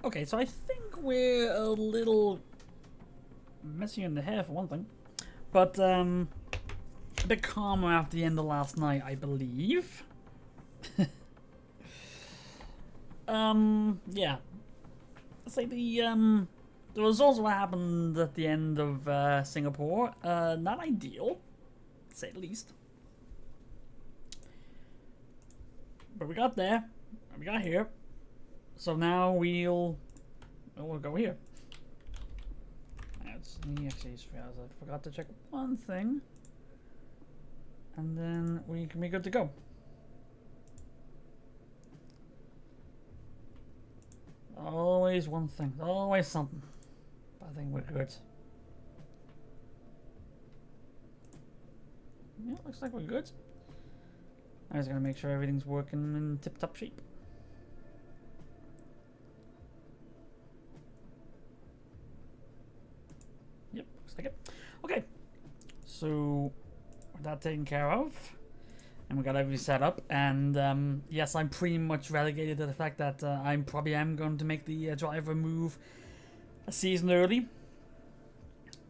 Okay, so I think we're a little messy in the hair for one thing, but a bit calmer after the end of last night, I believe. Yeah. Let's say the results of what happened at the end of Singapore, not ideal, to say the least. But we got there, we got here, so now we'll go here. Actually, I forgot to check one thing, and then we can be good to go. Always one thing, always something. I think we're good. Yeah, looks like we're good. I just gotta make sure everything's working in tip-top shape. Yep, looks like it. Okay, so with that taken care of, and we got everything set up, and yes, I'm pretty much relegated to the fact that I probably am going to make the driver move a season early.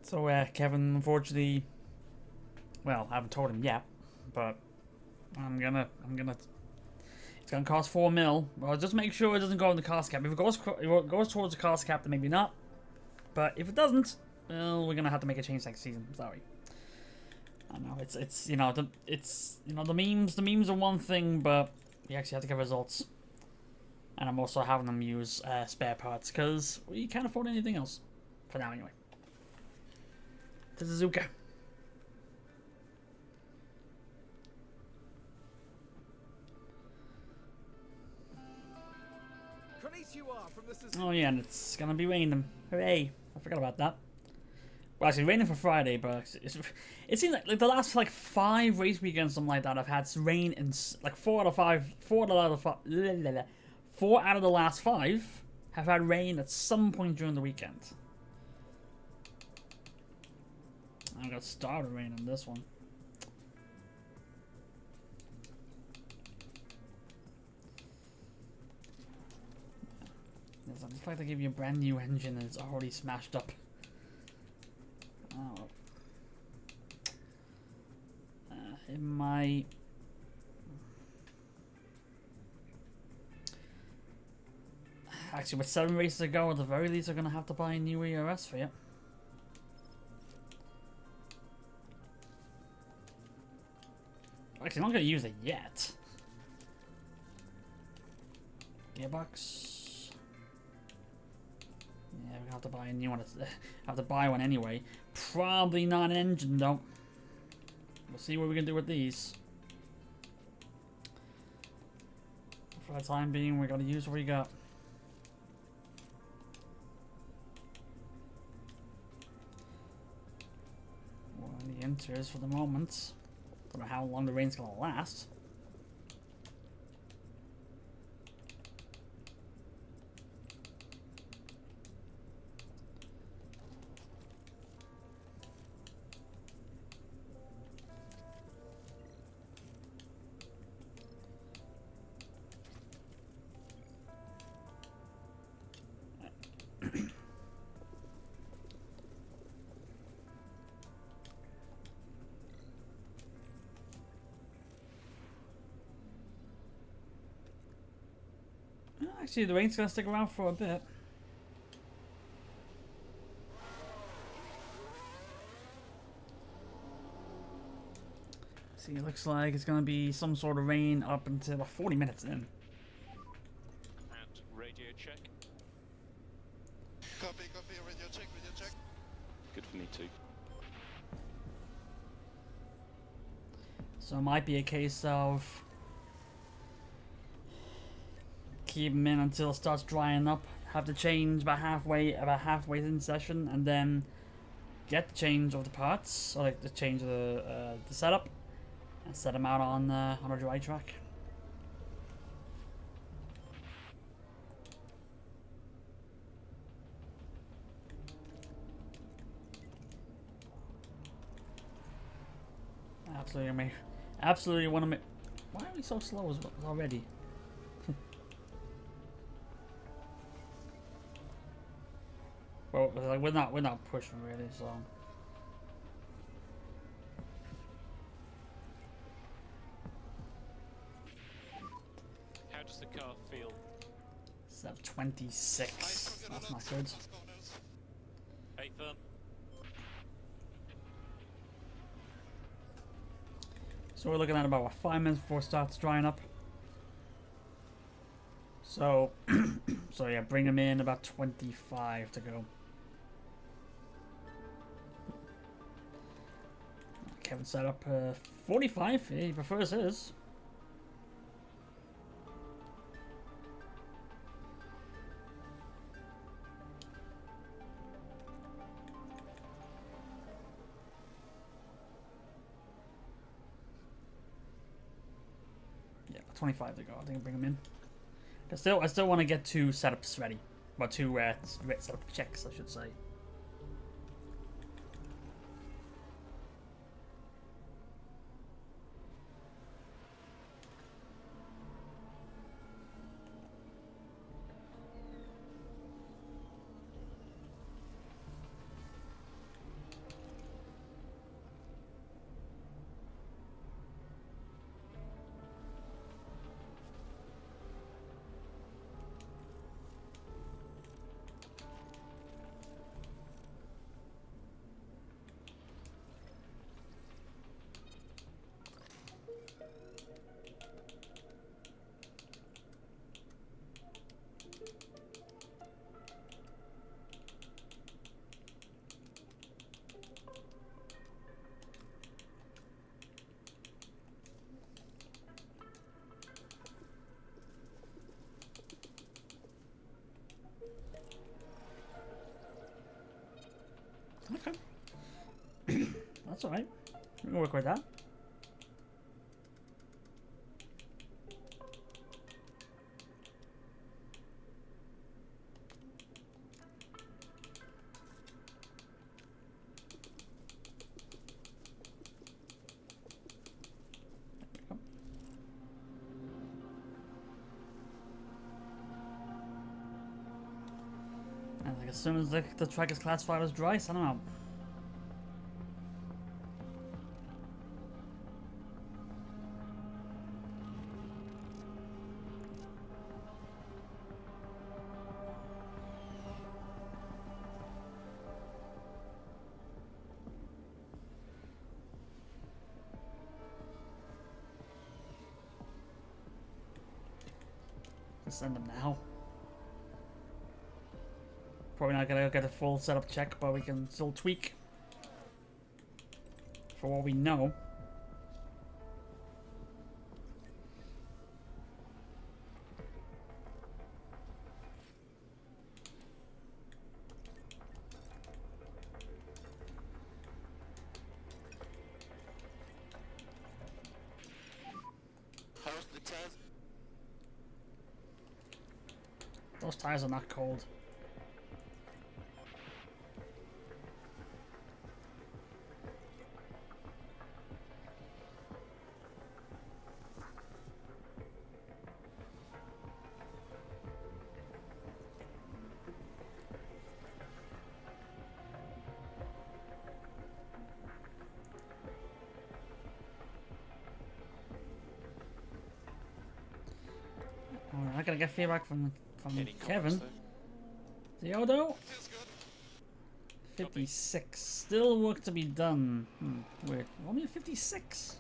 So Kevin, unfortunately, well, I haven't told him yet, but I'm gonna. It's gonna cost 4 mil. Well, just make sure it doesn't go in the cost cap. If it goes towards the cost cap, then maybe not. But if it doesn't, well, we're gonna have to make a change next season. Sorry. I know it's the memes are one thing, but you actually have to get results. And I'm also having them use spare parts because we can't afford anything else for now anyway. To Suzuka. Oh yeah, and it's gonna be raining. Hooray! I forgot about that. Well, actually, raining for Friday, but it seems like the last 5 race weekends, something like that, I've had rain in 4 out of the last 5 have had rain at some point during the weekend. I got started rain on this one. The fact they give you a brand new engine and it's already smashed up. Oh. It might. Actually, with 7 races to go, at the very least, they're going to have to buy a new ERS for you. Actually, I'm not going to use it yet. Gearbox. Yeah, we have to buy a new one. Have to buy one anyway. Probably not an engine though. We'll see what we can do with these. For the time being, we gotta use what we got. One of the enters for the moment. Don't know how long the rain's gonna last. Actually, the rain's gonna stick around for a bit. See, it looks like it's gonna be some sort of rain up until about 40 minutes in. And radio check. Copy, radio check. Good for me too. So it might be a case of keep them in until it starts drying up. Have to change about halfway in session, and then get the change of the parts, or like the change of the setup, and set them out on a dry track. Absolutely want to make. Why are we so slow already? Well, like, we're not pushing really, so. How does the car feel? It's at 26. That's not good. Hey, firm. So we're looking at about 5 minutes before it starts drying up. So, so yeah, bring him in about 25 to go. Kevin set up 45. He prefers his. Yeah, 25 to go. I think I'll bring him in. I still want to get 2 setups ready. Well, 2 setup checks, I should say. Okay. That's alright. We can work with that. And like as soon as the track is classified as dry, send them out. Just send them now. Probably not gonna get a full setup check, but we can still tweak for what we know. How's the tires? Those tires are not cold. We're not gonna get feedback from Any Kevin. comments, Theodo? 56. Still work to be done. Weird. Only a 56.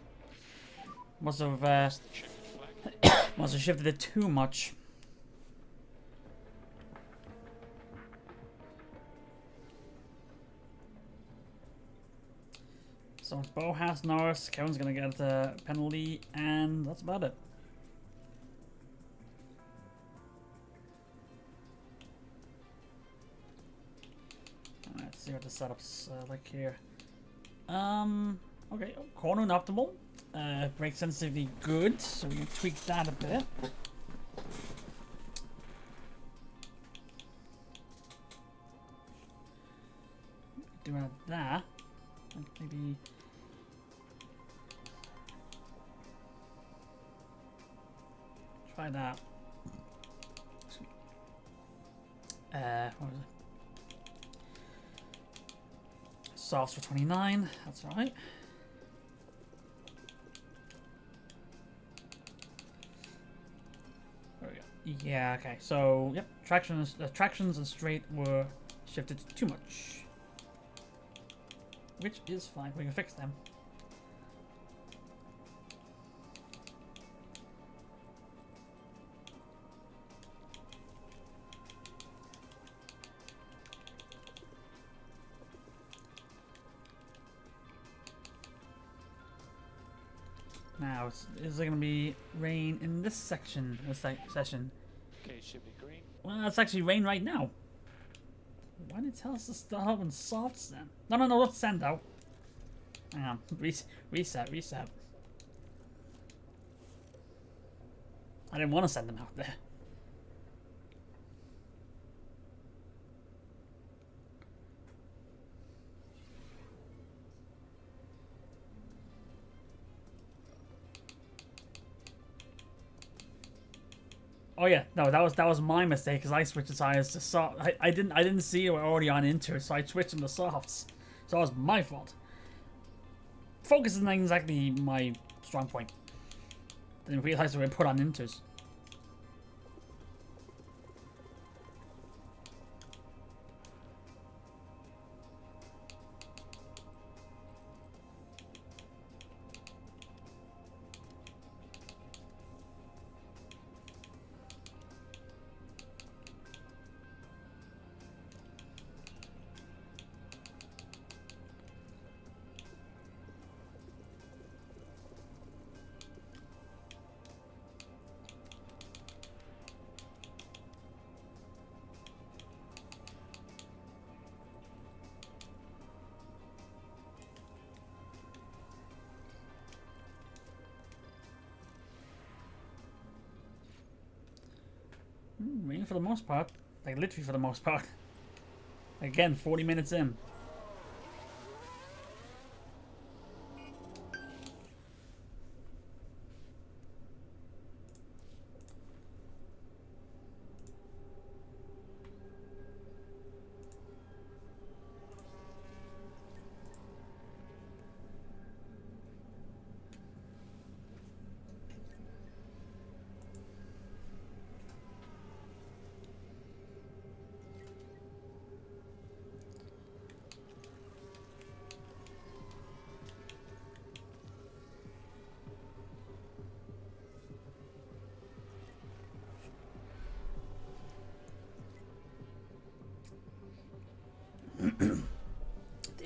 Must have though? The checkered flag. must have shifted it too much. So it's Bo, Haas, Norris. Kevin's gonna get a penalty, and that's about it. Let's see what the setups like here. Okay, corner and optimal. Brake sensitivity good, so we can tweak that a bit. Do that. Like maybe. Try that. What was it? Softs for 29. That's alright. There we go. Yeah, okay. So, yep. Tractions and straight were shifted too much. Which is fine. We can fix them. Now, is there going to be rain in this section, this session? Okay, it should be green. Well, it's actually rain right now. Why did it tell us to start up in softs then? No, let's send out. Hang on, reset. I didn't want to send them out there. Oh yeah, no, that was my mistake because I switched the tires to soft. I didn't see it were already on inters, so I switched them to softs. So that was my fault. Focus is not exactly my strong point. Didn't realize they were put on inters. Rain for the most part. Like, literally for the most part. Again, 40 minutes in.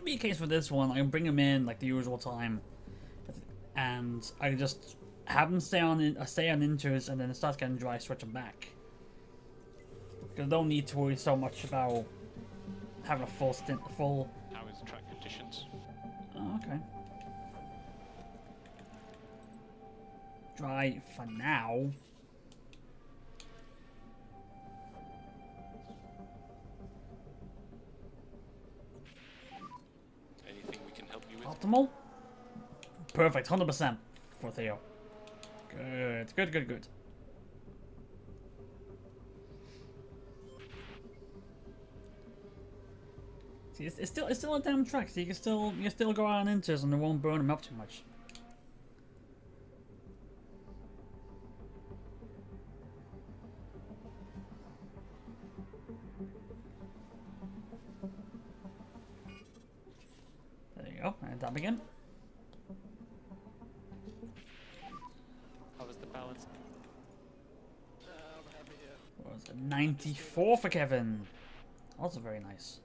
Be a case for this one, I can bring him in like the usual time, and I can just have him stay on inters, and then it starts getting dry, switch him back. Because I don't need to worry so much about having a full stint, full. How is track conditions? Oh, okay. Dry for now. Optimal? Perfect, 100% for Theo. Good. See, it's still a damn track, so you can still go on inters and it won't burn him up too much. Go, and that again. How was the balance? What was it? 94 for Kevin. Also very nice.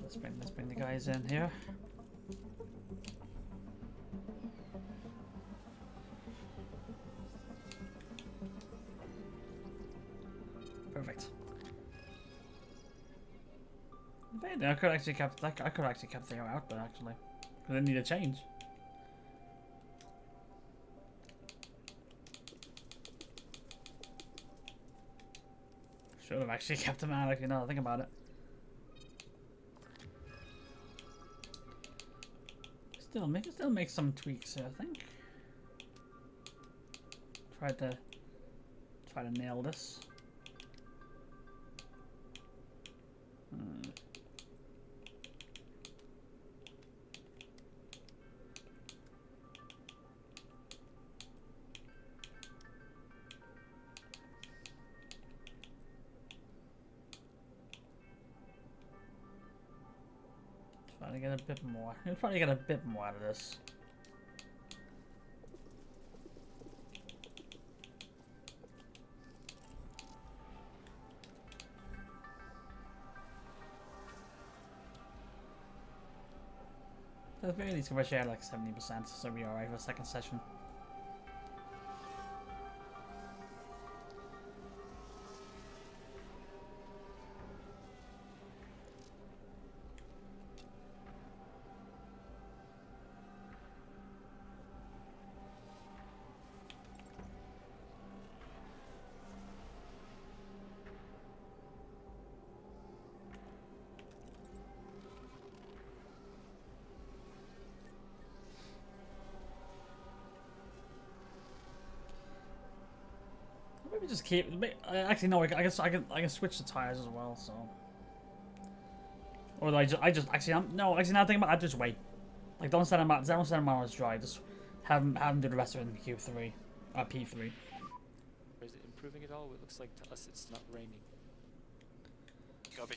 Let's bring the guys in here. Perfect. I could actually kept Theo out, but actually, because I need a change. Should have actually kept him out. Actually, now that I think about it. Still make some tweaks here, I think. Try to nail this. Try to get a bit more. He'll probably get a bit more out of this. At the very least, we're share like 70%, so we're alright for the second session. Maybe just keep. Actually, no. I guess I can switch the tires as well. So, or I just actually no. Actually, now thinking about it, I just wait. Like, don't send him out. Don't send him out on his drive. Just have him do the rest of it in Q3, P3. Is it improving at all? It looks like to us it's not raining. Copy.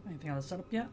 Anything on the setup yet?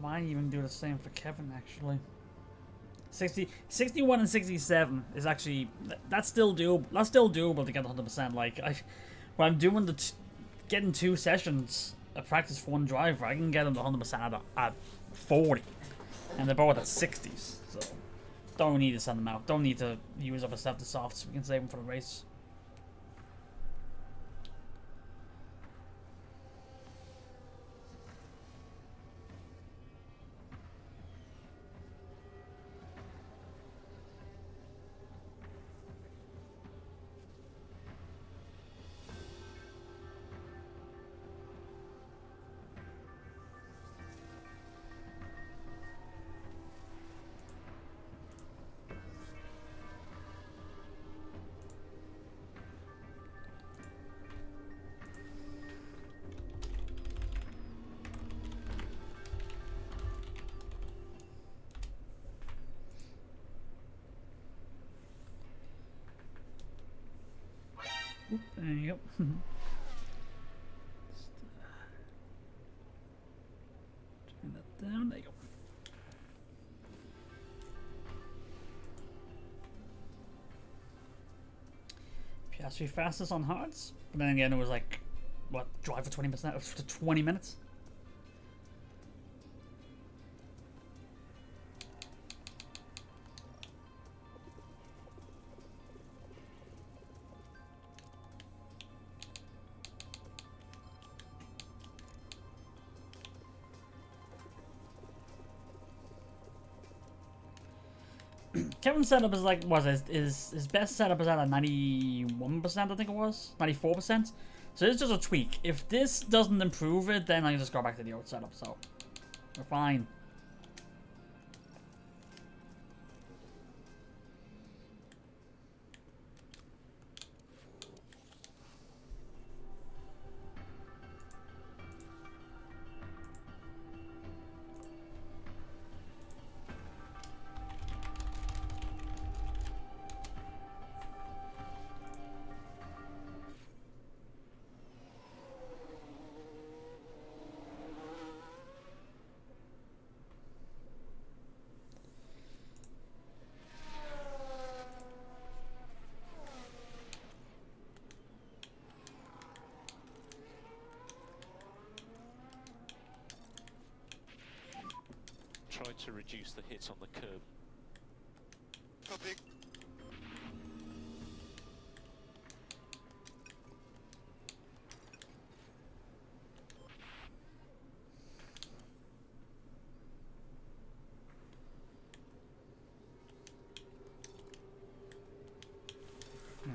Might even do the same for Kevin, actually. 61 and 67 is actually, that's still doable. That's still doable to get 100%. Like, when I'm doing getting 2 sessions of practice for one driver, I can get them to 100% at 40, and they're both at 60s. So don't need to send them out. Don't need to use up a set of softs. We can save them for the race. Oop, there you go. Turn that down. There you go. Piastri fastest on hards, but then again it was like, what, drive for 20% for 20 minutes. Kevin's setup is like, his best setup is at a 91%, I think it was, 94%. So it's just a tweak. If this doesn't improve it, then I can just go back to the old setup. So we're fine. to reduce the hit on the curb. Copy.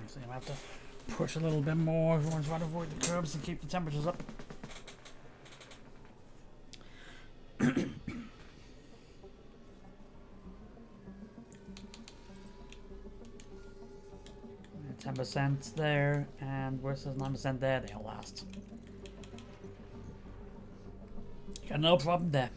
So you have to push a little bit more if you want to try to avoid the curbs and keep the temperatures up. Yeah, 10% there, and where it says 9% there, they'll last. Got no problem there.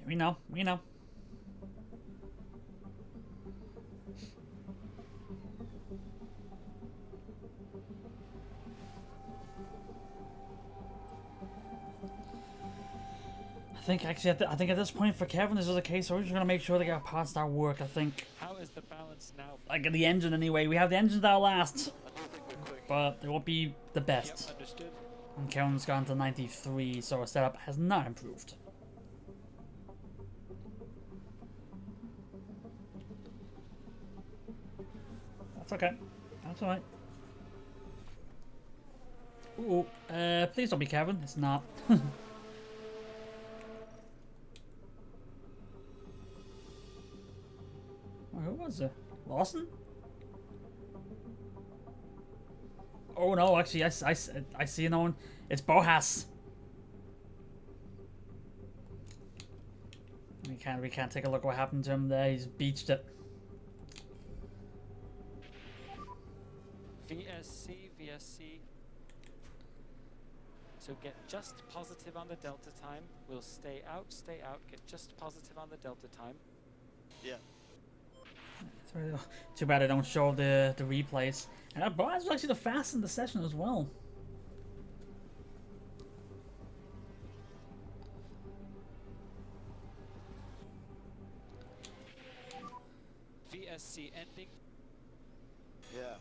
We know, we know. I think actually, I think at this point for Kevin, this is a case where we're just gonna make sure they get past our work. I think, How is the balance now? like the engine anyway. We have the engines that'll last, I do think we're quick. but they won't be the Yep, best. understood. And Kevin's gone to 93, so our setup has not improved. That's okay. That's alright. Ooh, please don't be Kevin. It's not. Who was it? Lawson? Oh no, actually, I see no one. It's Haas. We can't take a look at what happened to him there. He's beached it. VSC. So get just positive on the delta time. We'll stay out, get just positive on the delta time. Yeah. Too bad I don't show the replays. And Boaz was actually the fastest in the session as well. VSC ending. Yeah.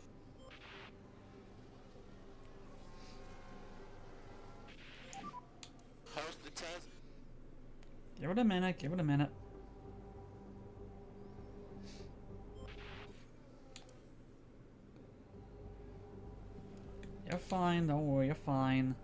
Host the test. Give it a minute, give it a minute. You're fine, don't worry, you're fine.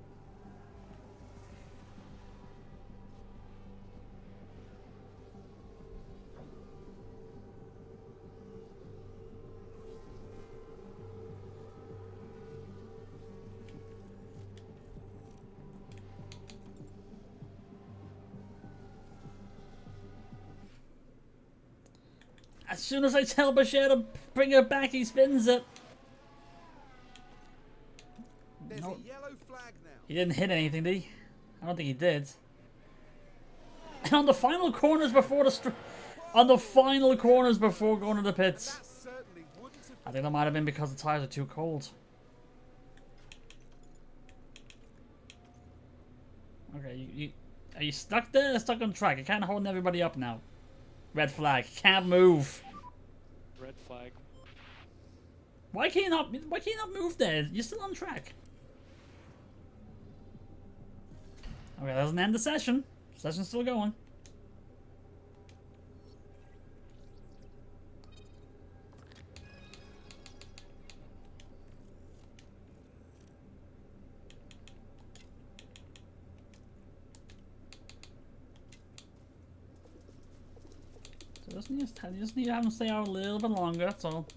As soon as I tell Bashir to bring it back, he spins it. There's No. a yellow flag now. He didn't hit anything, did he? I don't think he did. And on the final corners before going to the pits. That certainly wouldn't have I think that might have been because the tires are too cold. Okay, are you stuck there? Stuck on track? You're kind of holding everybody up now. Red flag. Can't move. Red flag. Why can't you not move there? You're still on track. Okay, that doesn't end the session. Session's still going. So you just need to have them stay out a little bit longer, that's all.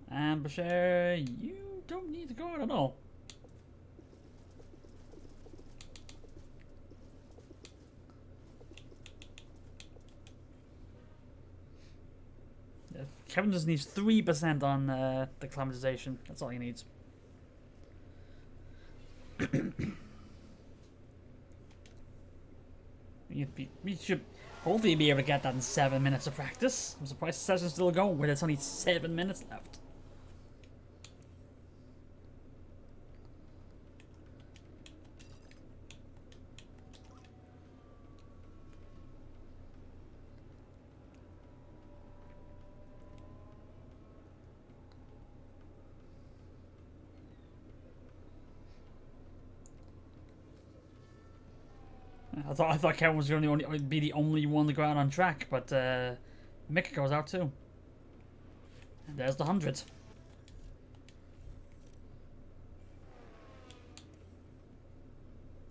And Bashir, you don't need to go out at all. Yeah, Kevin just needs 3% on the climatization. That's all he needs. We should hopefully be able to get that in 7 minutes of practice. I'm surprised the session's still going when it's only 7 minutes left. I thought Kevin was going to only be the only one to go out on track, but Mick goes out too. And there's the 100.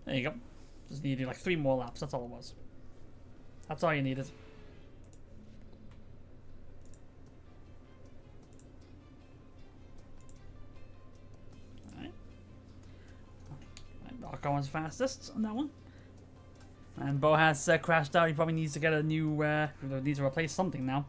There you go. Just needed like 3 more laps. That's all it was. That's all you needed. Alright. Not going fastest on that one. And Bo has crashed out. He probably needs to get a new. Needs to replace something now.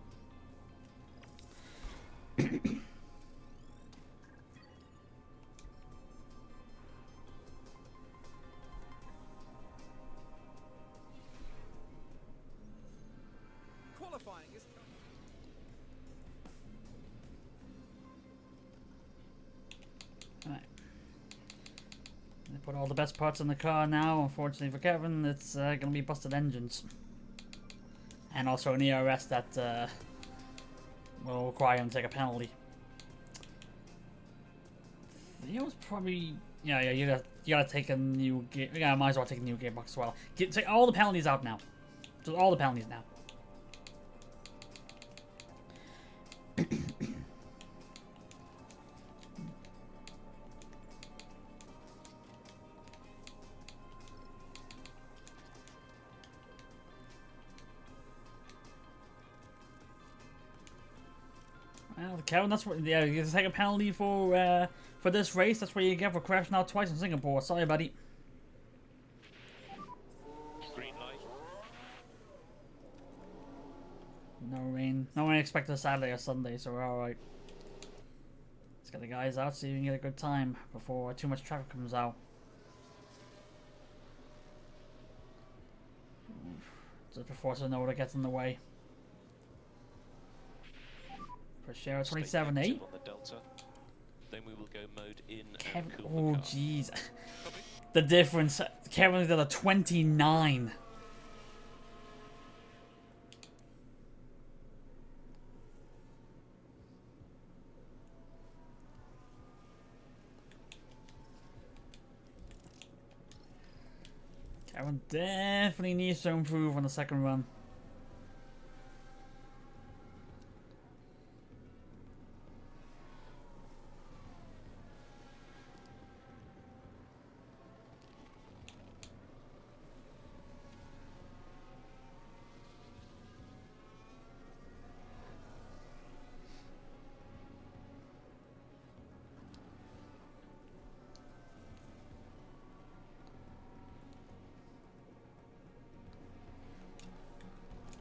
Qualifying is Alright. They put all the best parts in the car now. Unfortunately for Kevin, it's going to be busted engines. And also an ERS that will require him to take a penalty. It was probably... Yeah, you gotta take a new gear... Yeah, might as well take a new gearbox as well. Take all the penalties out now. Just all the penalties now. Well, Kevin, that's what. Yeah, you take a penalty for this race. That's what you get for crashing out twice in Singapore. Sorry, buddy. Green light. No rain. No one expected a Saturday or Sunday, so we're all right. Let's get the guys out so you can get a good time before too much traffic comes out. Just before Sonoda gets in the way. For share 27.8. On the Delta. Then we will go mode in. Kevin, and cool oh the car. jeez, the difference. Kevin did a 29. Kevin definitely needs to improve on the second run.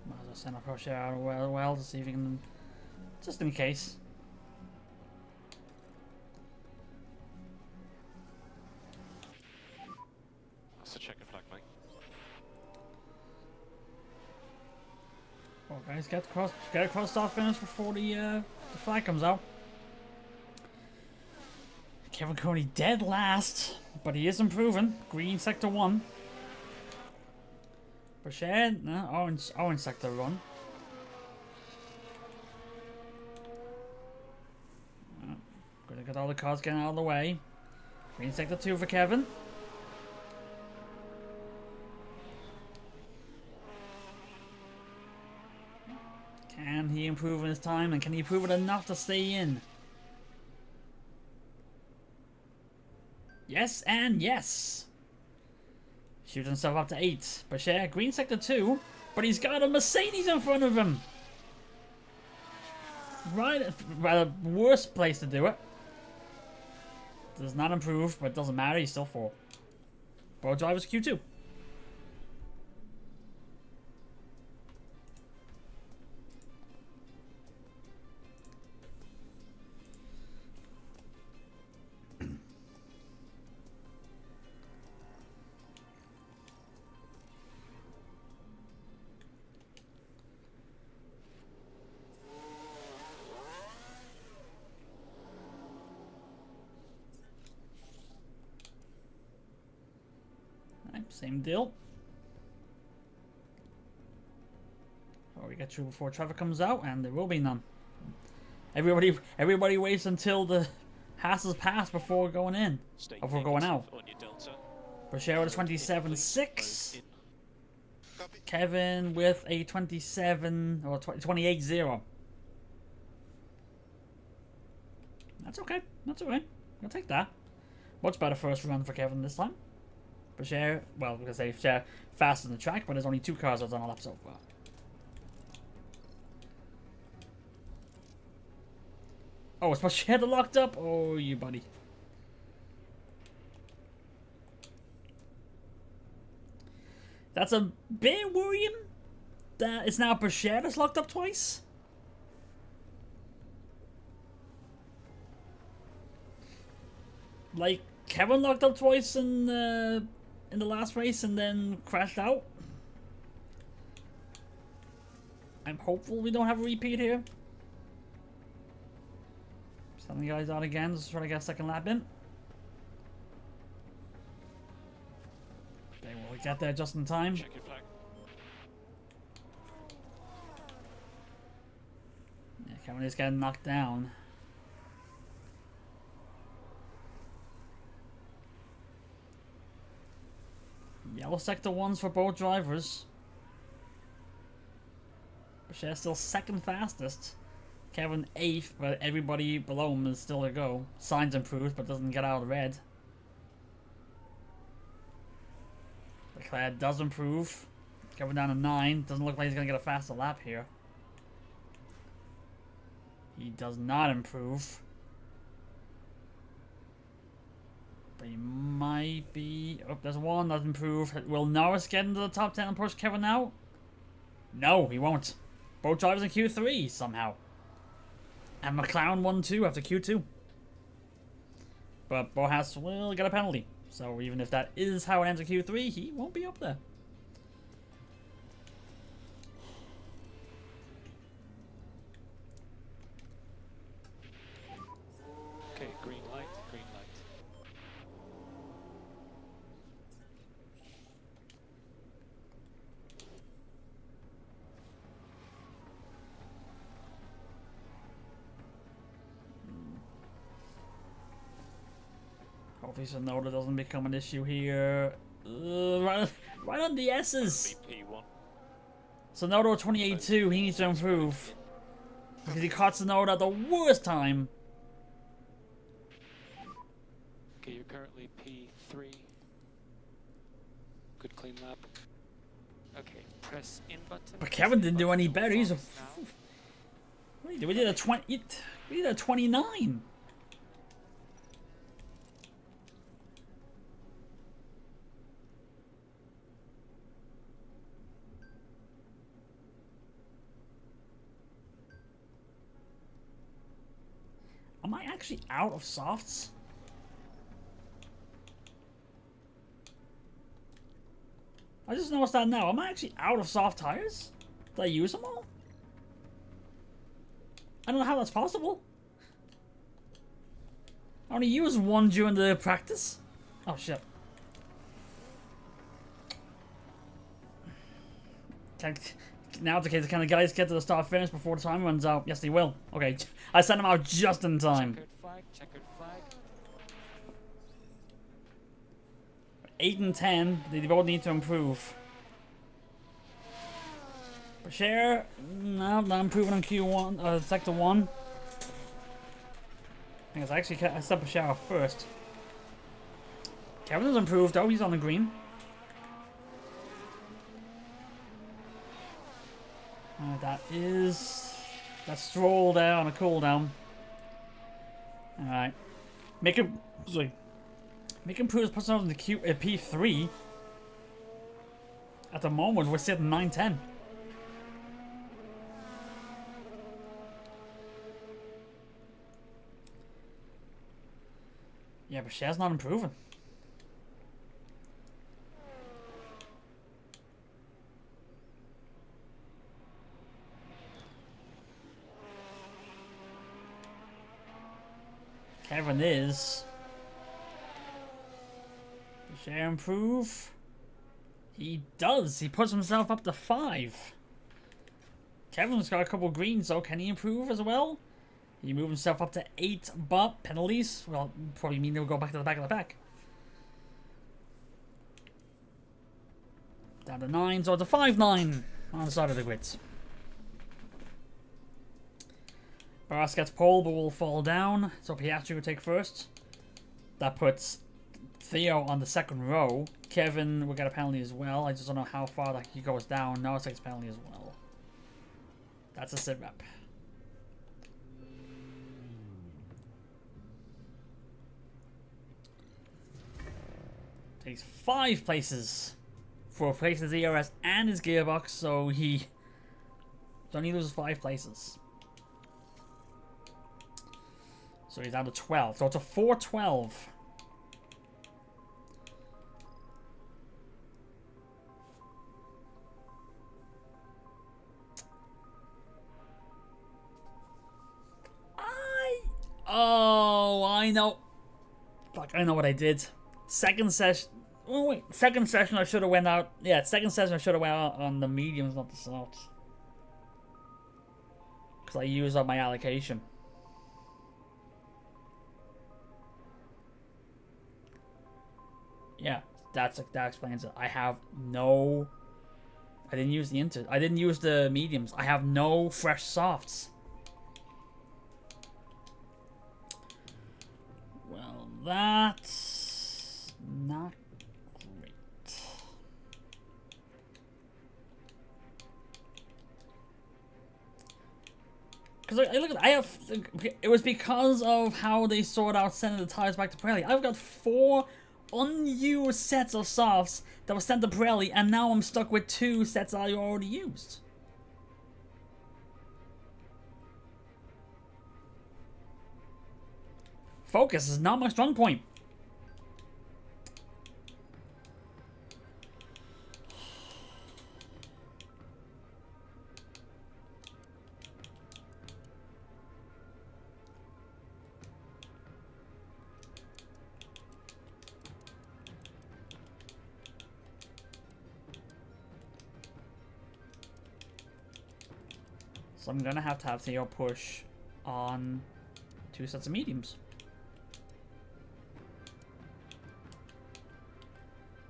Might as well send a push out well to see if you can, just in case. That's a checker flag, mate. Oh, guys, get across start finish before the flag comes out. Kevin Coney dead last, but he is improving. Green sector 1. Brochet, no, orange sector 1. Gonna get all the cars getting out of the way. Green sector 2 for Kevin. Can he improve in his time, and can he improve it enough to stay in? Yes, and yes! Shooting himself up to 8. Bashir, green sector 2, but he's got a Mercedes in front of him! Right at the worst place to do it. Does not improve, but it doesn't matter, he's still 4. Both drivers Q2. Same deal. Oh, we get through before traffic comes out, and there will be none. Everybody waits until the Haas is passed before going in. Stay Before going out. negative on your Delta. Brochet with a 27.6. Copy. Kevin with a 27 or 28-0. That's okay. That's alright. I'll take that. Much better first run for Kevin this time. Bashir, well, I'm going to say Bashir faster than the track, but there's only 2 cars that's on a lap so far. Oh, it's Bashir that locked up? Oh, you buddy. That's a bit worrying that it's now Bashir that's locked up twice. Like, Kevin locked up twice in the last race and then crashed out. I'm hopeful we don't have a repeat here. Sending the guys out again, just trying to get a second lap in. Okay, well, we get there just in time. Check your flag. Yeah, Kevin is getting knocked down. Yellow sector 1s for both drivers. Bashir's still second fastest. Kevin 8th, but everybody below him is still a go. Signs improved, but doesn't get out of the red. Leclerc does improve. Kevin down to 9. Doesn't look like he's going to get a faster lap here. He does not improve. But he might be... Oh, there's one that improved. Will Norris get into the top 10 and push Kevin out? No, he won't. Both drivers in Q3 somehow. And McLaren won 2 after Q2. But Haas will get a penalty. So even if that is how it ends in Q3, he won't be up there. Okay, green light, green light. Hopefully Sonoda doesn't become an issue here. Right on the S's. P1. Sonoda 28-2, he needs to improve. Because he caught Sonoda at the worst time. Okay, you're currently P3. Good clean lap. Okay, press in button. But Kevin didn't do any better. He's a... Now. What did we did a 20... We did a 29. Am I actually out of softs? I just noticed that now. Am I actually out of soft tires? Did I use them all? I don't know how that's possible. I only used one during the practice. Oh shit. Now it's the case. Can the guys get to the start finish before the time runs out? Yes, they will. Okay, I sent them out just in time. Checkered flag, checkered flag. 8 and 10, they both need to improve. Bashir, no, not improving on Q1, sector 1. I think I set Bashir off first. Kevin has improved though, he's on the green. That's Stroll there on a cooldown. Alright. Make him improve his person on the P3. At the moment, we're sitting 9-10. Yeah, but Shaz's not improving. Kevin is. Share improve. He does. He puts himself up to 5. Kevin's got a couple greens, so can he improve as well? He moved himself up to 8, but penalties. Well, probably mean he'll go back to the back of the pack. Down to 9, so it's a 5-9 on the side of the grids. Barras gets pole, but will fall down, so Piastri will take first. That puts Theo on the second row. Kevin will get a penalty as well. I just don't know how far that he goes down. No, it takes a penalty as well. That's a sit rep. Takes 5 places for replacing his ERS and his gearbox, so he only loses 5 places. So he's down to 12. So it's a 4-12. Oh, I know. Fuck, I know what I did. Second session. Oh wait, second session I should have went out. Yeah, second session I should have went out on the mediums, not the softs. Because I used up my allocation. Yeah, that explains it. I have no. I didn't use the I didn't use the mediums. I have no fresh softs. Well, that's not great. Because I look at, I have. It was because of how they sort out sending the tires back to Pirelli. I've got 4 unused sets of softs that were sent to Pirelli, and now I'm stuck with 2 sets I already used. Focus is not my strong point. So I'm gonna have to Theo push on 2 sets of mediums.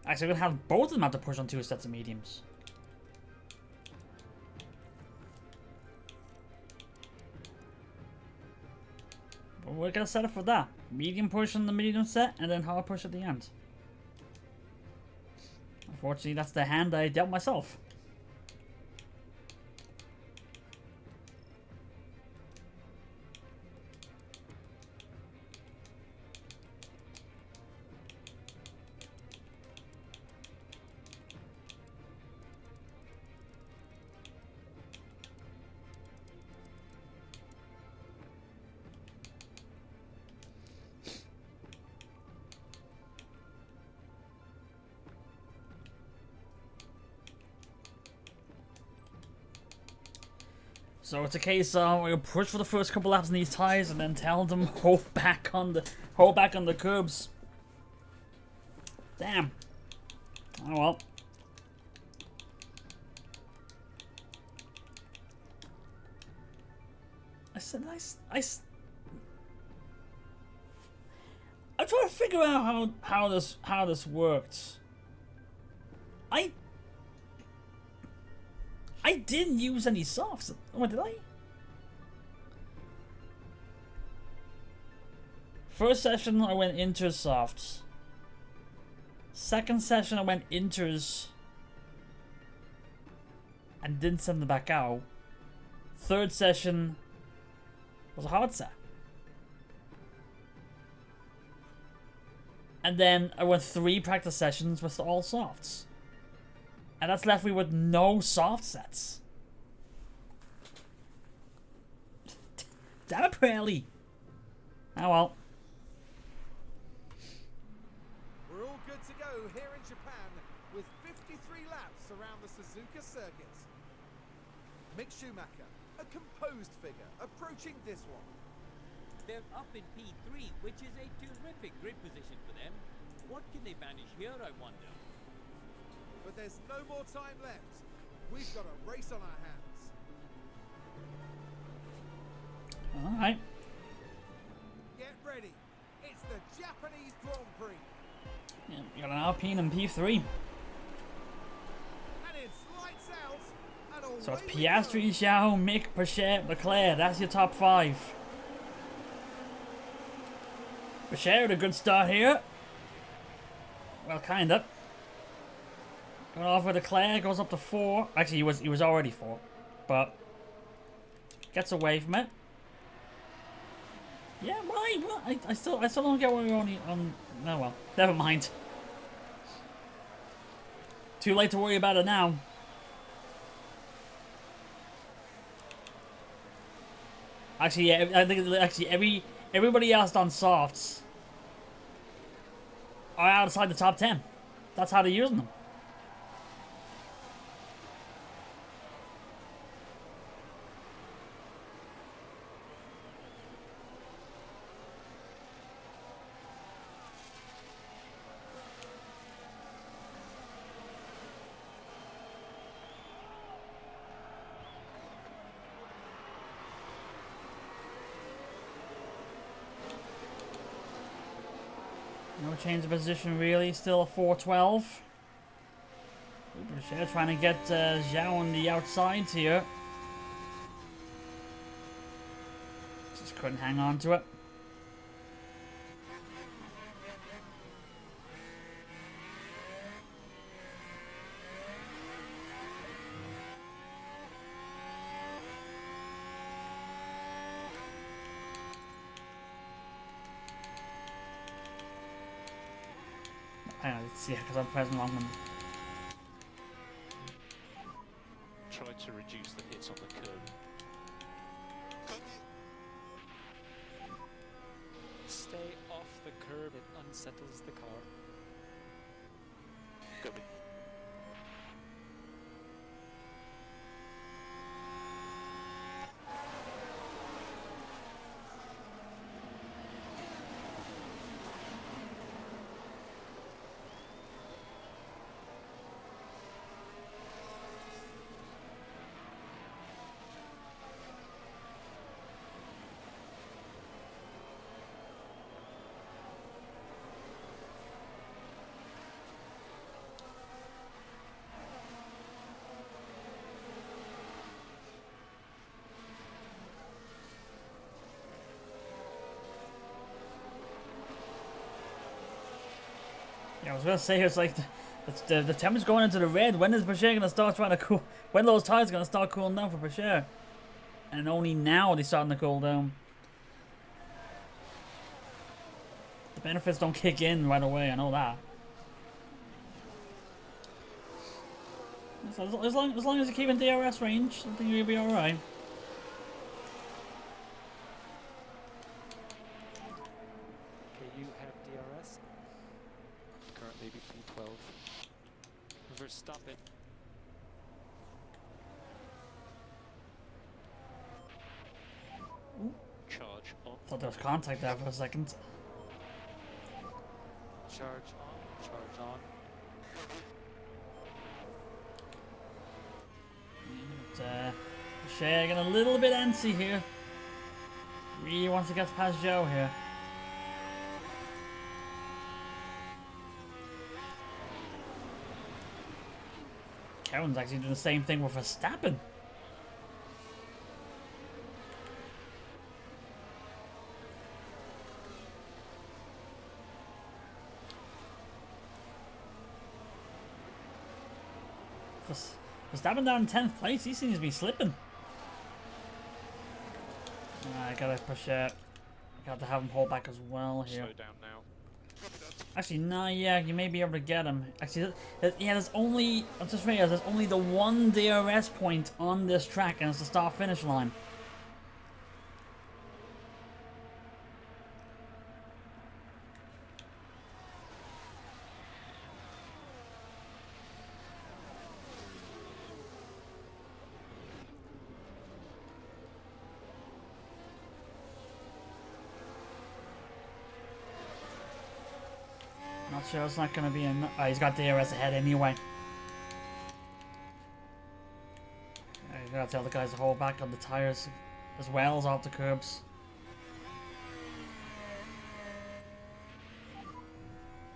Actually, I'm gonna have both of them have to push on 2 sets of mediums. But we're gonna set up for that. Medium push on the medium set, and then hard push at the end. Unfortunately, that's the hand I dealt myself. So it's a case of we'll push for the first couple laps in these tires and then tell them hold back on the curbs. Damn. Oh well. I'm trying to figure out how this worked. I didn't use any softs. What did I? First session I went inters softs. Second session I went inters and didn't send them back out. Third session was a hard set. And then I went 3 practice sessions with all softs. And that's left me with no soft sets. Damn it, Pirelli. Oh well. We're all good to go here in Japan with 53 laps around the Suzuka circuit. Mick Schumacher, a composed figure, approaching this one. They're up in P3, which is a terrific grid position for them. What can they manage here, I wonder? But there's no more time left. We've got a race on our hands. Alright. Get ready. It's the Japanese Grand Prix. Yeah, we got an Alpine and P3. So it's Piastri, Zhao, Mick, Pachet, Leclerc. That's your top 5. Pachet with a good start here. Well, kind of. Going off with Leclerc, goes up to 4. Actually, he was already 4, but gets away from it. Yeah, why? What? I still don't get why we're only on. No, well, never mind. Too late to worry about it now. Actually, yeah, I think everybody else on softs are outside the top 10. That's how they're using them. No change of position really, still a 412. Brochet trying to get Zhao on the outsides here. Just couldn't hang on to it. Yeah, because I'm pressing wrong one. Try to reduce the hits on the curb. Stay off the curb, it unsettles the car. Copy. Yeah, I was gonna say it's like the temperature's going into the red. When is Bashir gonna start trying to cool? When those tires gonna start cooling down for Bashir? And only now they're starting to cool down. The benefits don't kick in right away. I know that. So as long as you keep in DRS range, I think you'll be all right. Okay, you have DRS. Currently between 12. Reverse, stop it. Charge on. Thought there was contact there for a second. Charge on, charge on. But, Bashir getting a little bit antsy here. Really wants to get past Joe here. Kevin's actually doing the same thing with Verstappen. Verstappen down in 10th place, he seems to be slipping. I gotta push it. Got to have him hold back as well here. Slow down now. Actually, no, yeah, you may be able to get him. Actually, yeah, there's only, I just realized there's only the one DRS point on this track, and it's the start-finish line. Not sure it's not going to be enough. Oh, he's got DRS ahead anyway. You gotta tell the guys to hold back on the tires as well as off the curbs.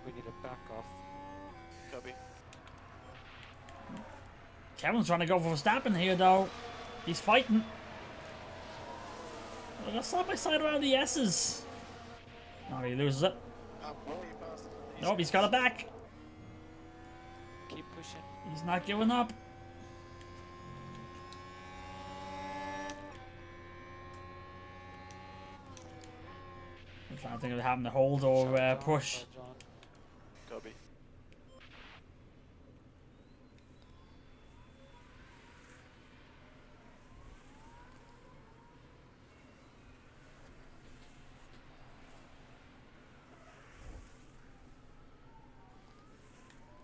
We need a back off. Copy. Kevin's trying to go for Verstappen here, though. He's fighting. They're side by side around the S's. Oh, he loses it. I'm way past these Nope, he's got it back. Keep pushing. He's not giving up. I'm trying to think of having to hold or Shut down, push. Sir John. Copy.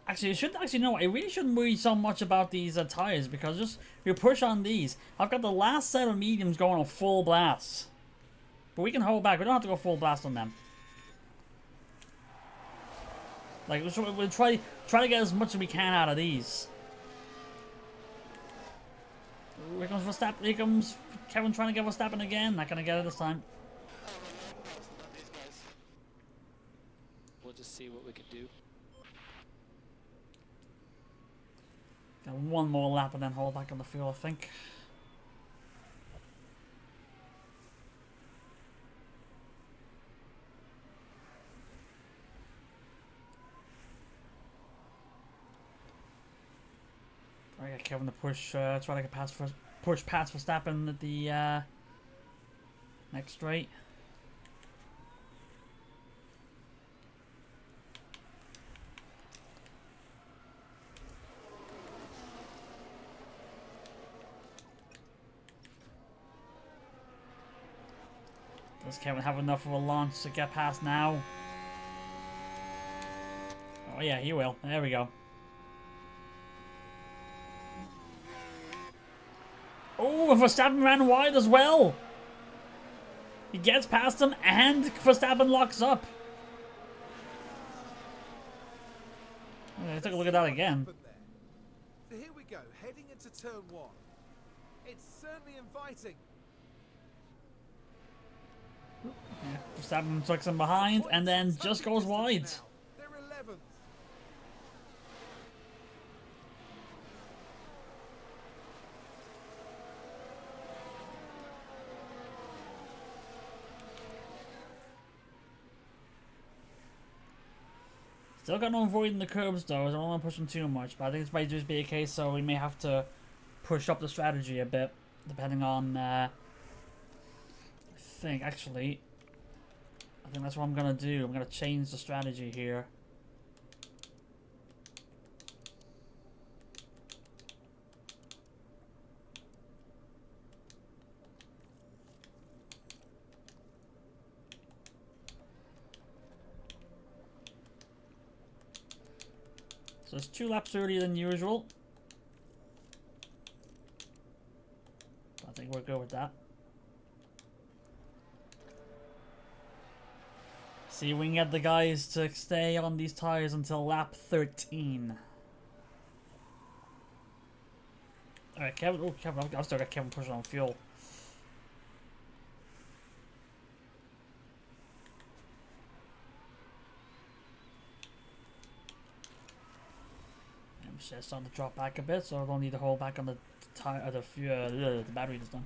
Actually, I really shouldn't worry so much about these tires because just we push on these. I've got the last set of mediums going on full blast, but we can hold back. We don't have to go full blast on them. Like we'll try to get as much as we can out of these. Here comes Verstappen. Here comes Kevin trying to get Verstappen again. Not gonna get it this time. Not these guys. We'll just see what we can do. Got one more lap and then hold back on the fuel, I think. I got Kevin to push, try to get push past Verstappen at the next straight. Does Kevin have enough of a launch to get past now? Oh yeah, he will. There we go. Oh, Verstappen ran wide as well. He gets past him and Verstappen locks up. Take a look at that again. So here we go, heading into turn 1. It's certainly inviting. Verstappen tucks him behind and then just goes wide. Now. They're 11th. Still got no avoiding the curbs though, so I don't want to push him too much, but I think this might just be a case so we may have to push up the strategy a bit, depending on, I think that's what I'm gonna do. I'm gonna change the strategy here. So it's 2 laps earlier than usual. I think we're good with that. See if we can get the guys to stay on these tires until lap 13. Alright, Kevin. Oh, Kevin. I've still got Kevin pushing on fuel. It's starting to drop back a bit, so I don't need to hold back on the tire, the battery this time.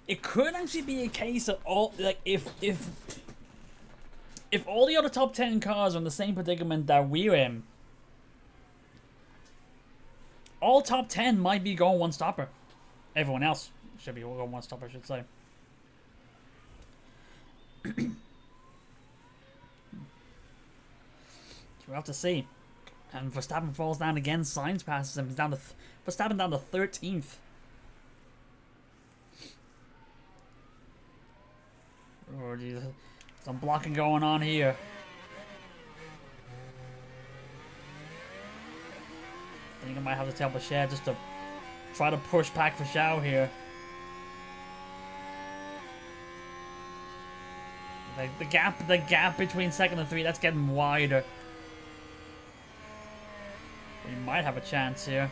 It could actually be a case of all, like, if all the other top 10 cars are in the same predicament that we're in, all top 10 might be going one stopper. Everyone else should be going one stopper, I should say. So we'll have to see. And Verstappen falls down again. Sainz passes him. He's down to Verstappen down to 13th. Oh, geez. Some blocking going on here. I think I might have to tell Bashir just to try to push back for Xiao here. Like the gap between second and 3, that's getting wider. might have a chance here.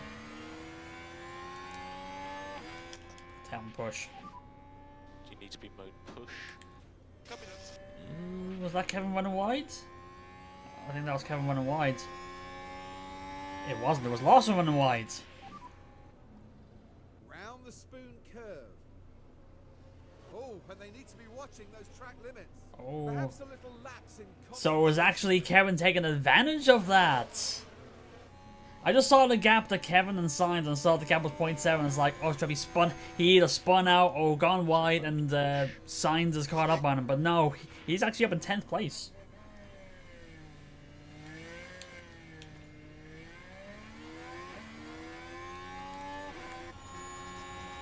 Town push. Do you need to be mode push? Copy that. Was that Kevin running wide? I think that was Kevin running wide. It wasn't. It was Lawson running wide. Round the spoon curve. Oh, and they need to be watching those track limits. Oh. Perhaps a little lapse in So it was actually Kevin taking advantage of that. I just saw the gap to Kevin and Sainz and saw the gap was 0.7. It's like, oh, should be spun? He either spun out or gone wide, and Sainz is caught up on him. But no, he's actually up in 10th place.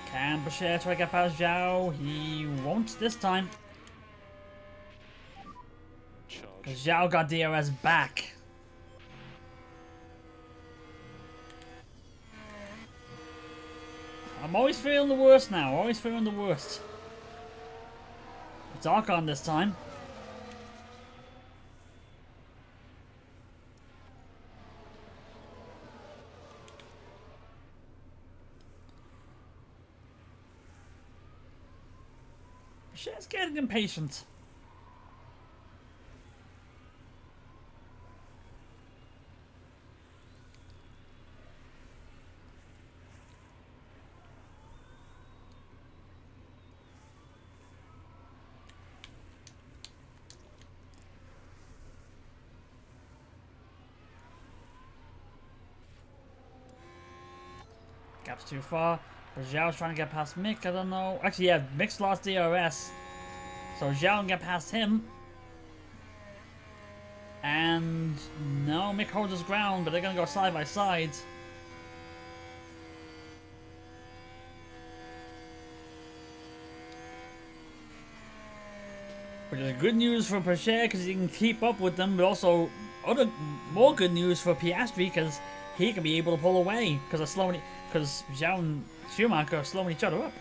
Can Bashir try to get past Zhao? He won't this time. Charge. Because Zhao got DRS back. I'm always feeling the worst now. Always feeling the worst. It's Archon this time. She's getting impatient. Gap's too far. Zhao's trying to get past Mick. I don't know. Actually, yeah, Mick's lost DRS. So Zhao can get past him. And no, Mick holds his ground, but they're going to go side by side. Which is good news for Percher because he can keep up with them, but also more good news for Piastri because he can be able to pull away because Zhao and Schumacher are slowing each other up.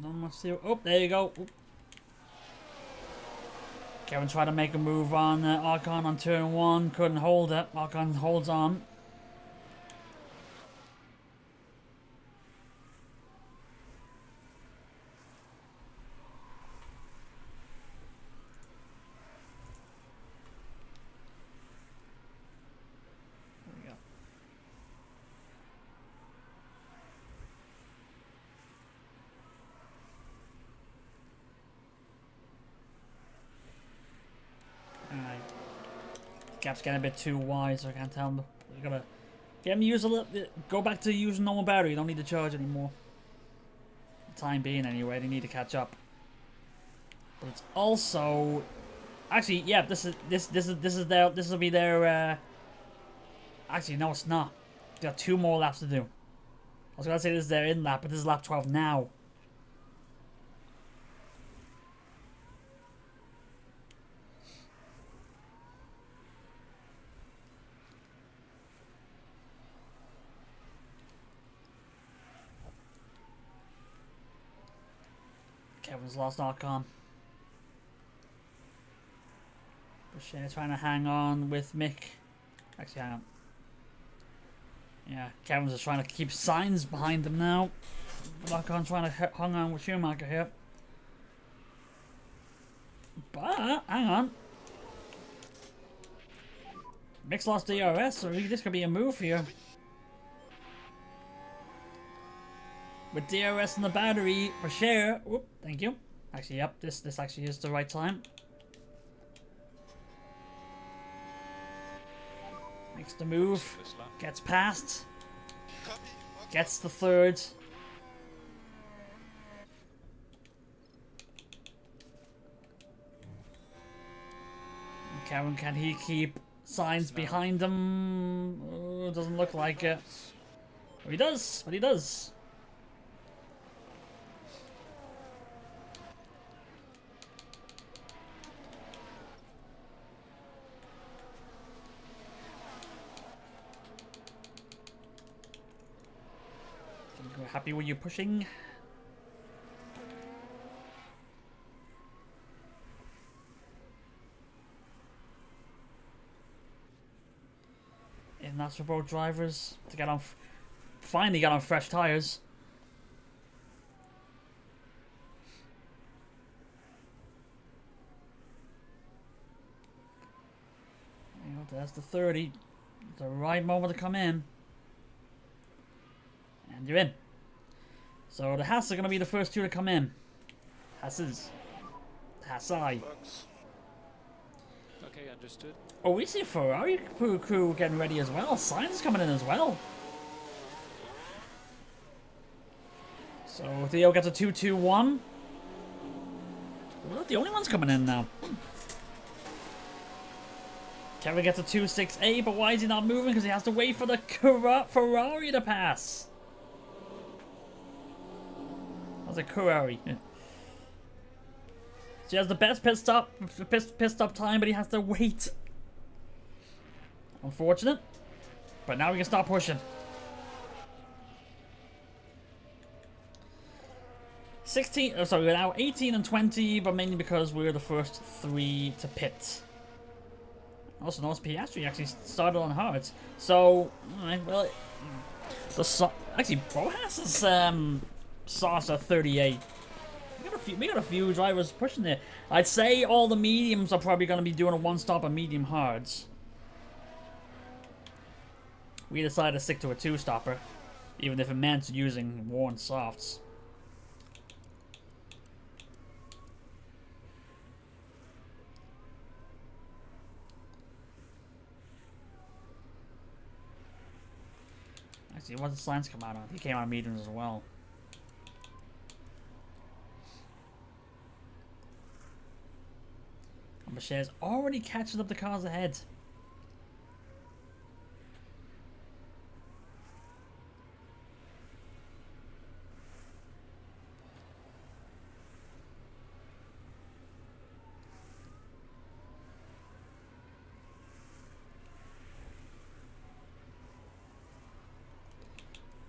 Not much to. Oh, there you go. Oop. Kevin tried to make a move on Archon on turn 1. Couldn't hold it. Archon holds on. There we go. Alright. Gap's getting a bit too wide, so I can't tell him. You gotta get him to use a little bit. Go back to using normal battery. You don't need to charge anymore. For the time being, anyway. They need to catch up. But it's also, actually, yeah. This will be their. Actually, no, it's not. They got 2 more laps to do. I was gonna say this is their in lap, but this is lap 12 now. Kevin's lost Archon. Bashir trying to hang on with Mick. Actually, hang on. Yeah, Kevin's just trying to keep Sainz behind them now. Archon trying to hang on with Schumacher here. But, hang on. Mick's lost DRS, so this could be a move here. With DRS in the battery, Bashir. Whoop, thank you. Actually, yep, this actually is the right time. Makes the move. This lap. Copy. Gets past. Okay. Gets the 3rd. Can he keep signs behind him? Doesn't look like it. But he does. But he does. We're happy with you pushing. And that's for both drivers to get on. Finally got on fresh tires. You know, that's the 30. The right moment to come in. And you're in. So the Haas are going to be the first two to come in. Haas's. Haasai. Okay, understood. Oh, we see a Ferrari crew getting ready as well. Sainz coming in as well. So Theo gets a 2-2-1. We're not the only ones coming in now. Kevin gets a 2-6-8, but why is he not moving? Because he has to wait for the Ferrari to pass. That's a Ferrari. Yeah. She has the best pit stop time, but he has to wait. Unfortunate. But now we can start pushing. 16. Oh, sorry, we're now 18 and 20, but mainly because we're the first three to pit. Also, notice Piastri actually started on hards. So, alright, well, actually, Boas's sauce at 38. We got a few drivers pushing there. I'd say all the mediums are probably going to be doing a one-stop and medium hards. We decided to stick to a two-stopper, even if it meant using worn softs. Actually, what did Sainz come out on? He came out of mediums as well. Michelle's already catching up the cars ahead.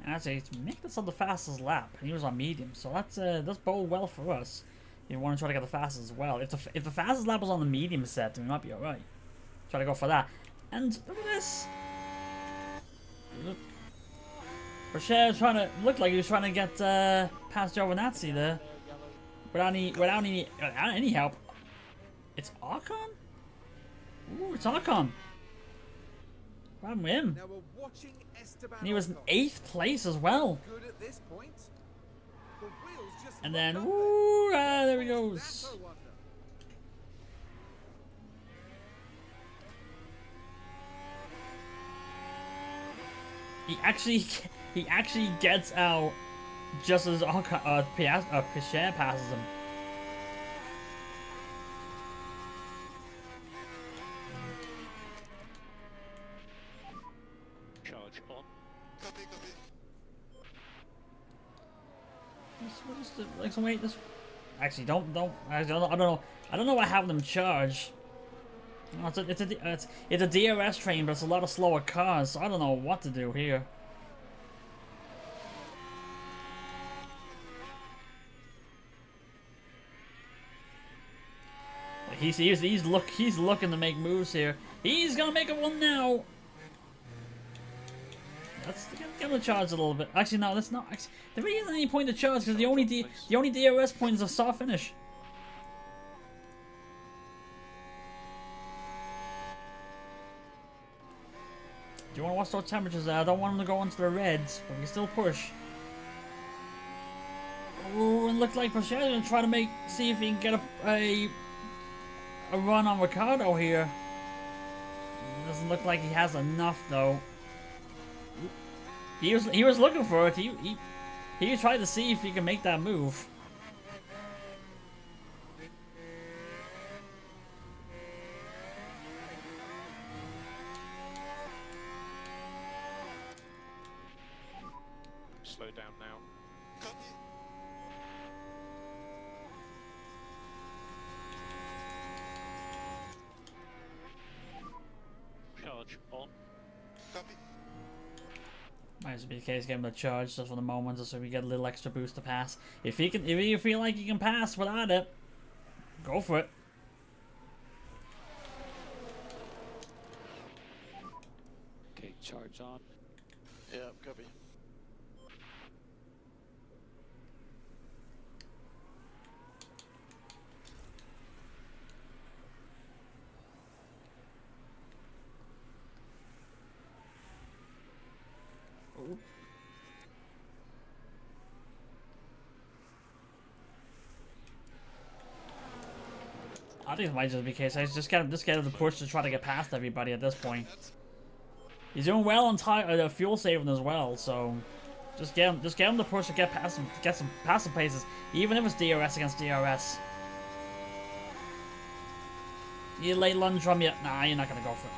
And actually, Mick that's on the fastest lap, and he was on medium, so that's bode well for us. You want to try to get the fastest as well. If the fastest lap was on the medium set, then we might be alright. Try to go for that. And look at this. Rocher trying to look like he was trying to get past Giovinazzi there, without any help. It's Ocon. Ooh, it's Ocon. What happened with him? Now we're watching Esteban And he was in Ocon. 8th place as well. Good at this point. The wheels just And then, lock up ooh, there. there he That's goes. a wonder. He actually gets out just as Pichère passes him. Charge on. Copy, copy. What is the, like, so wait, this. Actually, don't. I don't know. I don't know what having them charge. No, it's a DRS train, but it's a lot of slower cars, so I don't know what to do here. He's looking to make moves here. He's gonna make a one now. Let's get him to charge a little bit. Actually, no, that's not. Actually, there really isn't any point to charge because the only DRS point is a soft finish. Do you want to watch those temperatures there? I don't want them to go into the reds, but we can still push. Ooh, and looks like Pichet's gonna try to see if he can get a run on Ricciardo here. Doesn't look like he has enough though. He was looking for it. He tried to see if he can make that move. slow down now. Copy. Charge on. Copy. Might as well be the case, give him the charge just for the moment, just so we get a little extra boost to pass. If you feel like you can pass without it, go for it. Okay, charge on. Yeah, copy. I think it might just be the case. I just get him to push to try to get past everybody at this point. He's doing well on fuel saving as well, so just get him to push to get past him, get some past some paces, even if it's DRS against DRS. You late lunge from you? Nah, you're not gonna go for it.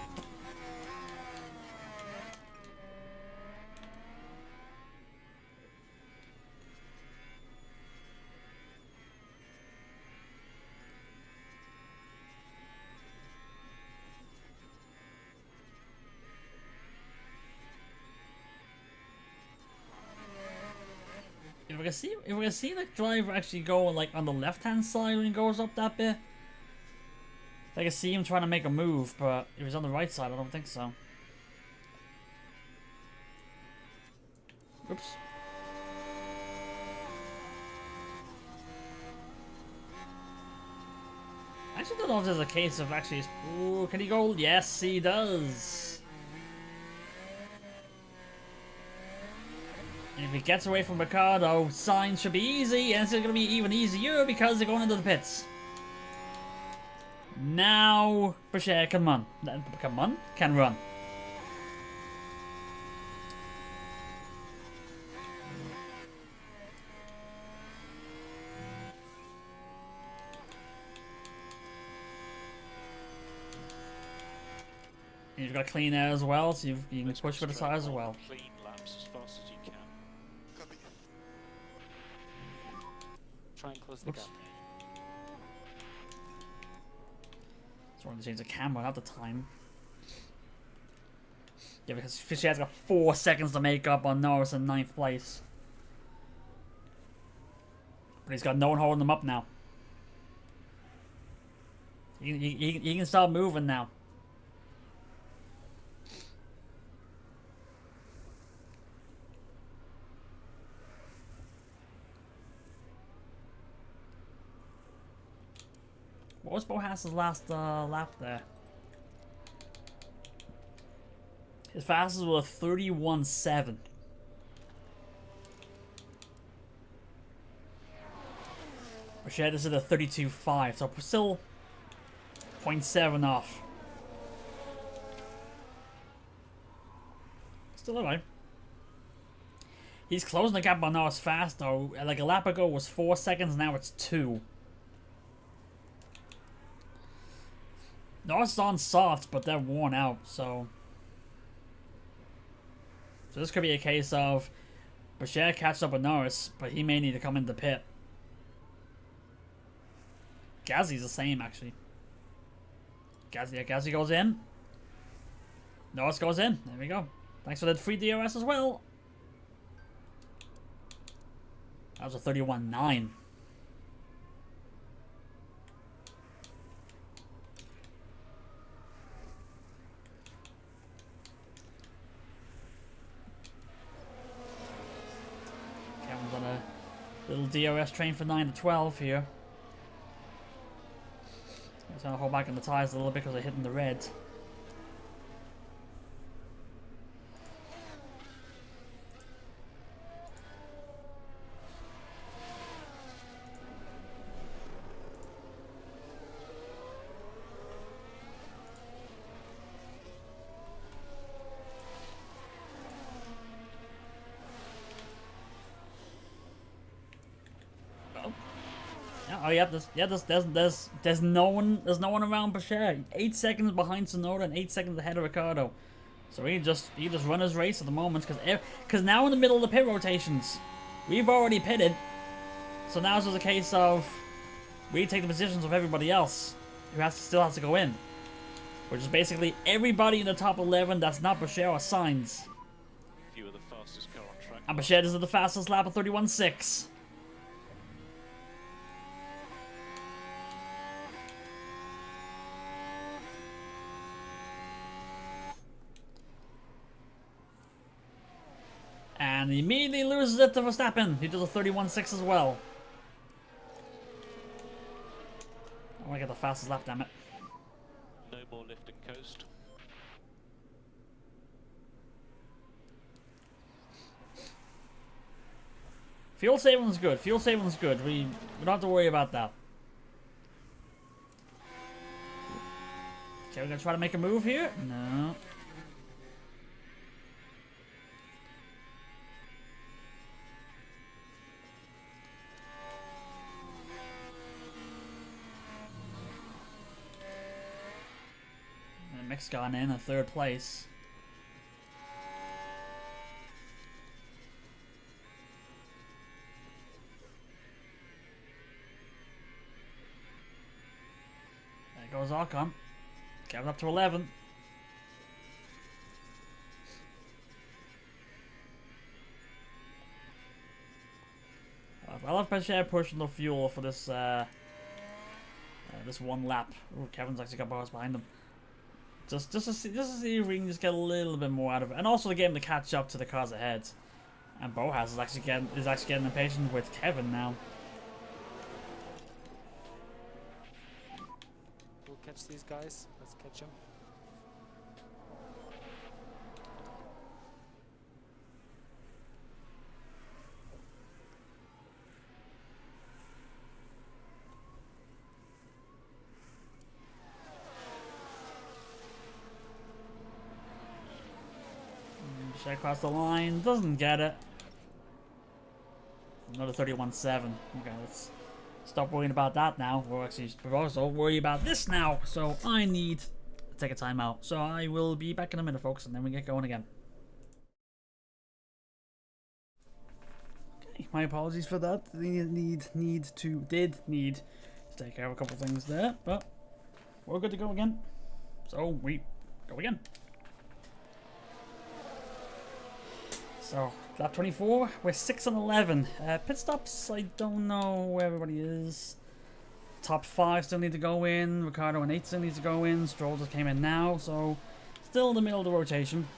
If we can see the driver actually go like on the left hand side when he goes up that bit, I can see him trying to make a move, but if he's on the right side, I don't think so. Oops. I actually don't know if there's a case of actually. Ooh, can he go? Yes, he does. If he gets away from Ricardo, signs should be easy, and it's going to be even easier because they're going into the pits. Now, Bashir can run. Can run. And you've got clean air as well, so you can push for the tires as well. Clean laps as fast as you can. Copy. Try and close the gap. Just wanted to change the camera at the time. Yeah, because Fischer's got 4 seconds to make up on Norris in 9th place. But he's got no one holding him up now. He can start moving now. What was Bo Haas's last lap there? His fastest was 31.7. Which yeah, this is a 32.5, so we're still 0.7 off. Still alright. He's closing the gap on Norris fast though. Like a lap ago was 4 seconds, now it's 2. Norris is on soft, but they're worn out, so this could be a case of Bashir catches up with Norris, but he may need to come into the pit. Gasly's the same, actually. Gasly goes in. Norris goes in. There we go. Thanks for the free DRS as well. That was a 31.9. Cameron's on a little DRS train for 9 to 12 here. I'm going to hold back on the tyres a little bit because they're hitting the red. Oh yeah, there's no one around Bashir. 8 seconds behind Tsunoda and 8 seconds ahead of Ricardo. So he just run his race at the moment, because now in the middle of the pit rotations, we've already pitted. So now it's just a case of we take the positions of everybody else who still has to go in, which is basically everybody in the top 11 that's not Bashir or Sainz. If you were the fastest car on track. And Bashir is at the fastest lap of 31.6. And he immediately loses it to Verstappen. He does a 31.6 as well. I want to get the fastest lap, damn it. No more lift and coast. Fuel saving's good. Fuel saving's good. We don't have to worry about that. Okay, we're gonna try to make a move here. No. And Mick's gone in 3rd place. There goes Ocon. Kevin up to 11. I love Bashir pushing the fuel for this this one lap. Ooh, Kevin's actually got bars behind him. Just to see if we can just get a little bit more out of it, and also to get him to catch up to the cars ahead. And Boas is actually getting impatient with Kevin now. We'll catch these guys. Let's catch them. Across the line, doesn't get it. Another 31.7. Okay, let's stop worrying about that now. We're also worried about this now. So I need to take a timeout. So I will be back in a minute, folks, and then we get going again. Okay, my apologies for that. Did need to take care of a couple things there, but we're good to go again. So we go again. So, lap 24, we're 6 and 11. Pit stops, I don't know where everybody is. Top 5 still need to go in. Ricardo and 8 still need to go in. Stroll just came in now, so still in the middle of the rotation.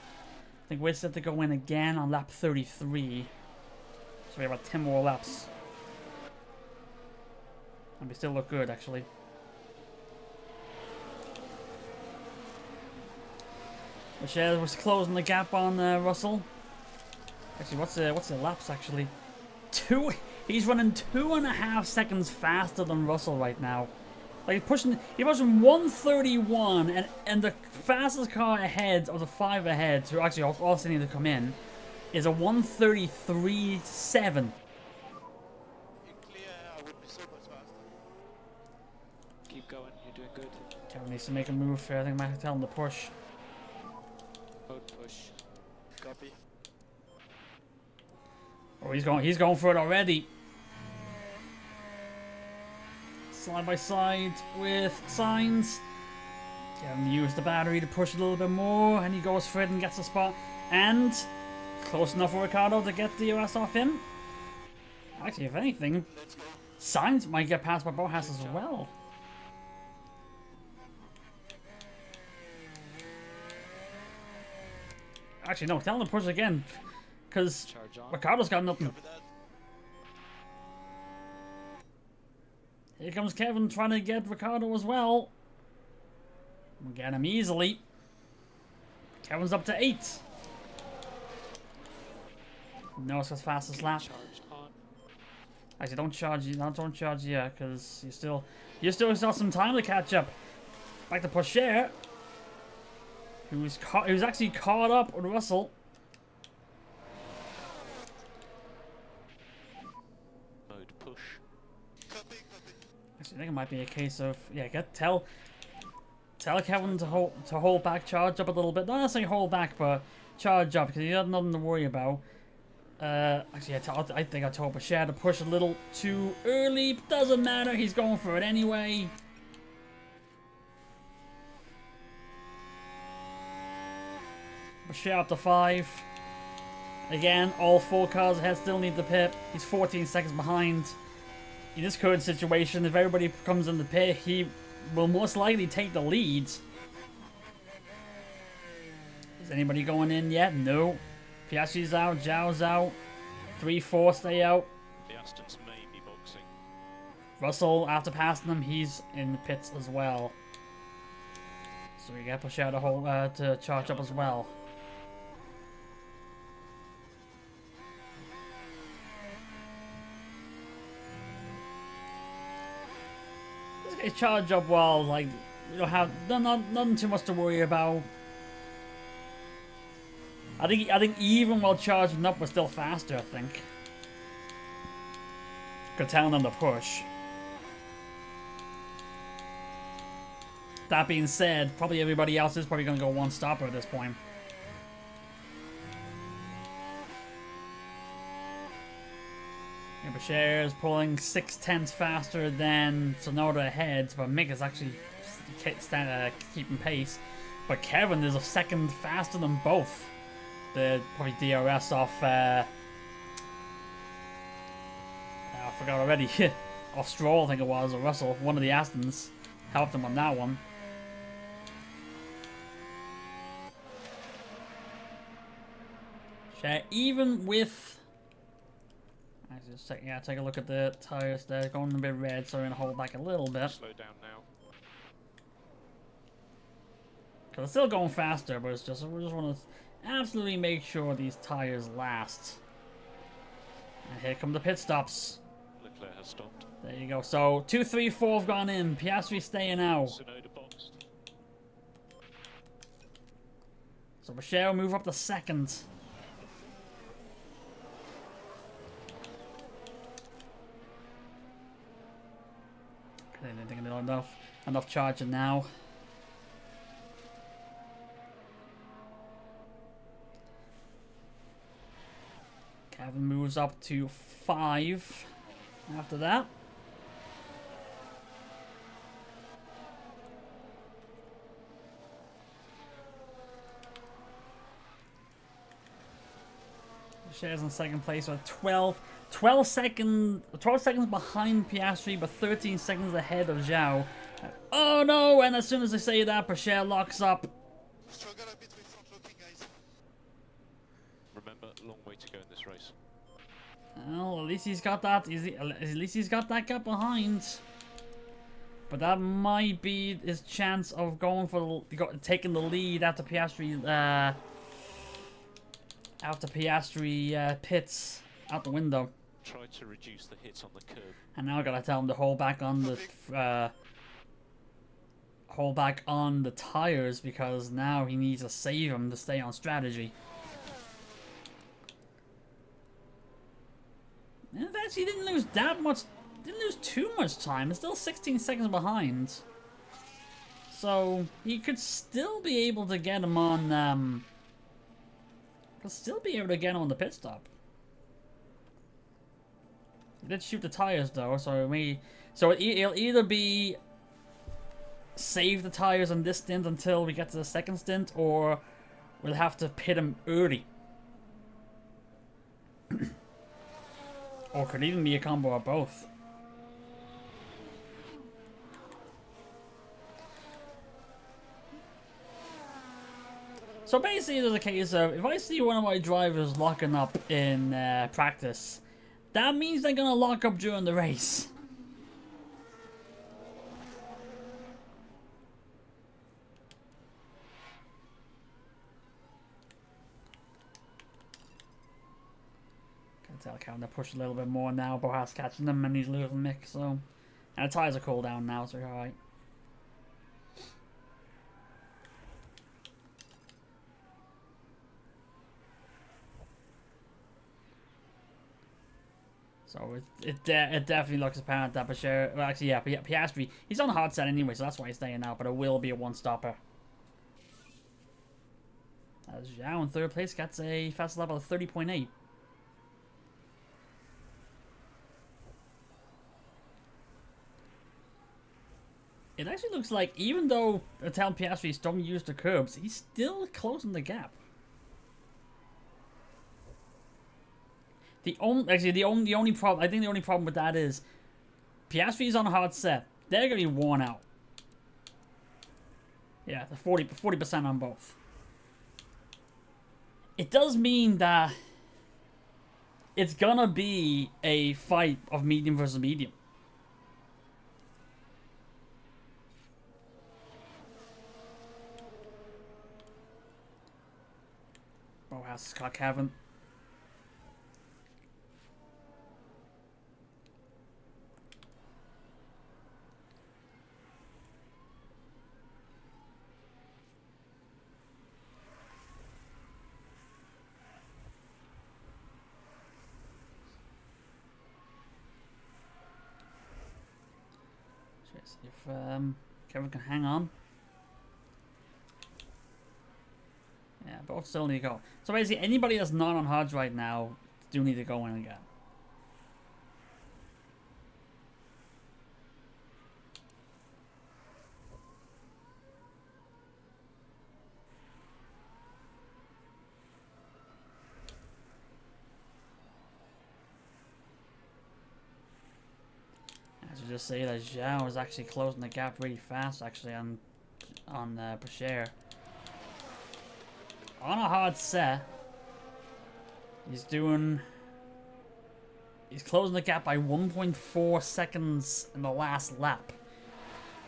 I think we're set to go in again on lap 33. So we have about 10 more laps. And we still look good, actually. Michelle was closing the gap on Russell. Actually, what's the laps actually? He's running 2.5 seconds faster than Russell right now. Like he's pushing 131, and the fastest car ahead of the 5 ahead, who actually also need to come in, is a 133.7. In clear, I would be so much faster. Keep going. You're doing good. Kevin needs to make a move here. I think I might tell him to push. Mode push. Copy. Oh, he's going for it already. Side by side with Sainz. Kevin used the battery to push a little bit more, and he goes for it and gets a spot. And close enough for Ricardo to get the DRS off him. Actually, if anything, Sainz might get passed by Boas as well. Actually, no, tell him to push again, because Ricardo's got nothing. Copy that. Here comes Kevin trying to get Ricardo as well. We'll get him easily. Kevin's up to 8. No, it's his fastest lap. Charge on. Actually, don't charge yet, because you still got some time to catch up. Back to Pocher, who's actually caught up with Russell. Mode push. Copy. Actually, I think it might be a case of tell tell Kevin to hold back, charge up a little bit. Not necessarily hold back, but charge up because he has nothing to worry about. Actually, I think I told Bashir to push a little too early. Doesn't matter. He's going for it anyway. Bashir up to 5. Again, all 4 cars ahead still need the pit. He's 14 seconds behind. In this current situation, if everybody comes in the pit, he will most likely take the lead. Is anybody going in yet? No. Piastri's out, Zhao's out. 3-4 stay out. The Astons may be boxing. Russell, after passing him, he's in the pits as well. So we get Bashir to charge up as well. This guy's charge up well, like, we don't have nothing too much to worry about. I think even while charging up, we're still faster, I think. Could tell them to push. That being said, probably everybody else is probably going to go one stopper at this point. Yeah, Bashir is pulling 6/10 faster than Sonoda ahead, but Mick is actually keeping pace. But Kevin is a second faster than both. The probably DRS off. I forgot already. Off Stroll, I think it was, or Russell. One of the Astons helped him on that one. Even with. Actually, just take a look at the tires. They're going a bit red, so we're gonna hold back a little bit. Slow down now. Cause it's still going faster, but it's just we just want to absolutely make sure these tires last. And here come the pit stops. Leclerc has stopped. There you go. So 2, 3, 4 have gone in. Piastri staying out. Sonoda boxed. So Michelle move up to second. I don't think they're enough charging now. Kevin moves up to 5 after that. Shares in second place with 12 seconds behind Piastri, but 13 seconds ahead of Zhao. Oh no! And as soon as I say that, Bashir locks up. Struggle a bit with front looking, guys. Remember, long way to go in this race. Well, at least he's got that. At least he's got that gap behind. But that might be his chance of going for taking the lead after Piastri. After Piastri pits out the window. Try to reduce the hits on the curb. And now I gotta tell him to hold back on the tires because now he needs to save him to stay on strategy. And in fact, he didn't lose that much. Didn't lose too much time. It's still 16 seconds behind. So he could still be able to get him on. He'll still be able to get him on the pit stop. He did shoot the tires though, so it'll either be save the tires on this stint until we get to the second stint, or we'll have to pit him early. Or could even be a combo of both. So basically there's a case of, if I see one of my drivers locking up in practice, that means they're gonna lock up during the race. Can tell Kevin to push a little bit more now, but Haas catching them and he's losing Mick, so. And the tires are cooled down now, so you're alright. So it definitely looks apparent that Bashir, well actually yeah, Piastri, he's on a hard set anyway, so that's why he's staying out, but it will be a one-stopper. As Zhao in third place gets a fast level of 30.8. It actually looks like, even though Italian Piastri don't use the curbs, he's still closing the gap. The only problem, I think the only problem with that is Piastri's on a hard set. They're gonna be worn out. Yeah, the 40% on both. It does mean that it's gonna be a fight of medium versus medium. Oh, has Scott Cavan. If Kevin can hang on. Yeah, both still need to go. So basically, anybody that's not on hards right now do need to go in again. As we just say that Zhao is actually closing the gap really fast, actually on Bashir. On a hard set, he's closing the gap by 1.4 seconds in the last lap.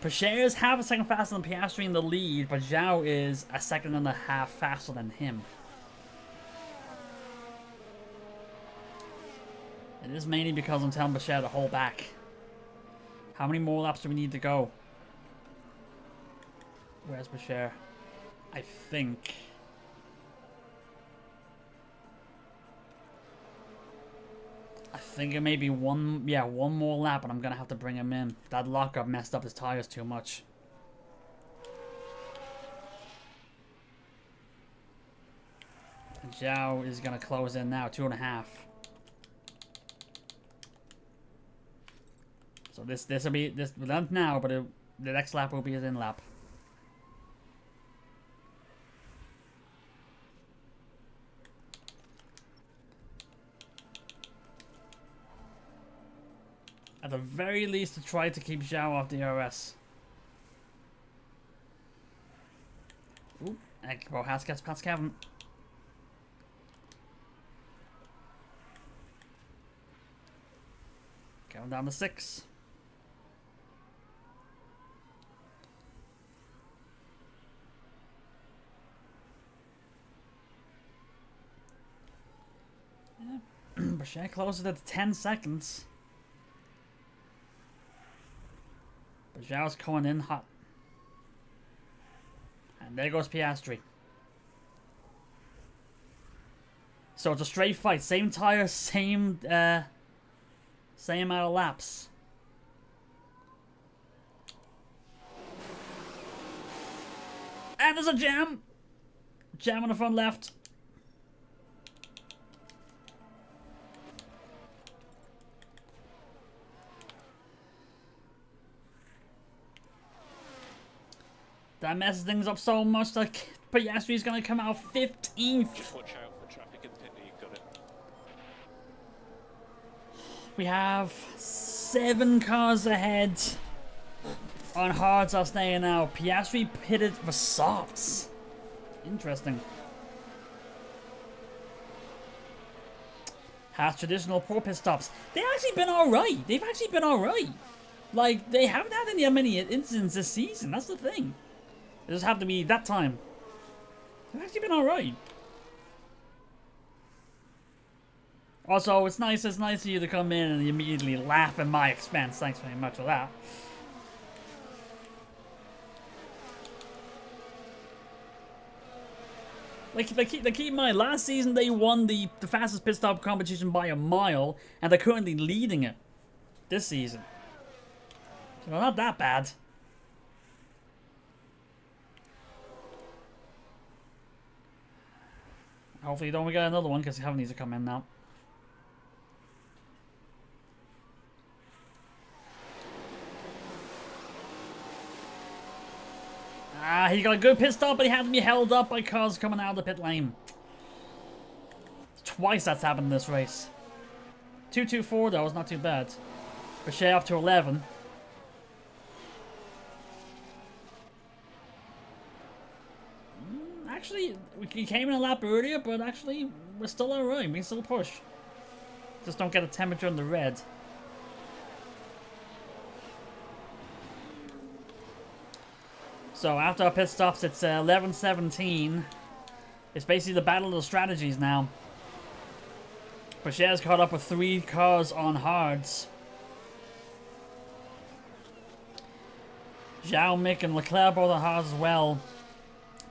Bashir is half a second faster than Piastri in the lead, but Zhao is a second and a half faster than him. It is mainly because I'm telling Bashir to hold back. How many more laps do we need to go? Where's Bashir? I think it may be one more lap, and I'm gonna have to bring him in. That lockup messed up his tires too much. And Zhao is gonna close in now, 2.5. So this will be not now, but the next lap will be his in lap. At the very least, to try to keep Zhao off the RS. Oop, well, Haas gets past Kevin. Kevin down to 6. Yeah. Bashir closes at 10 seconds. But Zhao's coming in hot. And there goes Piastri. So it's a straight fight. Same tire, same amount of laps. And there's a jam! Jam on the front left. That messes things up so much that Piastri's gonna come out 15th. Just watch out for traffic in the pit. You've got it. We have 7 cars ahead on hards are staying out. Piastri pitted for softs. Interesting. Haas traditional poor pit stops. They've actually been alright. They've actually been alright. Like, they haven't had many incidents this season. That's the thing. It just happened to be that time. They've actually been alright. Also, it's nice of you to come in and immediately laugh at my expense. Thanks very much for that. keep in mind, last season they won the fastest pit stop competition by a mile, and they're currently leading it this season. So not that bad. Hopefully don't we get another one, because Heaven needs to come in now. Ah, he got a good pit stop, but he had to be held up by cars coming out of the pit lane. Twice that's happened in this race. 224 though, is not too bad. Bechet up to 11. Actually, we came in a lap earlier, but actually, we're still alright. We can still push. Just don't get a temperature in the red. So after our pit stops, it's 11:17. It's basically the battle of the strategies now. Bechet's caught up with 3 cars on hards. Zhao, Mick, and Leclerc both on hards as well.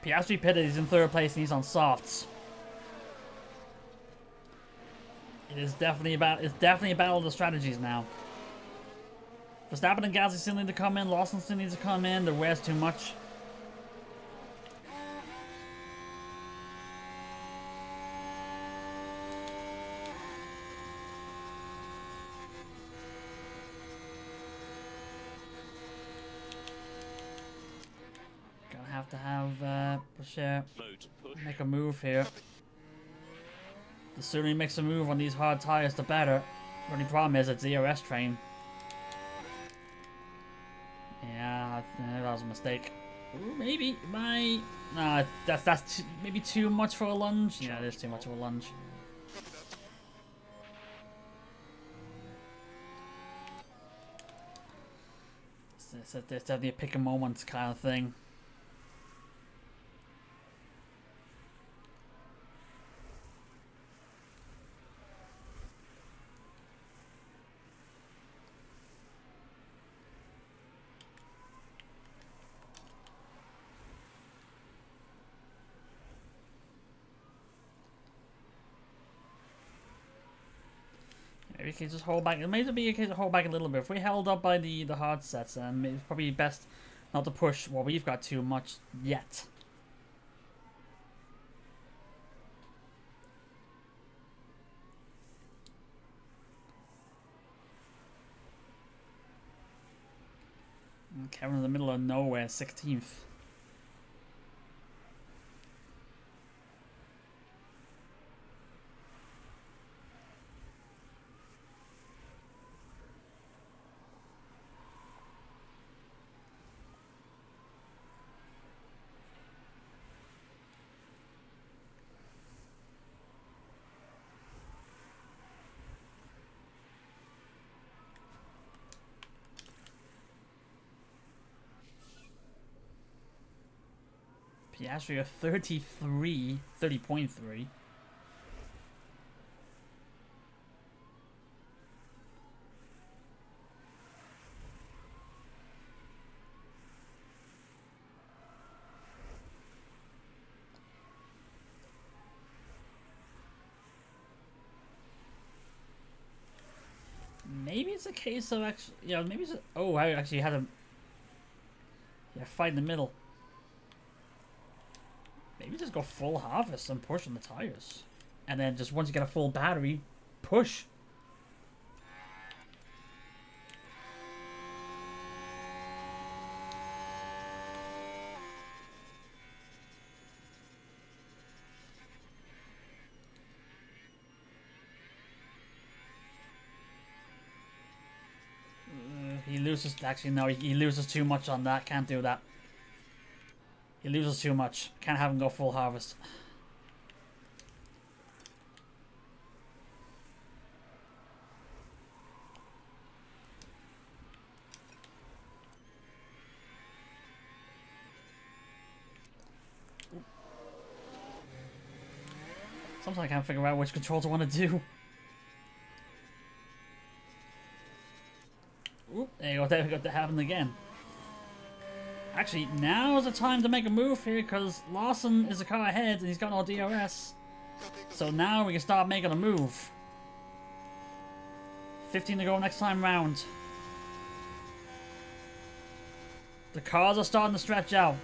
Piastri pitted, he's in 3rd place and he's on softs. It's definitely a battle of the strategies now. Verstappen and Gasly still need to come in, Lawson still needs to come in, the wears too much. Have to have Bechet make a move here. The sooner he makes a move on these hard tires, the better. The only problem is it's the ERS train. Yeah, that was a mistake. Ooh, maybe my nah, that's maybe too much for a lunge. Yeah, it is too much of a lunge. It's definitely a pick a moment kind of thing. Maybe we can just hold back. It may be a case of hold back a little bit. If we held up by the hard sets, it's probably best not to push what we've got too much yet. Kevin in the middle of nowhere, 16th. Piastri a 30.3. Maybe it's a case of actually, yeah, maybe it's oh, I actually had a fight in the middle. Maybe just go full harvest and push on the tires. And then just once you get a full battery, push. He loses, actually no, he loses too much on that, can't do that. He loses too much. Can't have him go full harvest. Sometimes I can't figure out which controls I want to do. Oop, there you go, that happened again. Actually, now's the time to make a move here because Lawson is a car ahead and he's got no DRS. So now we can start making a move. 15 to go next time round. The cars are starting to stretch out.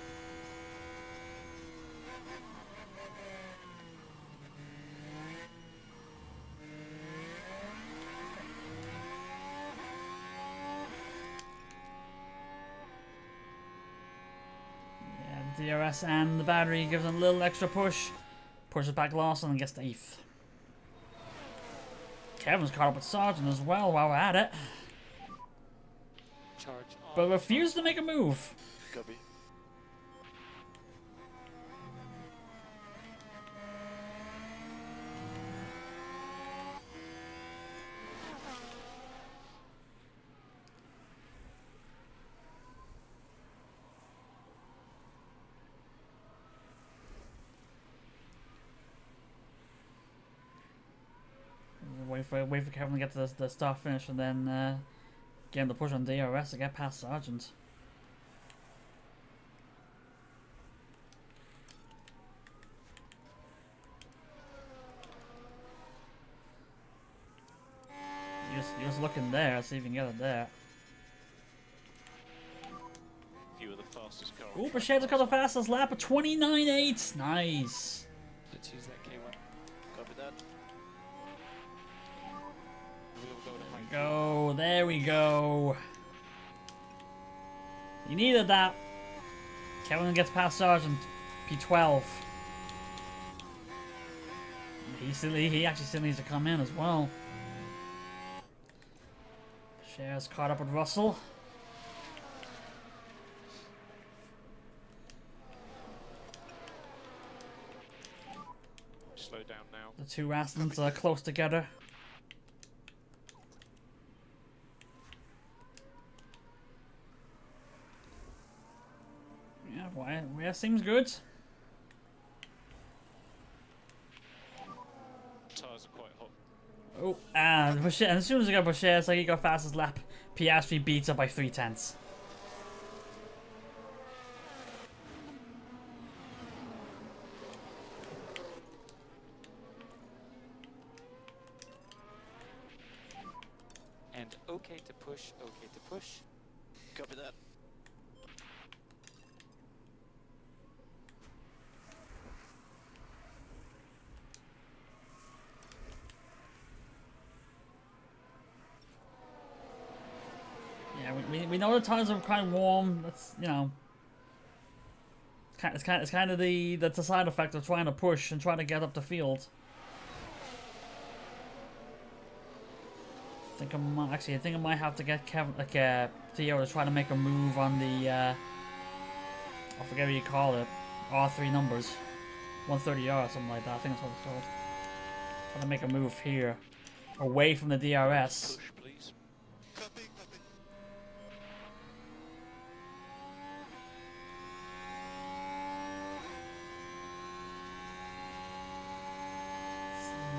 Yeah, the DRS and the battery gives them a little extra push. Pushes back Lawson and gets the 8th. Kevin's caught up with Sargent as well while we're at it. Charge on. But refuses to make a move. Copy. Wait for Kevin to get to the start finish and then get him to push on DRS to get past Sargent. You're just looking there, see if you can get it there. Few of the fastest cars. Ooh, Bichet's got the fastest lap of 29.8. Nice. Let's use that K1. Copy that. We'll go to high. Go, there we go. You needed that. Kevin gets past Sargent, P12. He actually still needs to come in as well. Cher's caught up with Russell. Slow down now. The two Astons are close together. Yeah, why seems good. Tyres are quite hot. Oh, and Boucher, and as soon as I got Boucher, it's like he got fastest lap. Piastri beats up by 3/10. And okay to push, okay to push. Copy that. Yeah, we know the tires are kind of warm. That's, you know, it's kind of the side effect of trying to push and trying to get up the field. I think I might have to get Kevin, Theo to try to make a move on the I forget what you call it, R3 numbers, 130R or something like that. I think that's what it's called. Try to make a move here, away from the DRS. Push, please. Copy, copy.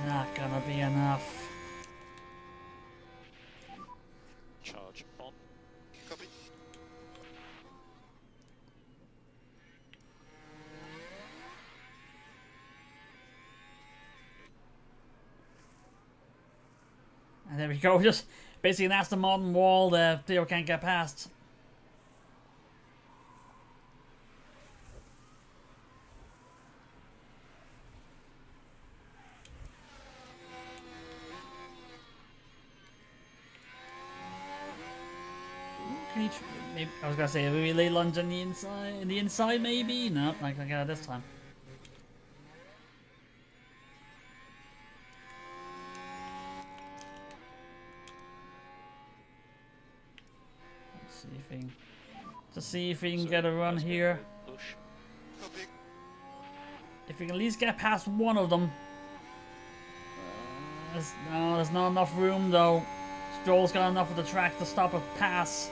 Not gonna be enough. Charge on. Copy. And there we go. Just basically an Aston Martin wall that Theo can't get past. Can he maybe, I was gonna say maybe lay lunge on the inside. In the inside, maybe. No, not gonna get it this time. Let's see if he can, to see if he can So, get a run let's go here. Push. Copy. If we can at least get past one of them. There's not enough room though. Stroll's got enough of the track to stop a pass.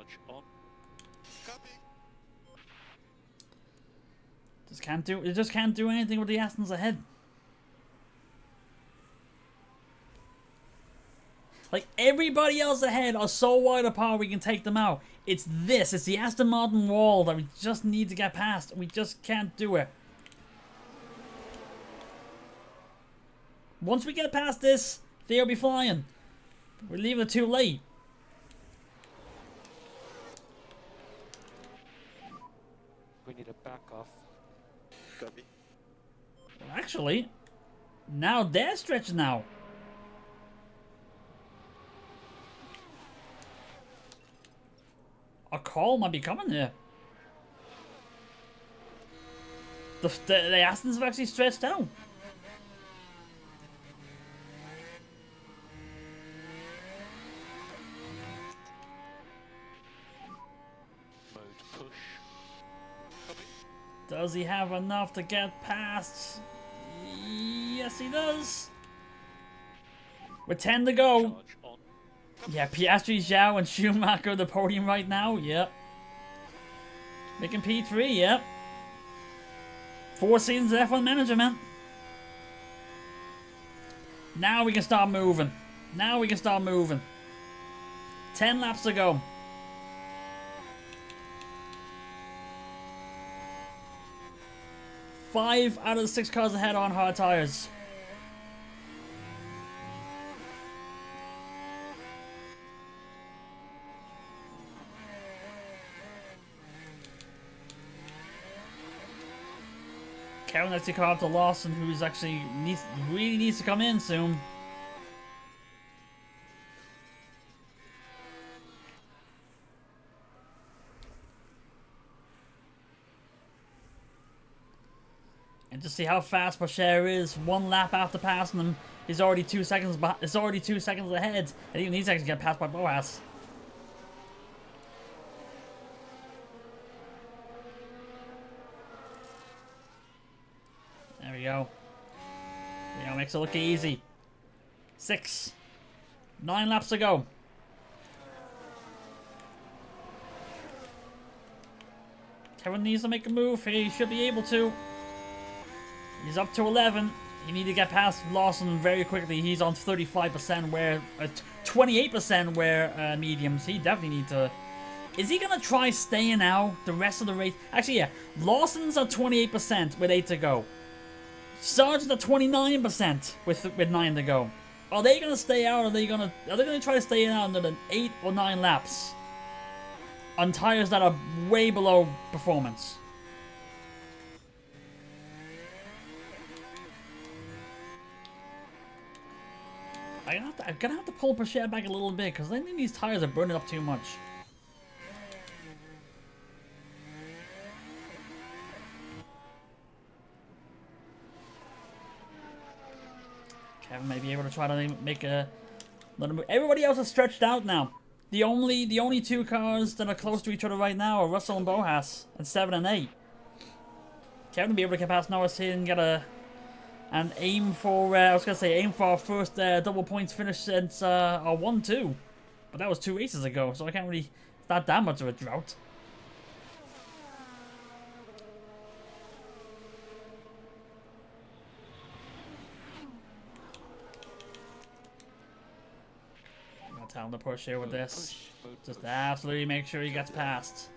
Charge on. Copy. It just can't do anything with the Astons ahead. Like, everybody else ahead are so wide apart we can take them out. It's the Aston Martin wall that we just need to get past. We just can't do it. Once we get past this, they'll be flying. We're leaving it too late. We need a back off. Copy. Well, actually, now they're stretching out. A call might be coming here. The Astons have actually stretched out. Mode push. Copy. Does he have enough to get past? Yes, he does. With 10 to go. Charge on. Yeah, Piastri, Zhao, and Schumacher on the podium right now. Yep. Making P3, yep. 4 seasons of F1 manager, man. Now we can start moving. 10 laps to go. 5 out of the 6 cars ahead are on hard tires. Kevin actually caught up to Lawson, who's actually really needs to come in soon. And to see how fast Pocher is, 1 lap after passing him, he's already 2 seconds. It's already 2 seconds ahead, and even he's actually get passed by Boas. There we go. Makes it look easy. 6. 9 laps to go. Kevin needs to make a move. He should be able to. He's up to 11. You need to get past Lawson very quickly. He's on 35% where... 28% where mediums. He definitely needs to... Is he going to try staying out the rest of the race? Actually, yeah. Lawson's at 28% with 8 to go. Sargent at 29% with 9 to go. Are they going to stay out? Are they going to try to stay out another 8 or 9 laps on tires that are way below performance? I'm gonna have to pull Pocher back a little bit because I think these tires are burning up too much. Kevin may be able to try to make a little move. Everybody else is stretched out now. The only 2 cars that are close to each other right now are Russell and Boas at 7 and 8. Kevin will be able to get past Norris here and get and aim for aim for our first double points finish since our 1-2, but that was 2 races ago, so I can't really. It's not that much of a drought. Tell him to push here with this. Just absolutely make sure he gets past.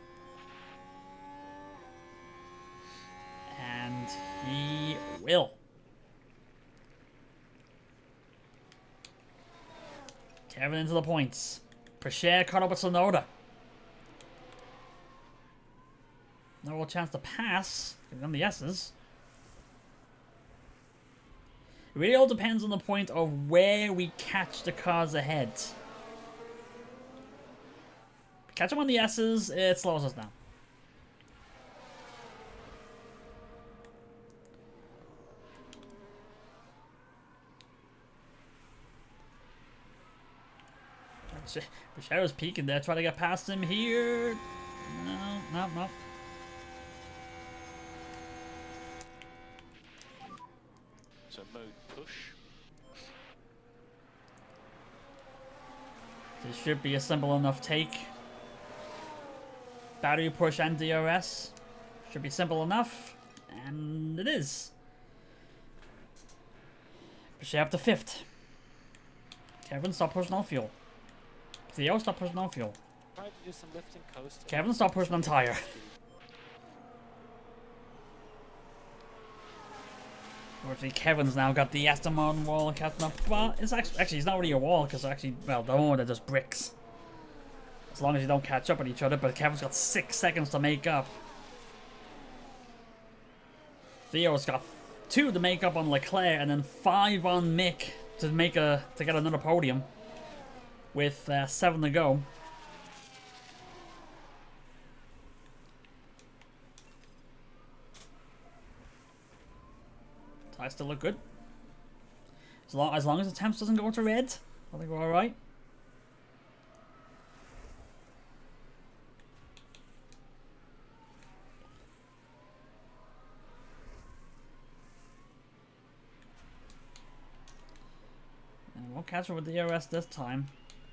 And he will. Kevin into the points. Pocher caught up with Sonoda. No real chance to pass. On the S's. It really all depends on the point of where we catch the cars ahead. Catch them on the S's, it slows us down. Pocher was peeking there, trying to get past him here. No. So mode push. This should be a simple enough take. battery push and DRS. Should be simple enough. And it is. Push up to 5th. Kevin, stop pushing on fuel. Theo, stop pushing on fuel. Try to do some lifting coast. Kevin, stop pushing on tire. Unfortunately, Kevin's now got the Aston Martin wall catching up. Well, it's actually it's not really a wall because actually, well, the moment they're just bricks. As long as you don't catch up with each other, but Kevin's got 6 seconds to make up. Theo's got 2 to make up on Leclerc and then 5 on Mick to get another podium with 7 to go. Tires still look good. As long as the temps doesn't go into red, I think we're all right. And we'll catch up with the DRS this time.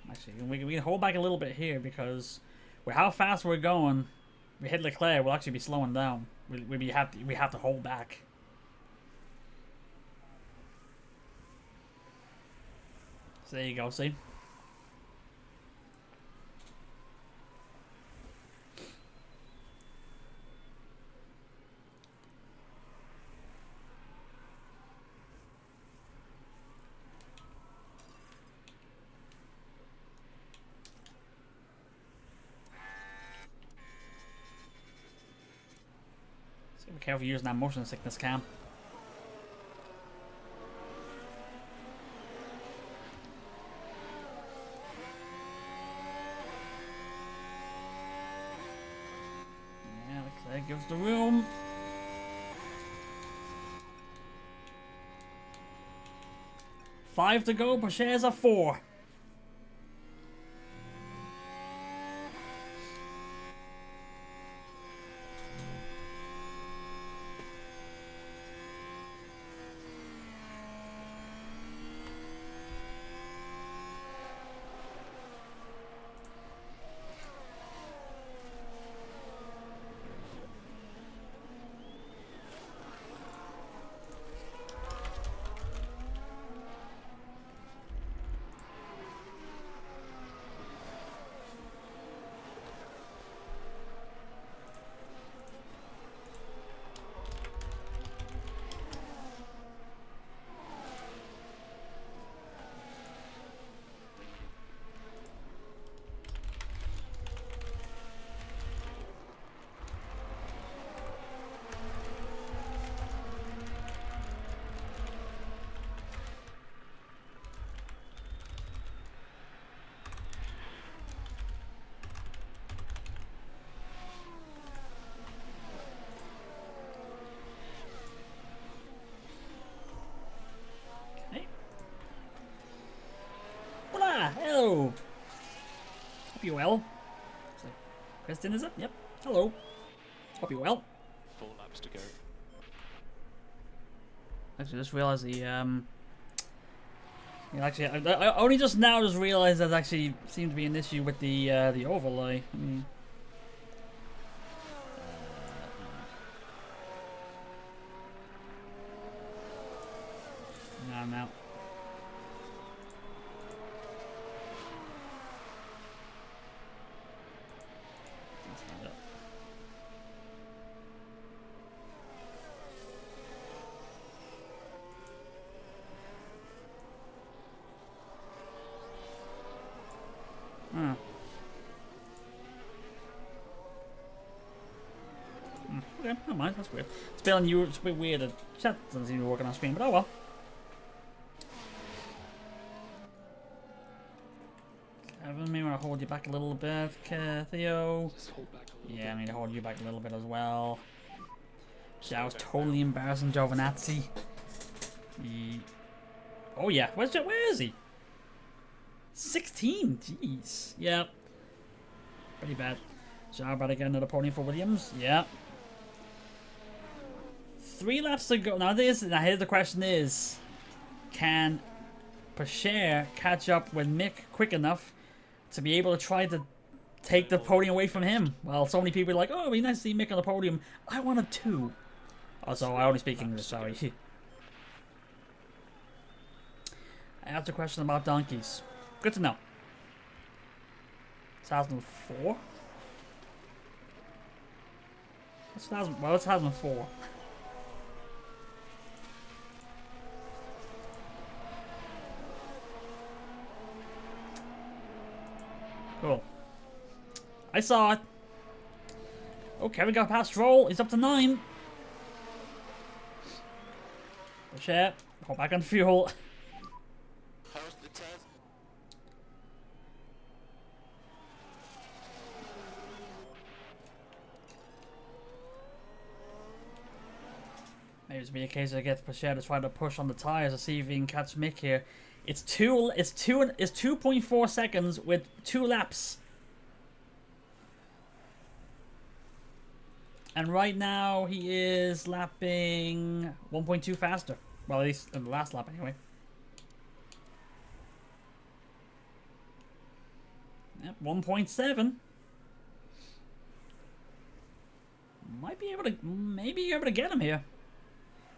Actually, we can hold back a little bit here because with how fast we're going, we hit Leclerc, we'll actually be slowing down. We have to hold back. So there you go, see? So be careful using that motion sickness cam. That gives the room. Five to go, Porsches are 4. Hello. Hope you're well. So, Kristen is up? Yep. Hello. Hope you're well. 4 laps to go. Actually, just realized the actually, I only just now just realized that actually seemed to be an issue with the overlay. No, I'm out. Okay, never mind, that's weird. It's a bit weird that chat doesn't seem to be working on screen, but oh well. Kevin, may want to hold you back a little bit, Theo. Just hold back a little Yeah, I need to hold you back a little bit as well. That was totally embarrassing, Giovinazzi. Oh yeah, where is he? 16, jeez. Yeah. Pretty bad. Zhao about to get another podium for Williams. Yeah. 3 laps to go. Now here's the question is, can Porsche catch up with Mick quick enough to be able to try to take the podium away from him. Well, so many people are like, oh, it'd be nice to see Mick on the podium. I wanted 2. Also, I only speak English, sorry. I asked a question about donkeys. Good to know. 2004? What's 2000? Well, it's 2004. Cool. I saw it. Okay, we got past Stroll. He's up to 9. Shit. Hold back on fuel. How's the test? Maybe it's be a case of get Pacher to try to push on the tires to see if he can catch Mick here. It's 2.4 seconds with 2 laps. And right now he is lapping 1.2 faster. Well, at least in the last lap anyway. Yep, 1.7. Might be able to, maybe able to get him here.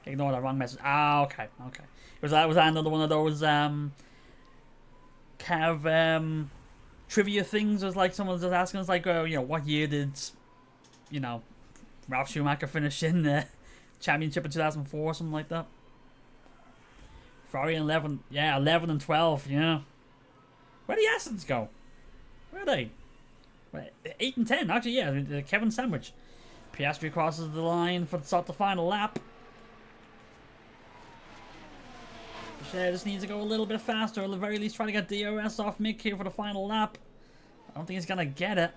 Ignore that wrong message. Ah, okay, okay. Was that another one of those trivia things? It was like someone was just asking us like, you know, what year did, you know, Ralph Schumacher finish in the championship in 2004 or something like that? Ferrari 11, yeah, 11 and 12, yeah. Where did the Astons go? Where are they? Wait, 8 and 10, actually, yeah. Kevin Sandwich. Piastri crosses the line for the final lap. Pacher just needs to go a little bit faster, or at the very least try to get DRS off Mick here for the final lap. I don't think he's gonna get it.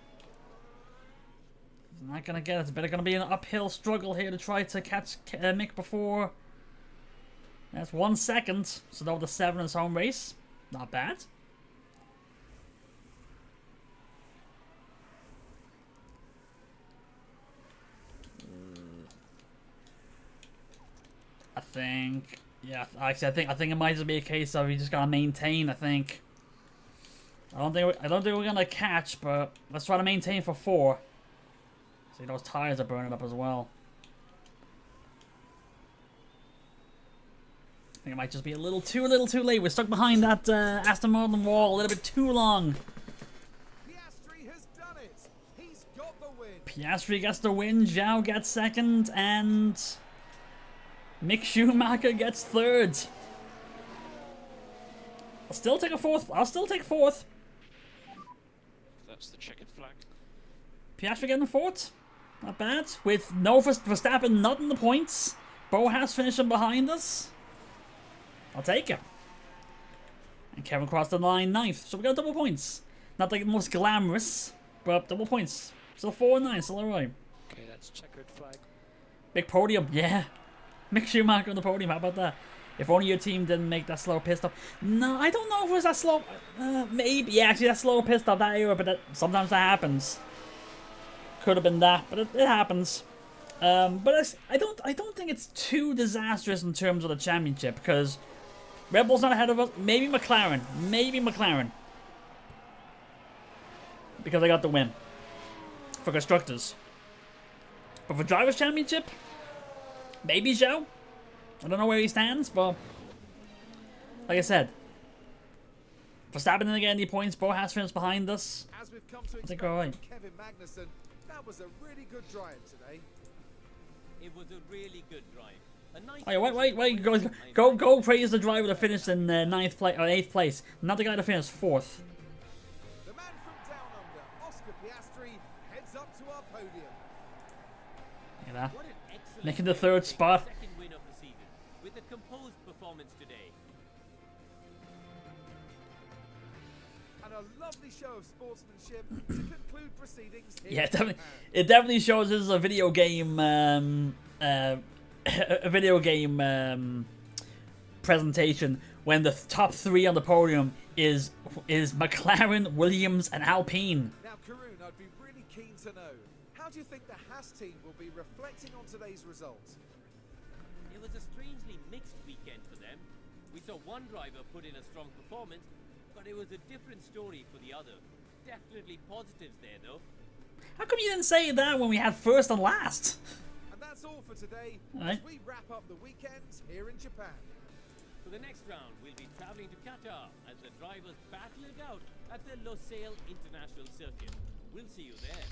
He's not gonna get it. It's better gonna be an uphill struggle here to try to catch Mick before. That's 1 second. So that was the 7 in his home race. Not bad. I think, yeah. Actually, I think it might just be a case of you just gotta maintain. I think. I don't think we're gonna catch, but let's try to maintain for 4. See, those tires are burning up as well. I think it might just be a little too late. We're stuck behind that Aston Martin wall a little bit too long. Piastri has done it. He's got the win. Piastri gets the win. Zhao gets 2nd, and Mick Schumacher gets 3rd. I'll still take a 4th. I'll still take 4th. That's the checkered flag. Piastri getting 4th. Not bad. With no Verstappen not in the points. Haas finishing behind us. I'll take it. And Kevin crossed the line 9th. So we got double points. Not like the most glamorous, but double points. Still 4 and 9. Still alright. Okay, that's checkered flag. Big podium. Yeah. Mick Schumacher on the podium. How about that? If only your team didn't make that slow pit stop. No, I don't know if it was that slow. Maybe. Yeah, actually, that slow pit stop that era, but sometimes that happens. Could have been that, but it happens. But I don't think it's too disastrous in terms of the championship, because Red Bull's not ahead of us. Maybe McLaren. Because I got the win for constructors. But for drivers' championship, maybe Zhou. I don't know where he stands, but like I said, Verstappen didn't get any points. Haas finished behind us. As we've come to I think expect we're all right. from Kevin Magnussen, that was a really good drive today. It was a really good drive. A nice Wait, go praise the driver that finished in 9th place or 8th place, not the guy that finished 4th. The man from down under, Oscar Piastri, heads up to our podium. Look at that. What an excellent Making the way to 3rd take spot. the second win of the season with a composed performance today. And a lovely show of sportsmanship to conclude proceedings here. Yeah, in definitely. Japan. It definitely shows this is a video game. A video game presentation when the top 3 on the podium is McLaren, Williams, and Alpine. Now, Karun, I'd be really keen to know, how do you think the Haas team will be reflecting on today's results? It was a strangely mixed weekend for them. We saw one driver put in a strong performance, but it was a different story for the other. definitely positives there, though. How come you didn't say that when we had first and last? And that's all for today Alright. as we wrap up the weekends here in Japan. For the next round, we'll be traveling to Qatar as the drivers battle it out at the Losail International Circuit. We'll see you there.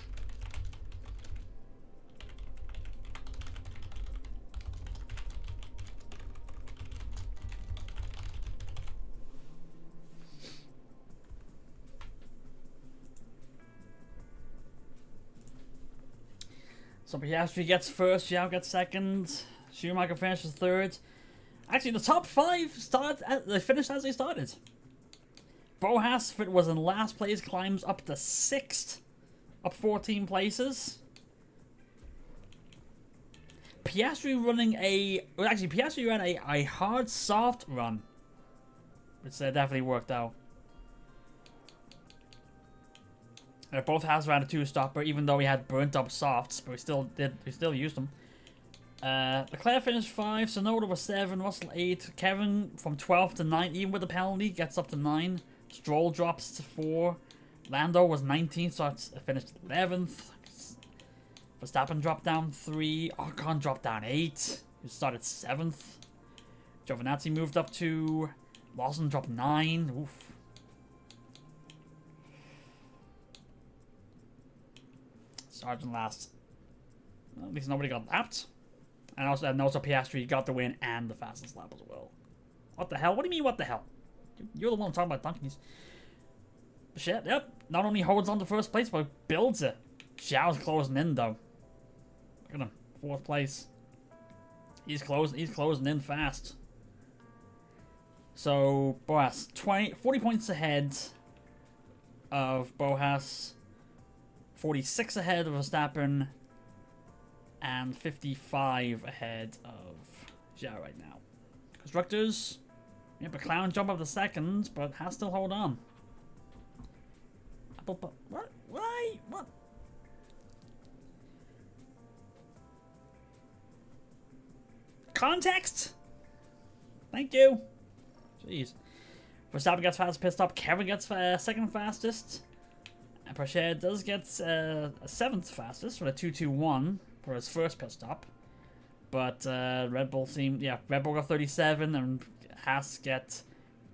So Piastri gets first, Zhao gets second, Schumacher finishes third. Actually, the top five they finished as they started. Haas, if it was in last place, climbs up to sixth, up 14 places. Piastri running Piastri ran a hard soft run, which definitely worked out. Both Haas ran a two-stopper, even though we had burnt up softs, but we still used them. Leclerc finished 5, Tsunoda was 7, Russell 8, Kevin from 12 to 9, even with the penalty, gets up to 9. Stroll drops to 4. Lando was 19th, so finished 11th. Verstappen dropped down 3. Ocon dropped down 8. He started 7th. Giovinazzi moved up 2. Lawson dropped 9. Oof. Sargent last. Well, at least nobody got lapped. And also Piastri got the win and the fastest lap as well. What the hell? What do you mean, what the hell? You're the one talking about donkeys. Shit, yep. Not only holds on to first place, but builds it. Zhao's closing in, though. Look at him. 4th place. He's closing in fast. So, Boas, 40 points ahead of Boas. 46 ahead of Verstappen. And 55 ahead of Zhao right now. Constructors. Yeah, McLaren jump up to second, but has still hold on. But what? Why? What? Context? Thank you. Jeez. Verstappen gets fastest pit stop. Kevin gets second fastest. And Prochet does get 7th fastest with a 2:21 for his first pit stop. But Red Bull got 37 and Haas get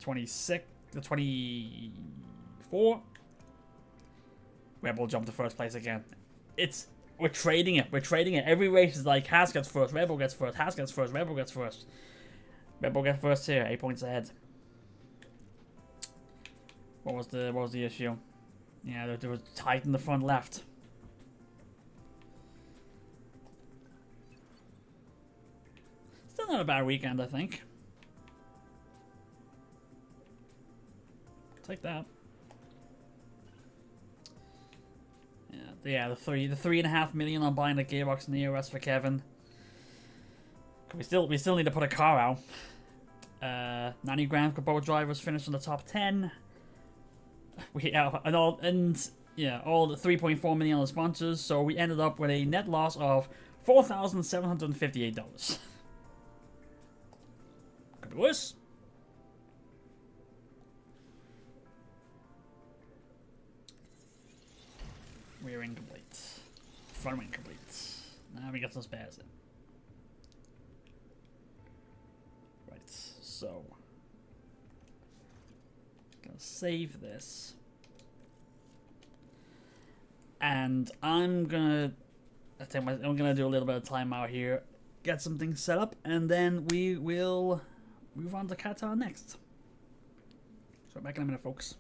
24. Red Bull jumped to first place again. We're trading it. Every race is like Haas gets first, Red Bull gets first, Haas gets first, Red Bull gets first. Red Bull gets first here, 8 points ahead. What was the issue? Yeah, there was tight in the front left. Still not a bad weekend, I think. Take that. Yeah, the 3.5 million on buying the gearbox and the EOS for Kevin. We still need to put a car out. 90 grand for both drivers, finished in the top 10. All the 3.4 million on the sponsors, so we ended up with a net loss of $4,758. Could be worse. Rear end complete. Front wing complete. Now we got some spares in. Right, so gonna save this. And I'm gonna do a little bit of timeout here, get some things set up, and then we will move on to Qatar next. So back in a minute, folks.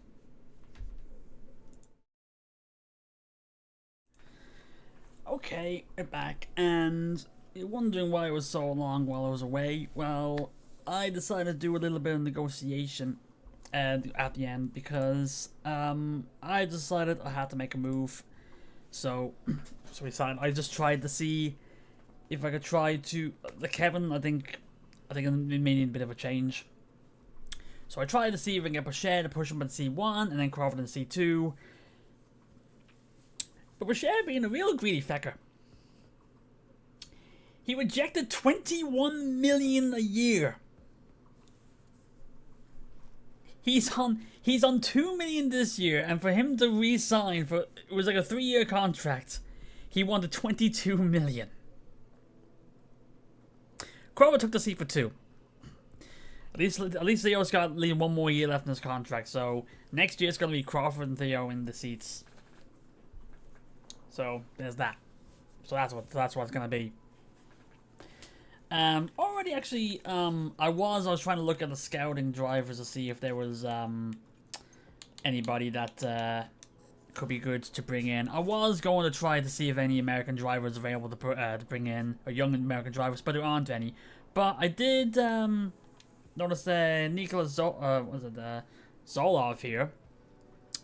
Okay, we're back, and you're wondering why it was so long while I was away. Well, I decided to do a little bit of negotiation at the end because I decided I had to make a move. So I just tried to see if I could try to Kevin. I think it may need a bit of a change. So I tried to see if I can get Prochet to push him at C1 and then Crawford in C2. But Prochet being a real greedy fecker, he rejected 21 million a year. He's on 2 million this year, and for him to re-sign for it was like a 3-year contract, he wanted 22 million. Crawford took the seat for 2. At least Theo's got at least 1 more year left in his contract, so next year it's gonna be Crawford and Theo in the seats. So there's that. So that's what it's gonna be. Already actually, I was trying to look at the scouting drivers to see if there was anybody that could be good to bring in. I was going to try to see if any American drivers available to bring in, or young American drivers, but there aren't any. But I did notice Nicholas Zolov here,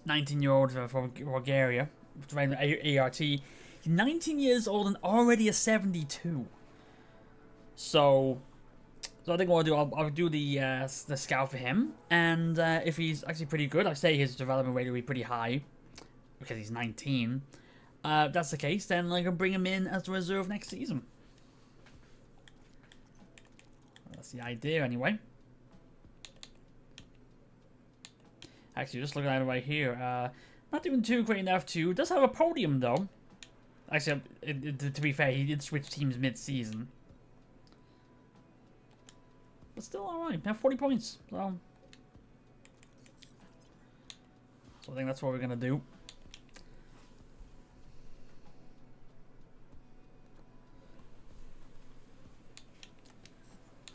19-year-old from Bulgaria, driving ART. He's 19 years old and already a 72. So I think what I'll do the scout for him, and if he's actually pretty good, I say his development rate will be pretty high because he's 19. If that's the case, then I can bring him in as a reserve next season. That's the idea, anyway. Actually, just looking at it right here, not doing too great in F2. Does have a podium though. Actually, to be fair, he did switch teams mid-season. But still alright, have 40 points, so I think that's what we're gonna do.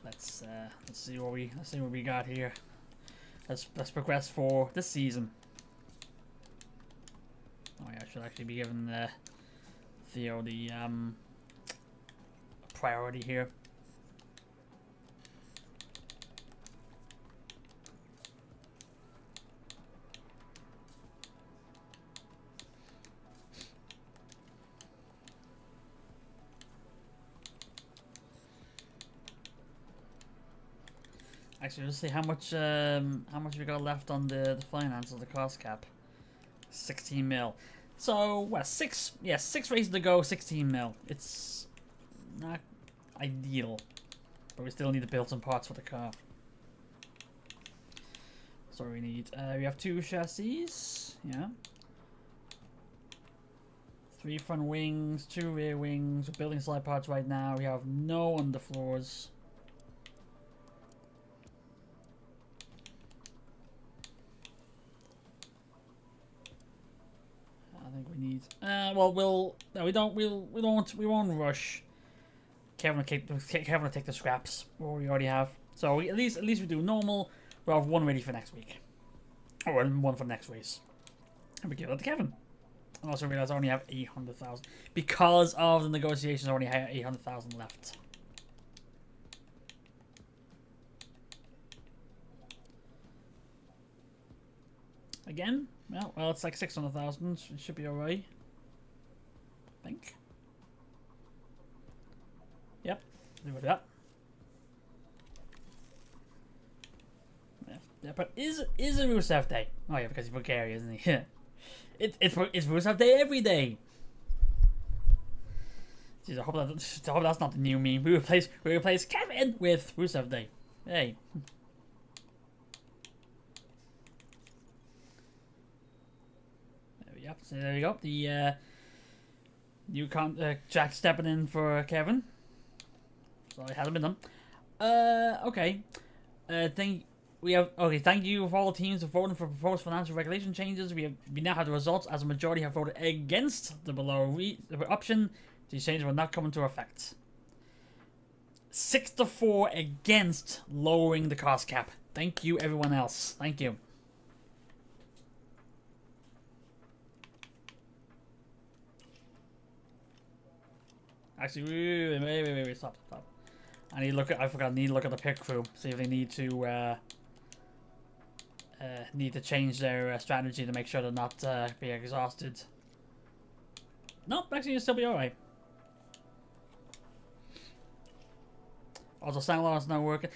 Let's see what we got here. Let's progress for this season. Oh yeah, I should actually be giving Theo the priority here. Actually, let's see how much we got left on the finance of the cost cap. 16 mil. So what? 6 races to go. 16 mil. It's not ideal, but we still need to build some parts for the car. So we need. We have 2 chassis. Yeah. 3 front wings, 2 rear wings. We're building slide parts right now. We have no underfloors. I think we need. We won't rush. Kevin will take the scraps, or we already have. So at least we do normal. We'll have 1 ready for next week, or 1 for next race, and we give that to Kevin. And also realize I only have 800,000 because of the negotiations. I only have 800,000 left. Again. Well, it's like 600,000. It should be alright. I think. Yep. Do with that. Yeah, but is it Rusev Day? Oh yeah, because he's Bulgaria, isn't he? it's Rusev Day every day. Jeez, I hope that's not the new meme. We replace Kevin with Rusev Day. Hey. Yep, so there you go. The new Jack stepping in for Kevin. So it hasn't been done. Okay. Thank you for all the teams for voting for proposed financial regulation changes. We now have the results, as a majority have voted against the below option. These changes will not come into effect. 6-4 against lowering the cost cap. Thank you, everyone else. Thank you. Actually, wait, stop. I need to look at the pit crew, see if they need to change their strategy to make sure they're not being exhausted. Nope, actually you'll still be alright. Also, Sanglar's not working.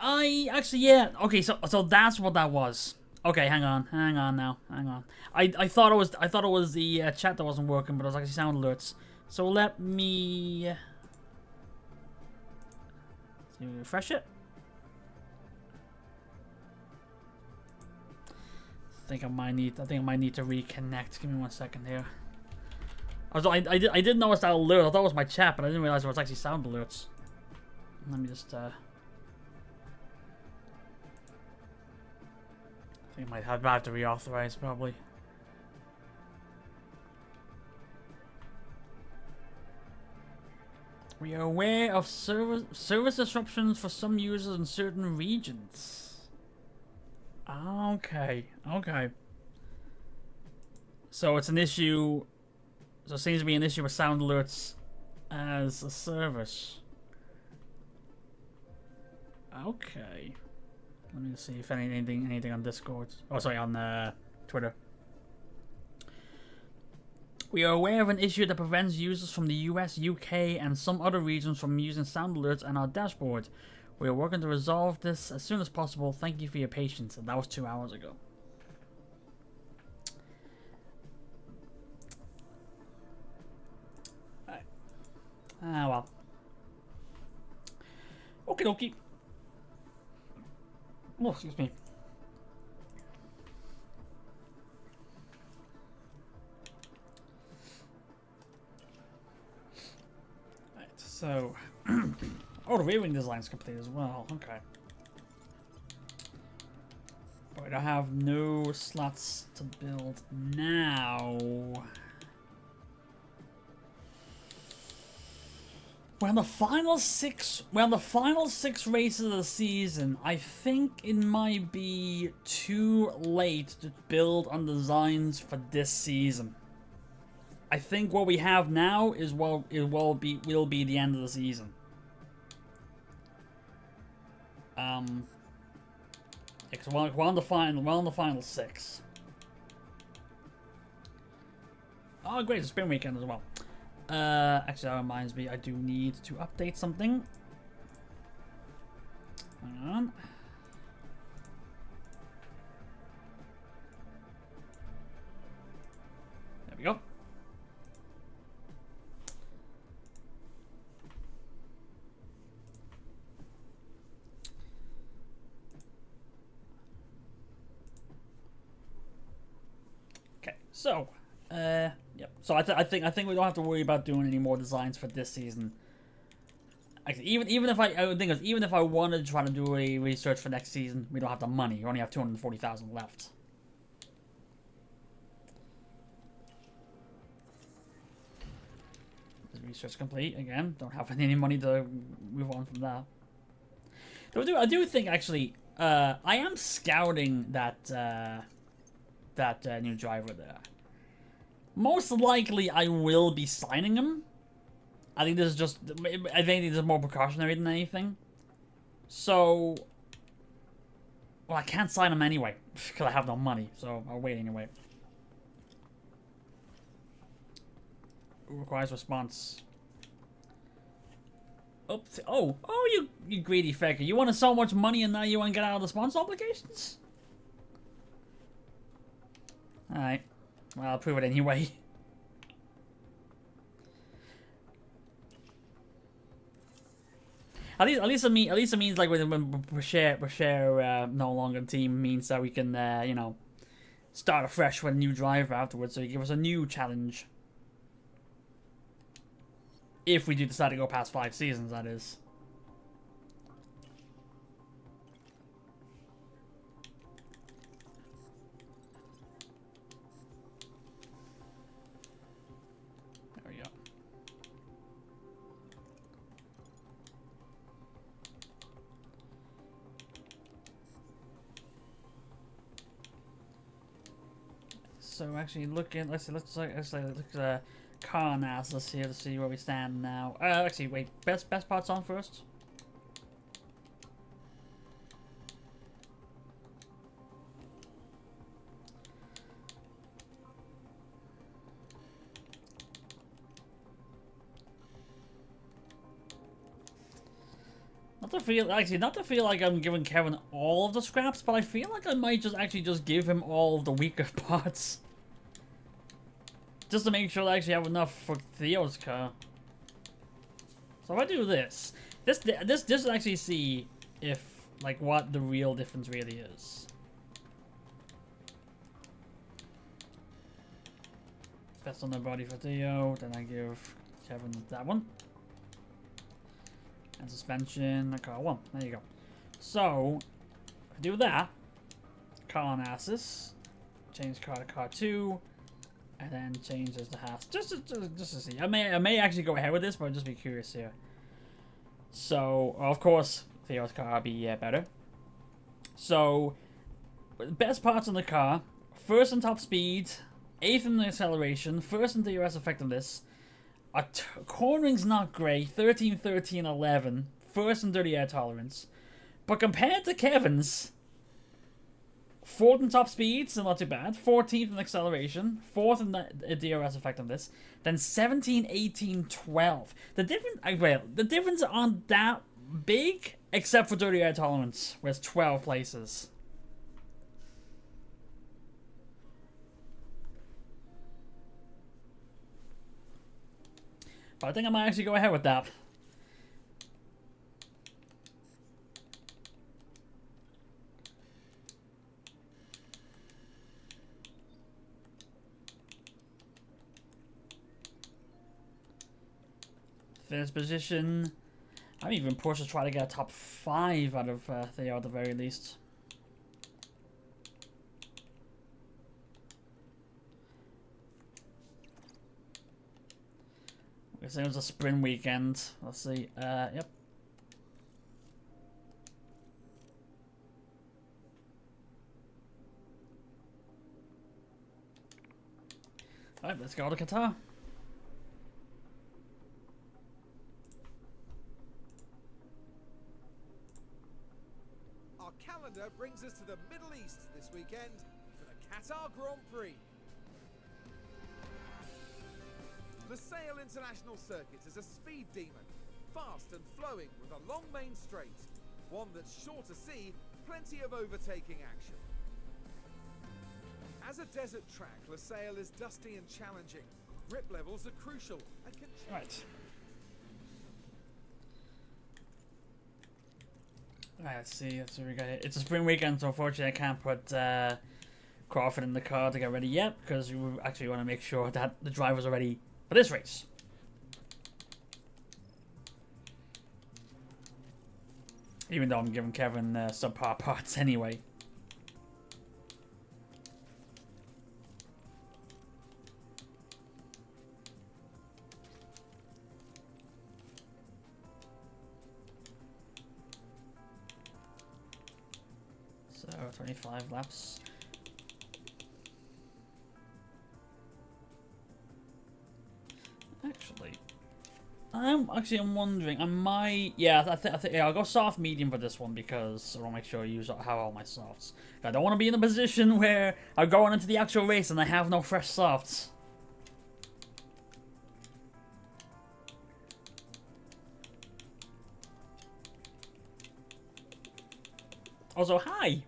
Yeah. Okay, so that's what that was. Okay, hang on now. I thought it was the chat that wasn't working, but it was actually sound alerts. So let me refresh it. think I might need to reconnect. Give me 1 second here. I did notice that alert. I thought it was my chat, but I didn't realize it was actually sound alerts. Let me just I think I might have to reauthorize probably. We are aware of service disruptions for some users in certain regions. Okay, okay. So it's an issue. So it seems to be an issue with sound alerts as a service. Okay. Let me see if anything on Discord. Oh, sorry, on Twitter. We are aware of an issue that prevents users from the US, UK, and some other regions from using sound alerts on our dashboard. We are working to resolve this as soon as possible. Thank you for your patience. And that was 2 hours ago. Alright. Ah, well. Okie dokie. Oh, excuse me. Right, so oh, the rearing design's complete as well. Okay. But I have no slots to build now. We're on the final six races of the season. I think it might be too late to build on designs for this season. I think what we have now is what it will be the end of the season. Yeah, 'cause we're on the final 6. Oh, great! It's spring weekend as well. Actually, that reminds me, I do need to update something. Hang on. There we go. Okay, so, yep. So I think we don't have to worry about doing any more designs for this season. Actually, even if even if I wanted to try to do a research for next season, we don't have the money. We only have 240,000 left. Research complete again. Don't have any money to move on from that. I do think actually, I am scouting that new driver there. Most likely, I will be signing him. I think this is just. I think this is more precautionary than anything. So, well, I can't sign him anyway because I have no money. So I'll wait anyway. Requires response. Oops. Oh, you greedy fecker. You wanted so much money and now you want to get out of the sponsor obligations? Alright. Well, I'll prove it anyway. At least it means like when Brashear no longer team means that we can you know, start afresh with a new driver afterwards. So you give us a new challenge. If we do decide to go past 5 seasons, that is. There we go. So actually, let's look at car analysis here to see where we stand now. Actually, wait, best parts on first. Not to feel like I'm giving Kevin all of the scraps, but I feel like I might just give him all of the weaker parts. Just to make sure I actually have enough for Theo's car. So if I do this will actually see if, like, what the real difference really is. Best on the body for Theo. Then I give Kevin that one. And suspension, car 1. There you go. So, if I do that, car on Asses, change car to car 2, and then changes the Haas. Just to see. I may actually go ahead with this, but I'll just be curious here. So, of course, Theo's car will be better. So, best parts on the car: first in top speed, 8th in the acceleration, 1st in DRS effectiveness. Cornering's not great, 13, 13, 11, 1st in dirty air tolerance. But compared to Kevin's, 4th in top speed, so not too bad, 14th in acceleration, 4th in the DRS effectiveness, then 17, 18, 12. The difference aren't that big, except for dirty air tolerance, where it's 12 places. But I think I might actually go ahead with that. Fifth position. I'm even pushed to try to get a top 5 out of Theo at the very least. It was a sprint weekend. Let's see. Yep. Alright, let's go to Qatar. Our calendar brings us to the Middle East this weekend for the Qatar Grand Prix. Lusail International Circuit is a speed demon, fast and flowing with a long main straight. One that's sure to see plenty of overtaking action. As a desert track, Lusail is dusty and challenging. Grip levels are crucial and can... Right. Alright, let's see. That's what we got here. It's a sprint weekend, so unfortunately I can't put Crawford in the car to get ready yet, because we actually want to make sure that the drivers are ready for this race. Even though I'm giving Kevin subpar parts anyway. So 25 laps. I'm wondering. I might. Yeah, I think. Yeah, I'll go soft medium for this one because I want to make sure I have all my softs. I don't want to be in a position where I'm going into the actual race and I have no fresh softs. Also, hi.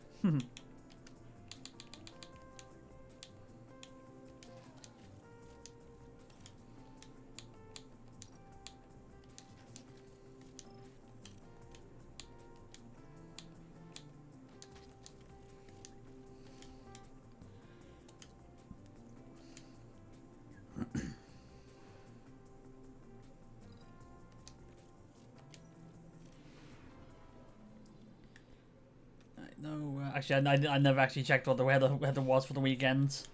No, actually, I never actually checked what the weather was for the weekend.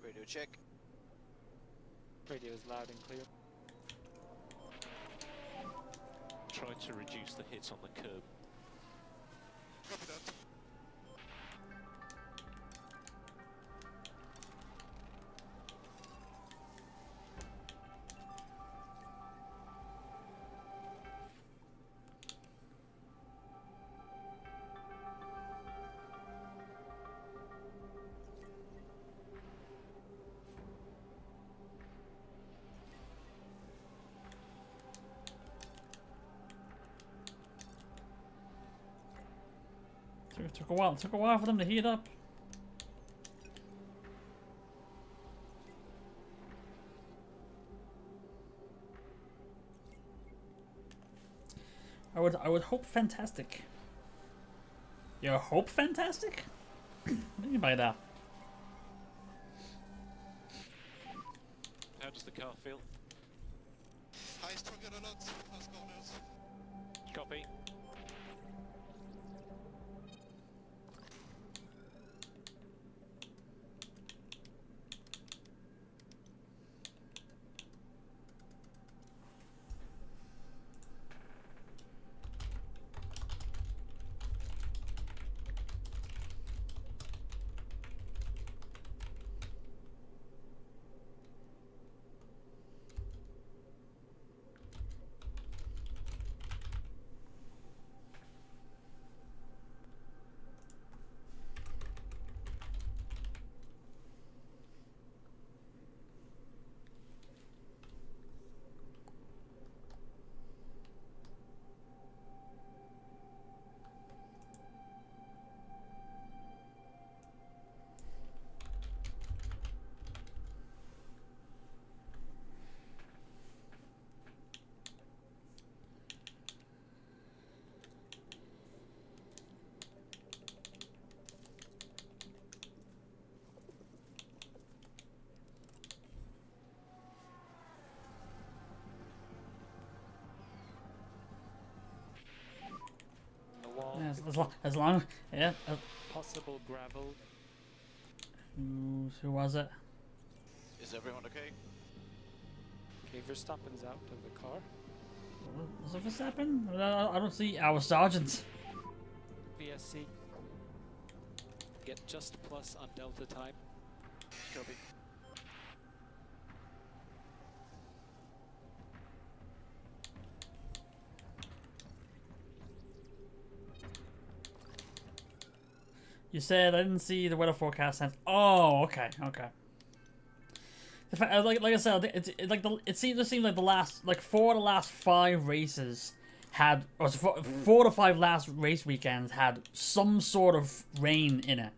Radio check. Radio is loud and clear. Try to reduce the hits on the curb. Copy that. It took a while. It took a while for them to heat up. I would hope fantastic. You hope fantastic? What do you mean by that? How does the car feel? I struggle a lot first corners. Copy. The wall. Yeah, as long, yeah. Possible gravel. Who was it? Is everyone okay? Okay, Verstappen's out of the car. Was it Verstappen? I don't see our sergeant. VSC. Get just plus on delta time. Copy. You said I didn't see the weather forecast. Oh, okay, okay. The fact, like I said, it seems like the last, like 4 of the last 5 races had, or 4 to 5 last race weekends had some sort of rain in it.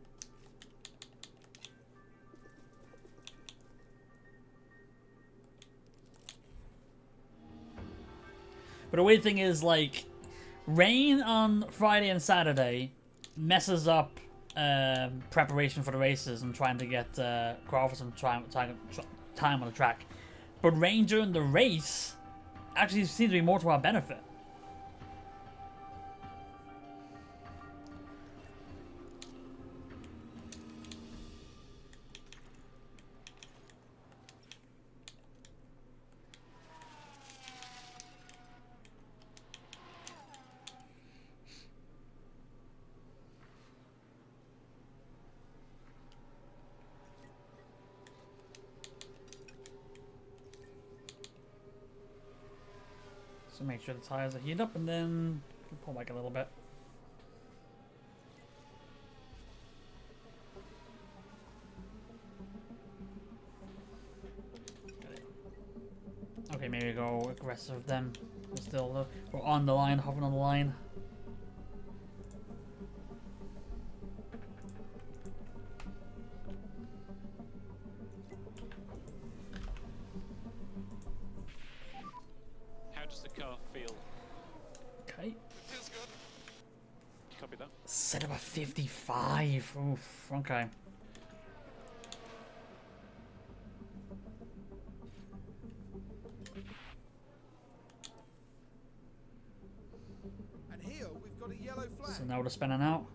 But the weird thing is, like, rain on Friday and Saturday messes up preparation for the races and trying to get qualify for some time on the track. But rain during the race actually seems to be more to our benefit. So make sure the tires are heated up and then pull back a little bit. Okay, maybe go aggressive then. We're on the line, hovering on the line. How does the car feel? Okay. Feels good. Copy that. Set up a 55. Oof, okay. And here we've got a yellow flag. So now we're spinning out.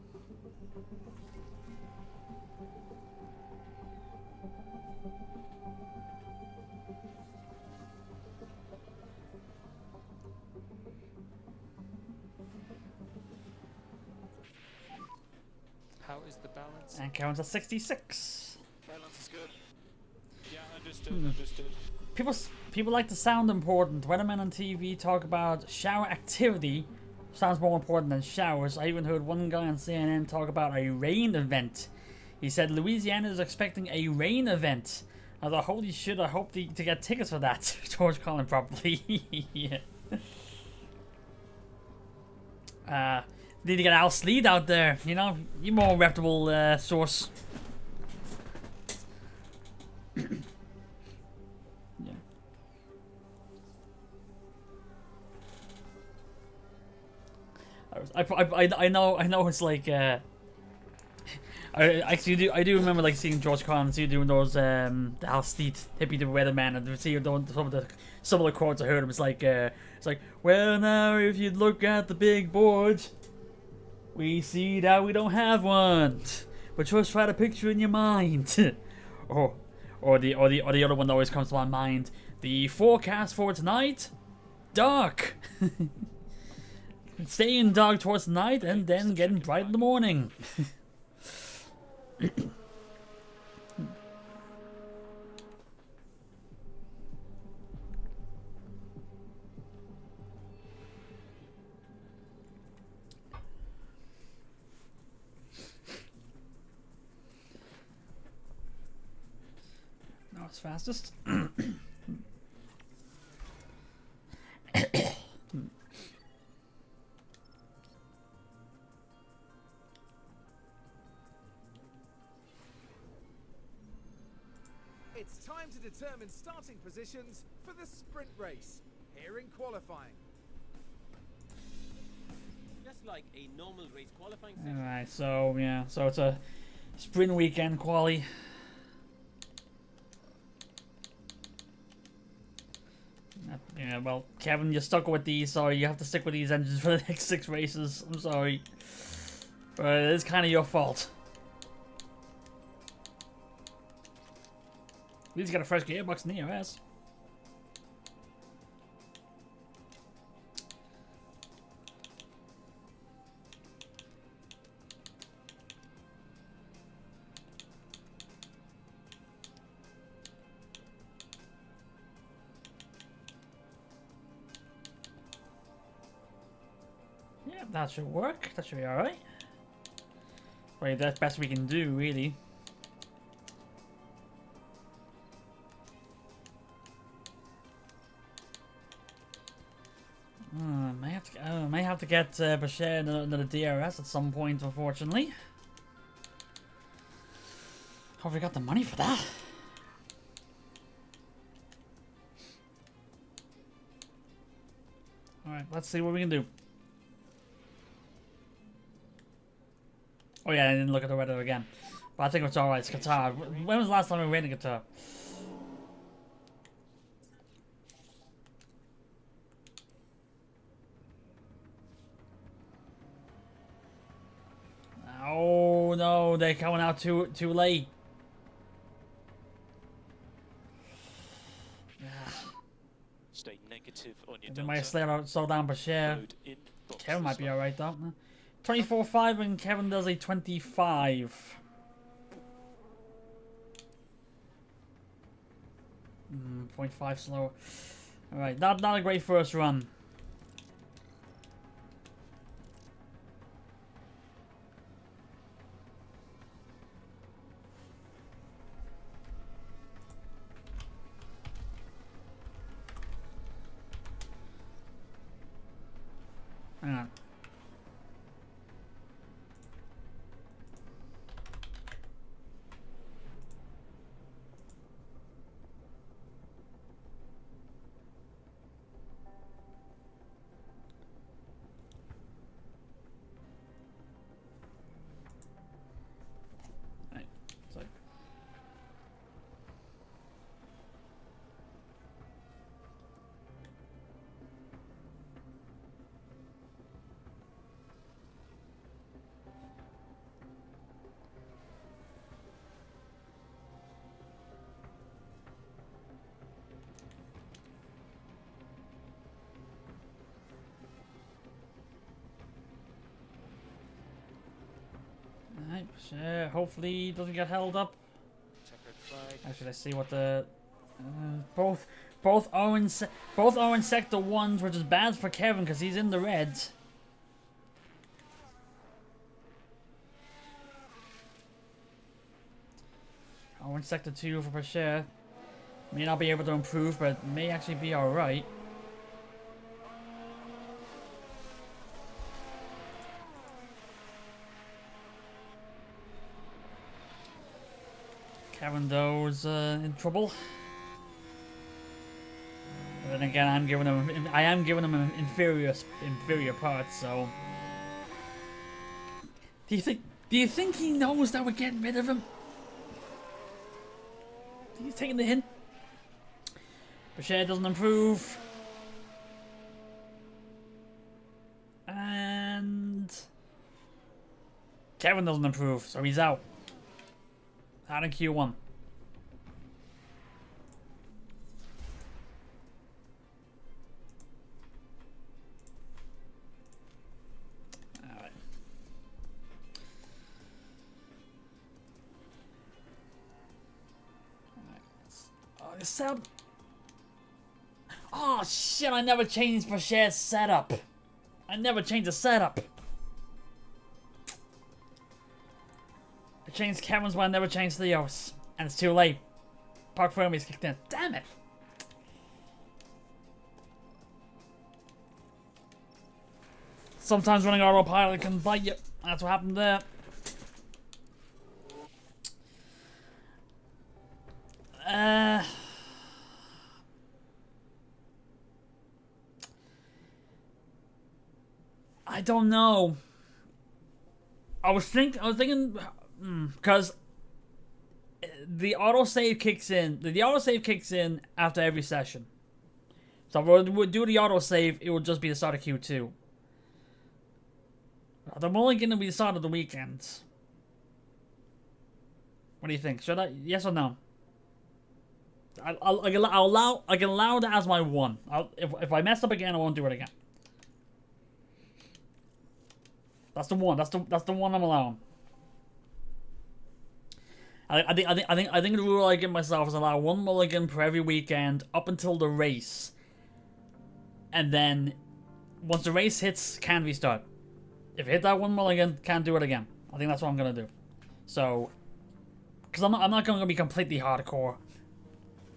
How is the balance? And counts at 66. Balance is good. Yeah, understood, understood. People like to sound important. Weathermen on TV talk about shower activity sounds more important than showers. I even heard one guy on CNN talk about a rain event. He said Louisiana is expecting a rain event. I thought, holy shit, I hope to get tickets for that. George Collin probably. Yeah. Need to get Al Sleed out there, you know? You more reputable source. Yeah. I know it's like I do remember like seeing George Carlin doing those the Al Sleed hippie the weatherman, and see some of the quotes I heard him. It's like well, now if you look at the big board, we see that we don't have one, but just try to picture in your mind. or the other one that always comes to my mind: the forecast for tonight, dark. Staying dark towards night and then getting bright in the morning. Now it's fastest. It's time to determine starting positions for the sprint race here in qualifying. Just like a normal race qualifying session. Alright, so yeah, so it's a sprint weekend quali. Yeah, well, Kevin, you're stuck with these, so you have to stick with these engines for the next 6 races. I'm sorry. But it's kind of your fault. At least got a fresh gearbox in the ERS. Yeah, that should work. That should be alright. Well, that's best we can do, really. May have to get Bashir another DRS at some point, unfortunately. Have we got the money for that? Alright, let's see what we can do. Oh yeah, I didn't look at the weather again. But I think it's alright, it's Qatar. When was the last time we went to Qatar? Oh no, they're coming out too late. Stay negative on your They might delta. slow down Bashir. Mode in, box Kevin might this be one. alright though. 24.5 and Kevin does a 25. 0.5 slower. Alright, not a great first run. Hang on. Right, so. Alright, hopefully it doesn't get held up. Checkered flag. Actually, let's see what the both orange sector 1s, which is bad for Kevin because he's in the red. Orange sector 2 for Bashir. May not be able to improve, but may actually be alright. Kevin Doe's in trouble. But then again, I am giving him inferior parts. So, do you think he knows that we're getting rid of him? He's taking the hint. Bashir doesn't improve. And Kevin doesn't improve, so he's out. Out in Q1. Alright. Oh, the setup. Oh shit, I never changed Bashir's setup. I never changed the setup. I changed Kevin's, but I never changed Theo's. And it's too late. Park Fermi's kicked in. Damn it! Sometimes running autopilot can bite you. That's what happened there. I don't know. I was thinking, because the autosave kicks in. The autosave kicks in after every session. So if we would do the autosave, it would just be the start of Q2. I'm only going to be the start of the weekend. What do you think? Should I? Yes or no? I can allow that as my one. If I mess up again, I won't do it again. That's the one. That's the one I'm allowing. I think the rule I give myself is allow one mulligan per every weekend up until the race, and then once the race hits, can restart. If I hit that one mulligan, can't do it again. I think that's what I'm gonna do. So, because I'm not gonna be completely hardcore.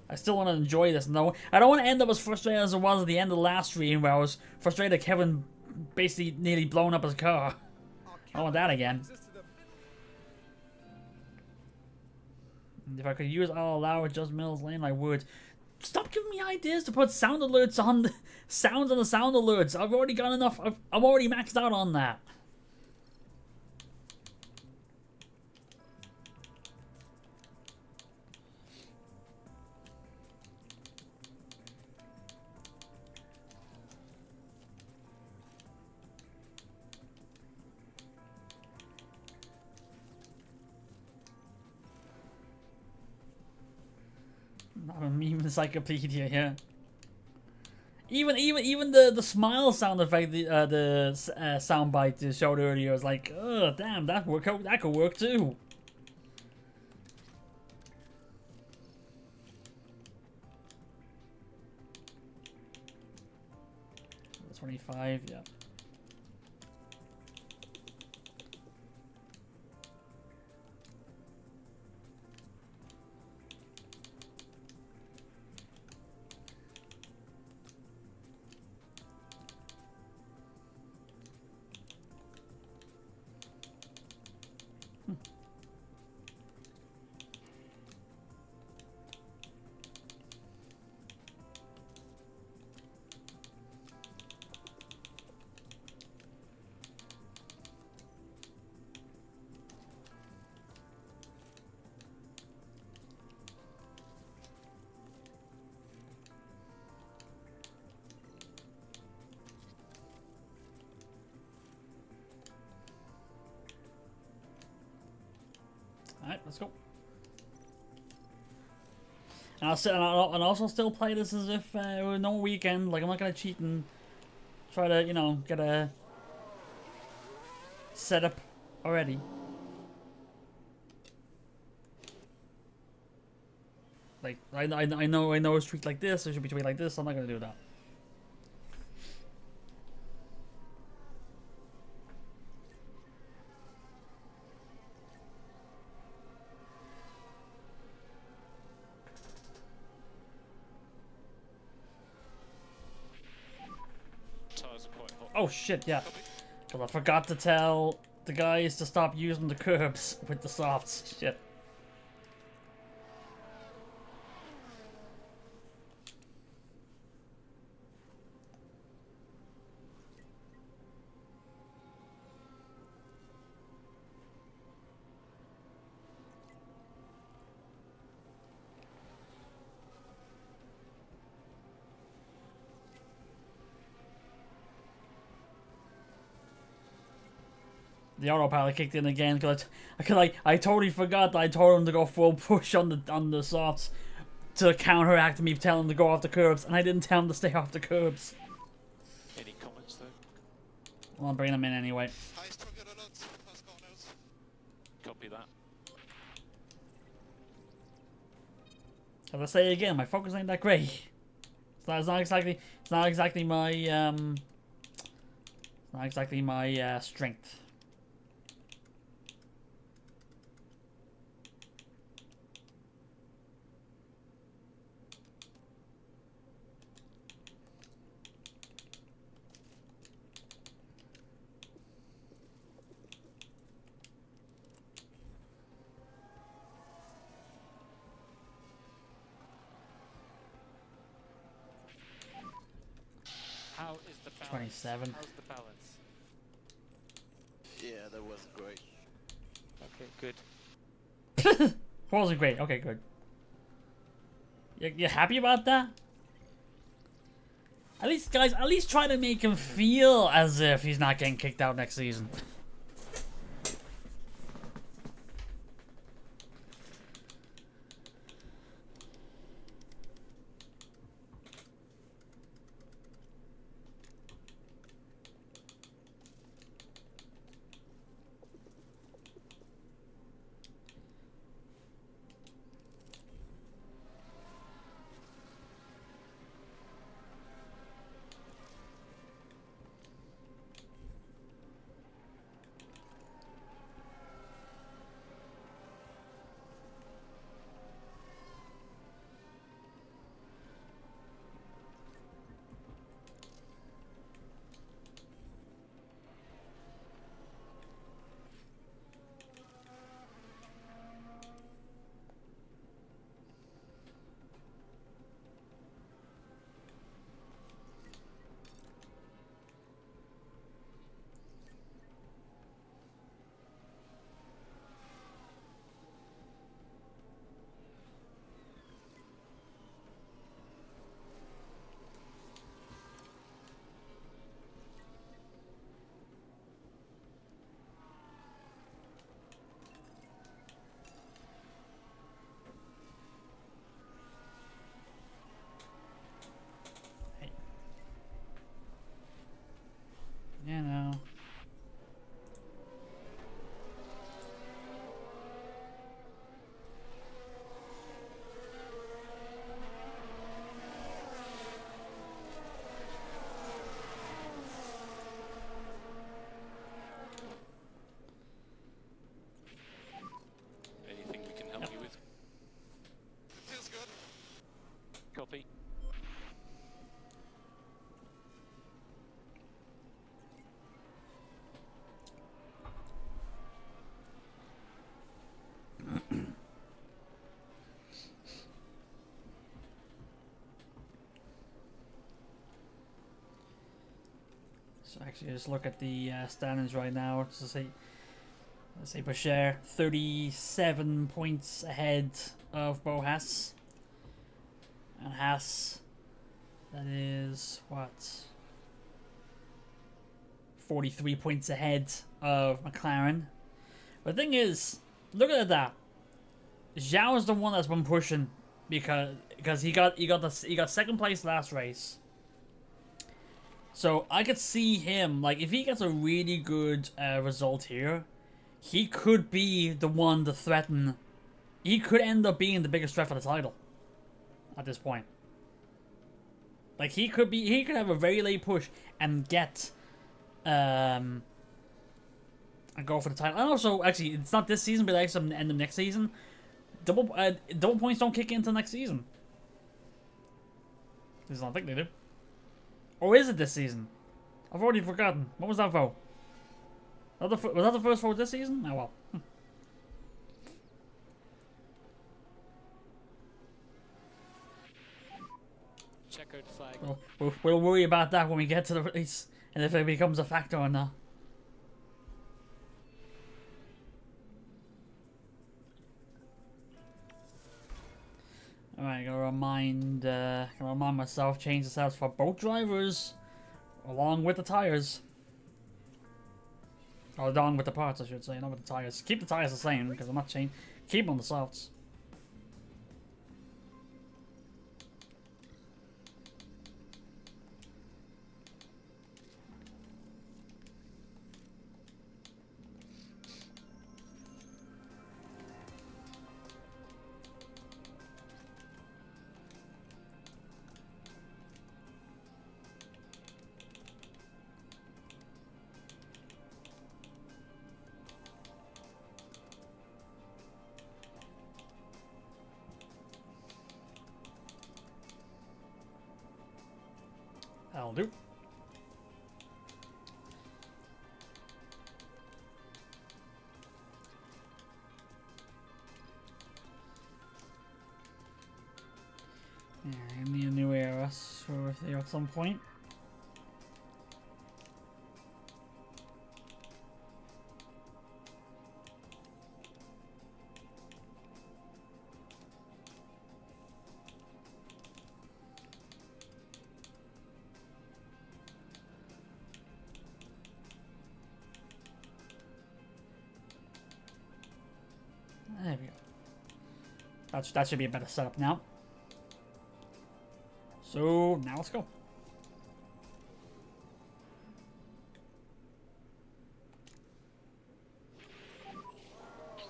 I still want to enjoy this. No, I don't want to end up as frustrated as I was at the end of the last stream, where I was frustrated that Kevin basically nearly blown up his car. I don't want that again. If I could use I'll allow it just Mills Lane, I would. Stop giving me ideas to put sound alerts on sounds on the sound alerts. I've already got enough. I'm already maxed out on that. I'm a meme encyclopedia here. Even the smile sound effect, the soundbite you showed earlier was like, oh damn, that could work too. That's 25, yeah. Alright, let's go. And I'll also still play this as if it were no weekend. Like, I'm not gonna cheat and try to, you know, get a setup already. Like, I know it's tweaked like this, it should be tweaked like this, so I'm not gonna do that. Oh shit, yeah. Because I forgot to tell the guys to stop using the curbs with the softs. Shit. The autopilot kicked in again because I totally forgot that I told him to go full push on the softs to counteract me telling him to go off the curbs, and I didn't tell him to stay off the curbs. Any comments though? Well, I'm bringing him in anyway. I struggle a lot. Has gone out. Copy that. As I say again, my focus ain't that great. It's not exactly my strength. How is the balance? 27. How's the balance? Yeah, that wasn't great. Okay, good. Wasn't great. Okay, good. You happy about that? At least, guys, at least try to make him feel as if he's not getting kicked out next season. You know. Anything we can help you with? Feels good. Copy. So actually, just look at the standings right now. To say, let's say Bashir 37 points ahead of Haas. And Haas, that is what, 43 points ahead of McLaren. But the thing is, look at that. Zhao is the one that's been pushing because he got second place last race. So I could see him, like, if he gets a really good result here, he could be the one to threaten. He could end up being the biggest threat for the title at this point. Like, he could have a very late push and get and go for the title. And also, actually, it's not this season, but actually the end of next season. Double points don't kick in until next season. At least I don't think they do. Or is it this season? I've already forgotten. What was that vote? Was that the first vote this season? Oh well. Checkered flag. We'll worry about that when we get to the race and if it becomes a factor or not. Alright, gotta remind myself, change the settings for both drivers, along with the tires. Or done with the parts, I should say, not with the tires. Keep the tires the same, because I'm not changing. Keep them on the softs. That'll do. Yeah, I need a new era for there at some point. There we go. That should be a better setup now. So now let's go.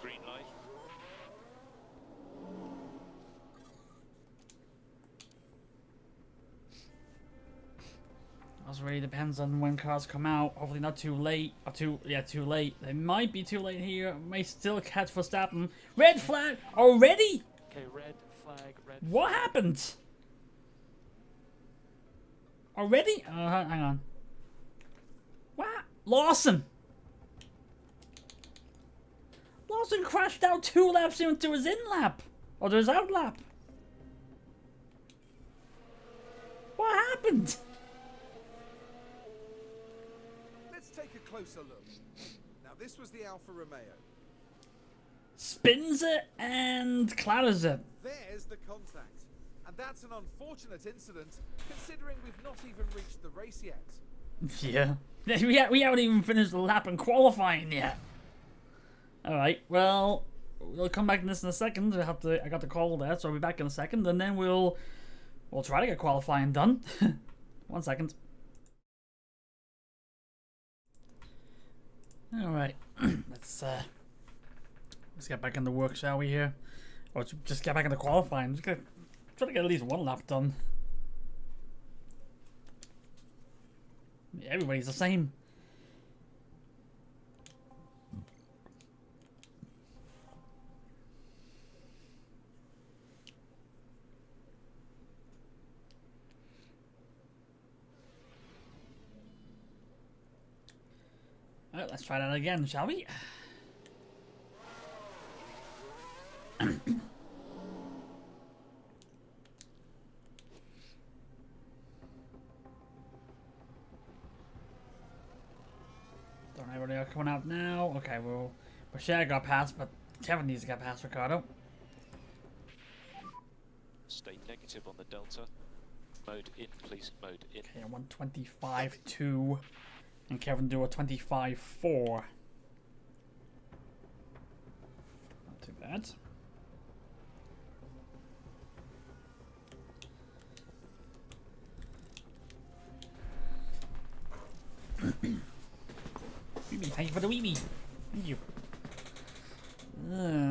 Green light. Also really depends on when cars come out. Hopefully not too late. Or too late. They might be too late here. May still catch Verstappen. Red flag already? Okay, red flag, red What flag. happened? Already? Hang on. What? Lawson! Lawson crashed out 2 laps into his in lap. Or to his out lap. What happened? Let's take a closer look. Now this was the Alfa Romeo. Spins it and clatters it. There's the contact. And that's an unfortunate incident, considering we've not even reached the race yet. Yeah. We haven't even finished the lap in qualifying yet. Alright, well, we'll come back to this in a second. I got the call there, so I'll be back in a second, and then we'll try to get qualifying done. 1 second. Alright. let's get back in the work, shall we here? Or just get back into qualifying. Just try to get at least 1 lap done. Yeah, everybody's the same. Alright, let's try that again, shall we? Don't know where they are coming out now. Okay, well, Bashir got past, but Kevin needs to get past Ricardo. Stay negative on the delta. Mode in, please. Mode in. Okay, 125.2, and Kevin do a 25.4. Not too bad. Weeby, thank you for the weeby. Thank you.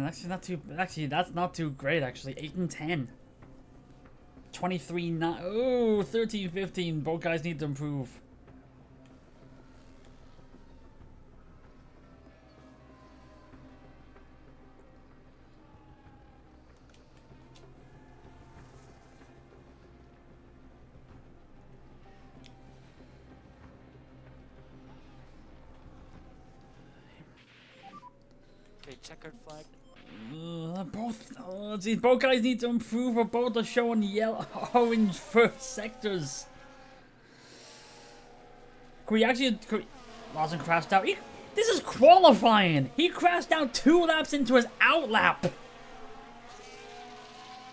Actually, not too. Actually, that's not too great. Actually, 8 and 10. 23, 9. Oh, 13, 15. Both guys need to improve. Okay, checkered flag. Both guys need to improve, or both are showing yellow, orange first sectors. Can we actually? Lawson crashed out. This is qualifying. He crashed out 2 laps into his out lap.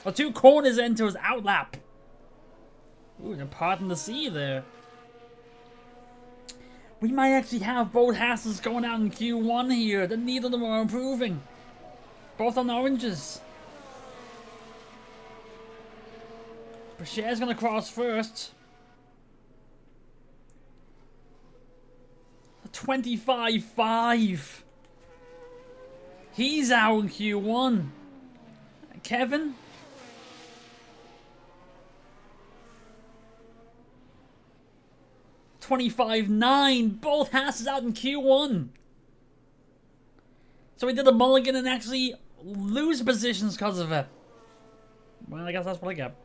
Or 2 corners into his out lap. Ooh, they're parting the sea there. We might actually have both Hasses going out in Q1 here. That neither of them are improving. Both on oranges. Brashear's gonna cross first. 25-5. He's out in Q1. Kevin. $25-9. Both Hasses out in Q1. So we did a mulligan and actually lose positions because of it. Well, I guess that's what I get.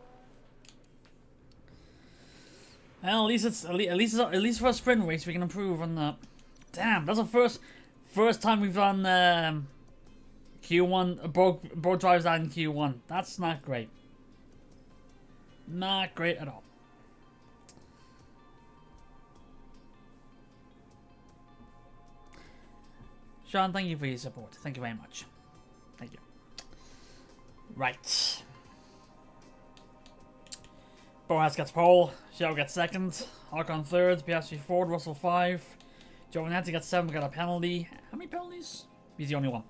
Well, at least for a sprint race we can improve on that. Damn, that's the first time we've done Q1 both drivers out in Q1. That's not great. Not great at all. Sean, thank you for your support. Thank you very much. Thank you. Right. Boaz gets pole. Shell gets second. Ocon third. Piastri fourth. Russell 5. Giovinazzi gets 7. We got a penalty. How many penalties? He's the only one.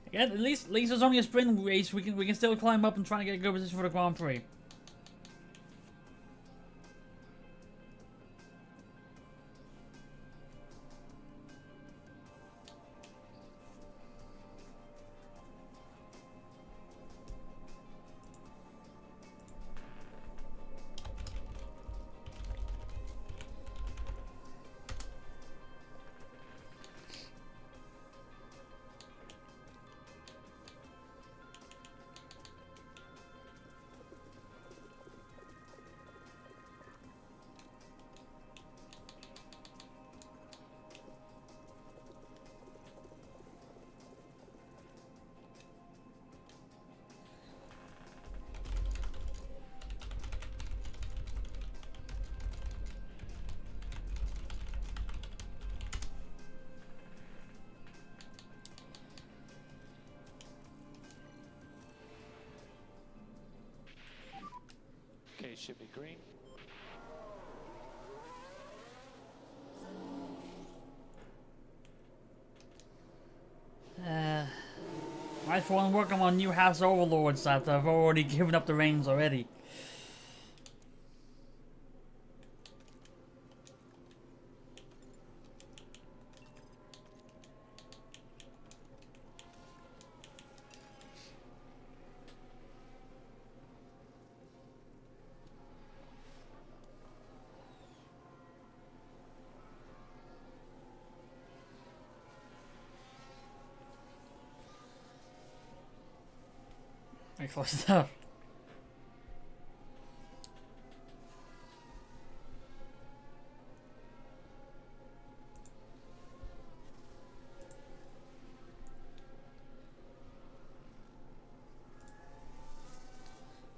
Again, at least there's only a sprint race. We can still climb up and try to get a good position for the Grand Prix. Okay, should be green. I for one working on new Haas overlords that I've already given up the reins already. Excellent stuff.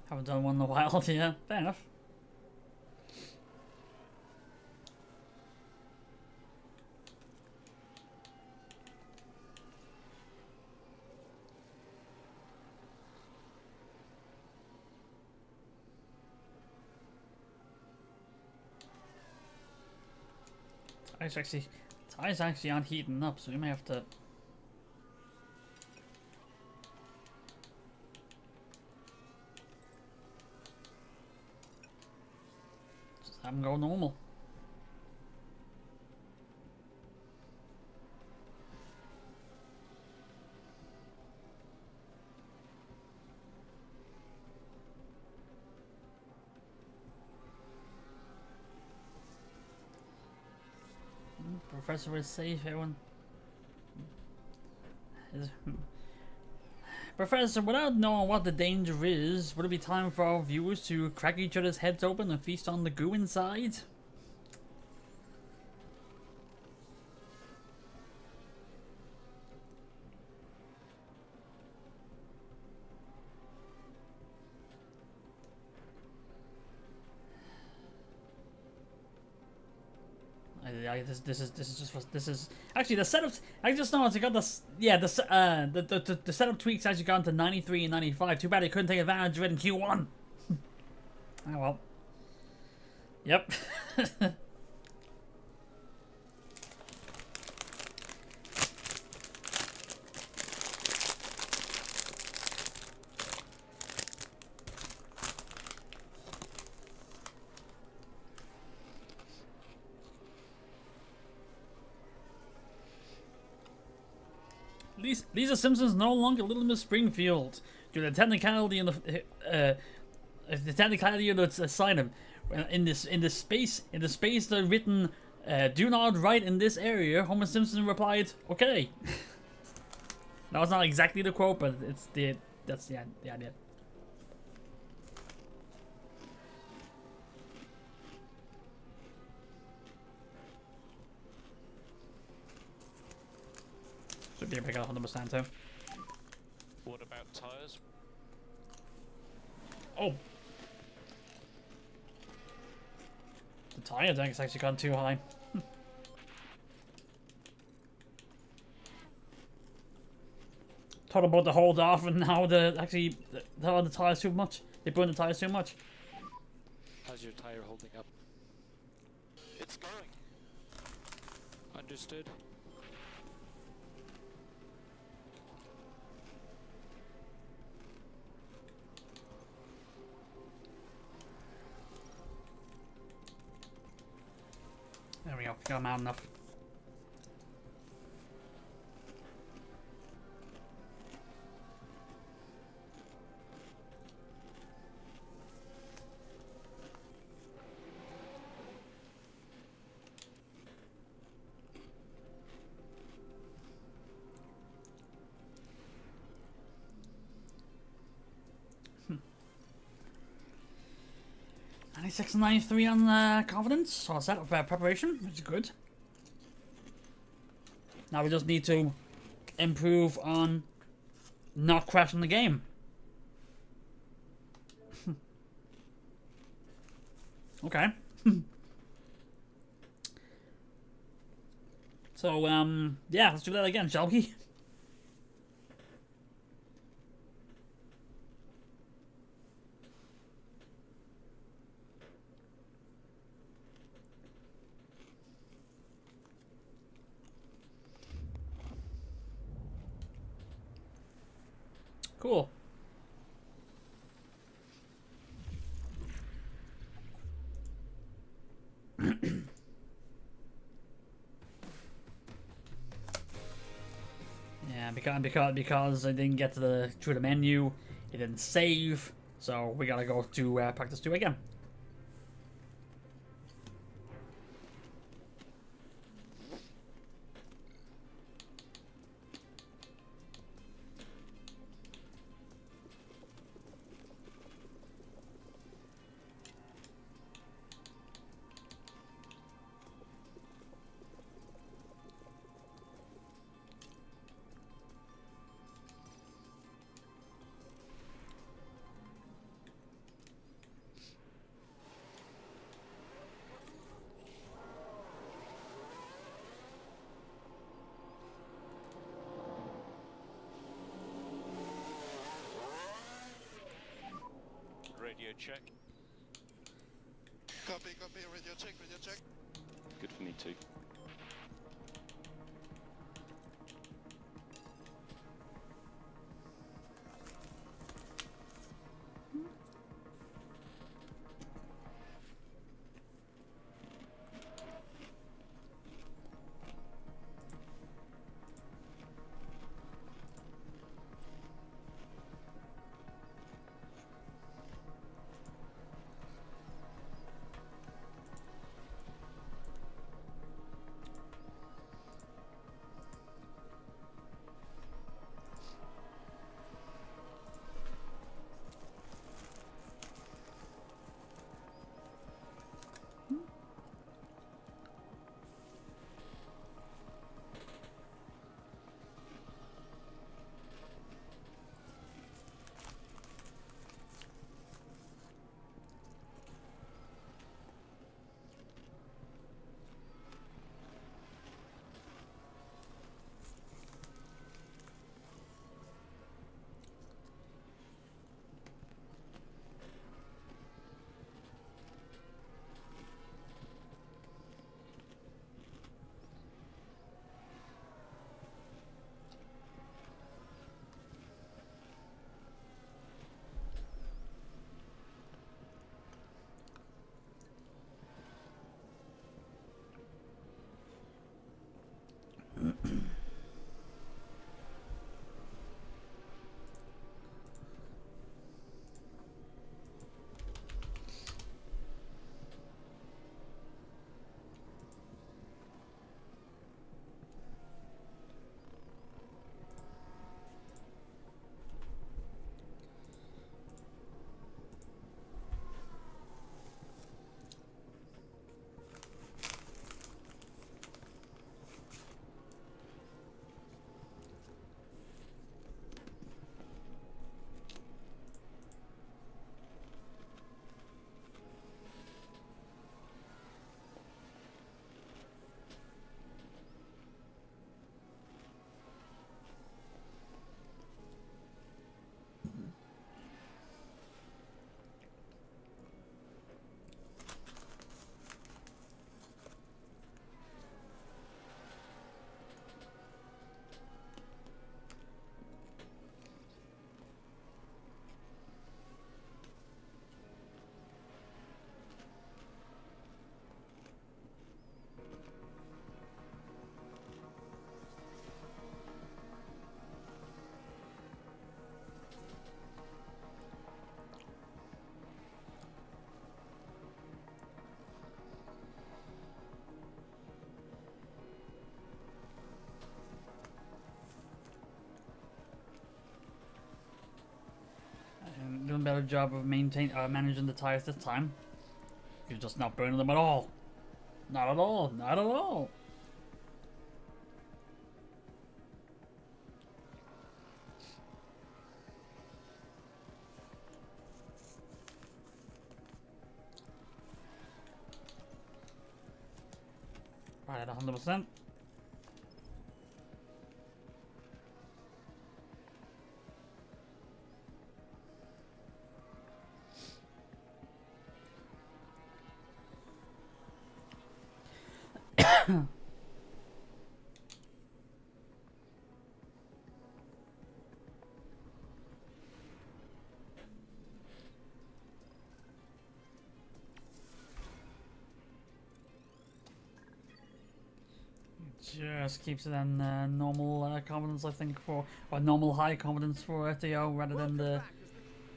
Haven't done one in a while, yeah. Fair enough. Tires actually aren't heating up, so we may have to just have them go normal. Professor is safe, everyone. Professor, without knowing what the danger is, would it be time for our viewers to crack each other's heads open and feast on the goo inside? This is actually the setup. I just noticed I got this. Yeah, the setup tweaks actually gone to 93 and 95. Too bad I couldn't take advantage of it in Q1. Oh well. Yep. Lisa Simpson's no longer Little Miss Springfield due to the technicality in the technicality of the sign in the space that written do not write in this area. Homer Simpson replied, "Okay." That was not exactly the quote, but that's the idea. Should be able to get 100% too. What about tyres? Oh. The tire deck's actually gone too high. Thought about the hold off and now the tires too much. They burn the tires too much. How's your tire holding up? It's going. Understood. There we go. Got them out enough. Hmm. 96 and 93 on confidence, so set up preparation, which is good. Now we just need to improve on not crashing the game. Okay. So, yeah, let's do that again, shall we? Cool. Yeah, because I didn't get through the menu, it didn't save, so we gotta go to practice 2 again. Radio check. Copy, radio check. Good for me too. better job of managing the tires this time. You're just not burning them at all. Not at all. Not at all. Right at 100%. Just keeps it on normal confidence, I think, or normal high confidence for FTO rather than the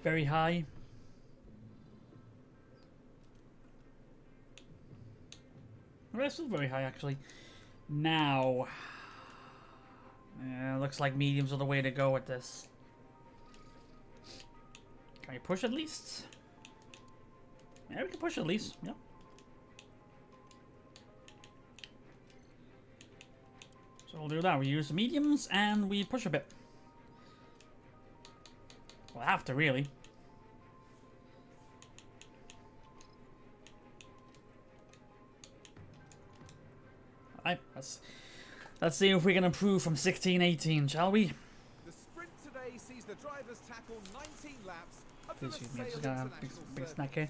very high. Well, it's still very high, actually. Now, looks like mediums are the way to go with this. Can you push at least? Yeah, we can push at least. Yep. So we'll do that. We use the mediums and we push a bit. We'll have to, really. Alright, let's see if we can improve from 16-18, shall we? The sprint today sees the drivers tackle 19 laps up to Please the excuse me, I Sail just got a International big Circuit. snack here.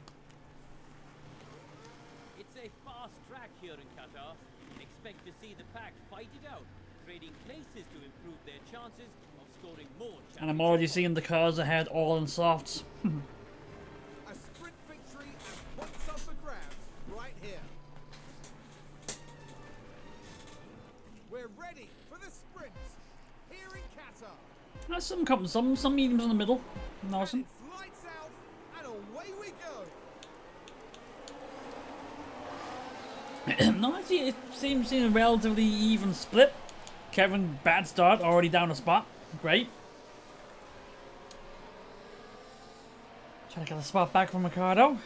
It's a fast track here in Qatar. Expect to see the pack fight it out, trading places to improve their chances of scoring more. And I'm already championship seeing the cars ahead, all in softs. A sprint victory and points up for grabs right here. We're ready for the sprint here in Qatar. Some mediums in the middle. Awesome. It's lights out and away we go. No, actually, it seems a relatively even split. Kevin, bad start, already down a spot. Great. Trying to get a spot back from Ricardo.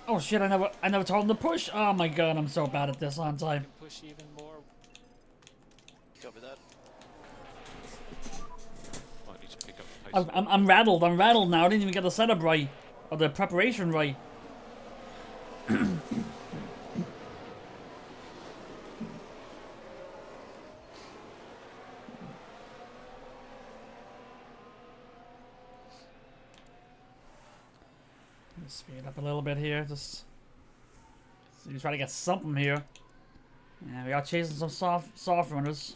Oh shit! I never told him to push. Oh my god, I'm so bad at this, aren't I? Push even more. Copy that. Might need to pick up the pace. I'm rattled. I'm rattled now. I didn't even get the setup right or the preparation right. Speed up a little bit here. Just try to get something here. Yeah, we are chasing some soft runners.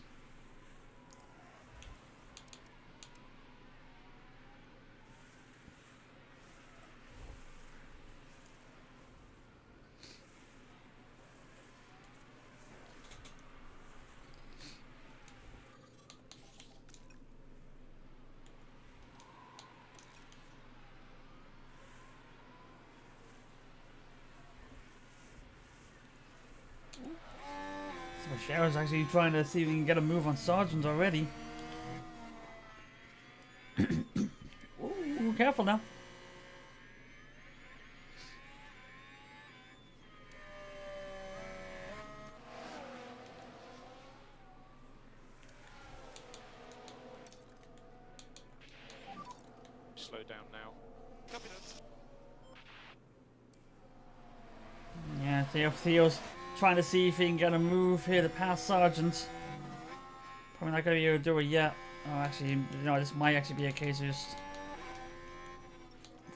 So Sharon's actually trying to see if we can get a move on Sergeant already. Ooh, careful now. Slow down now. Copy that. Yeah, Theo's trying to see if he can get a move here to pass Sergeant. Probably not going to be able to do it yet. Oh, actually, this might actually be a case of just,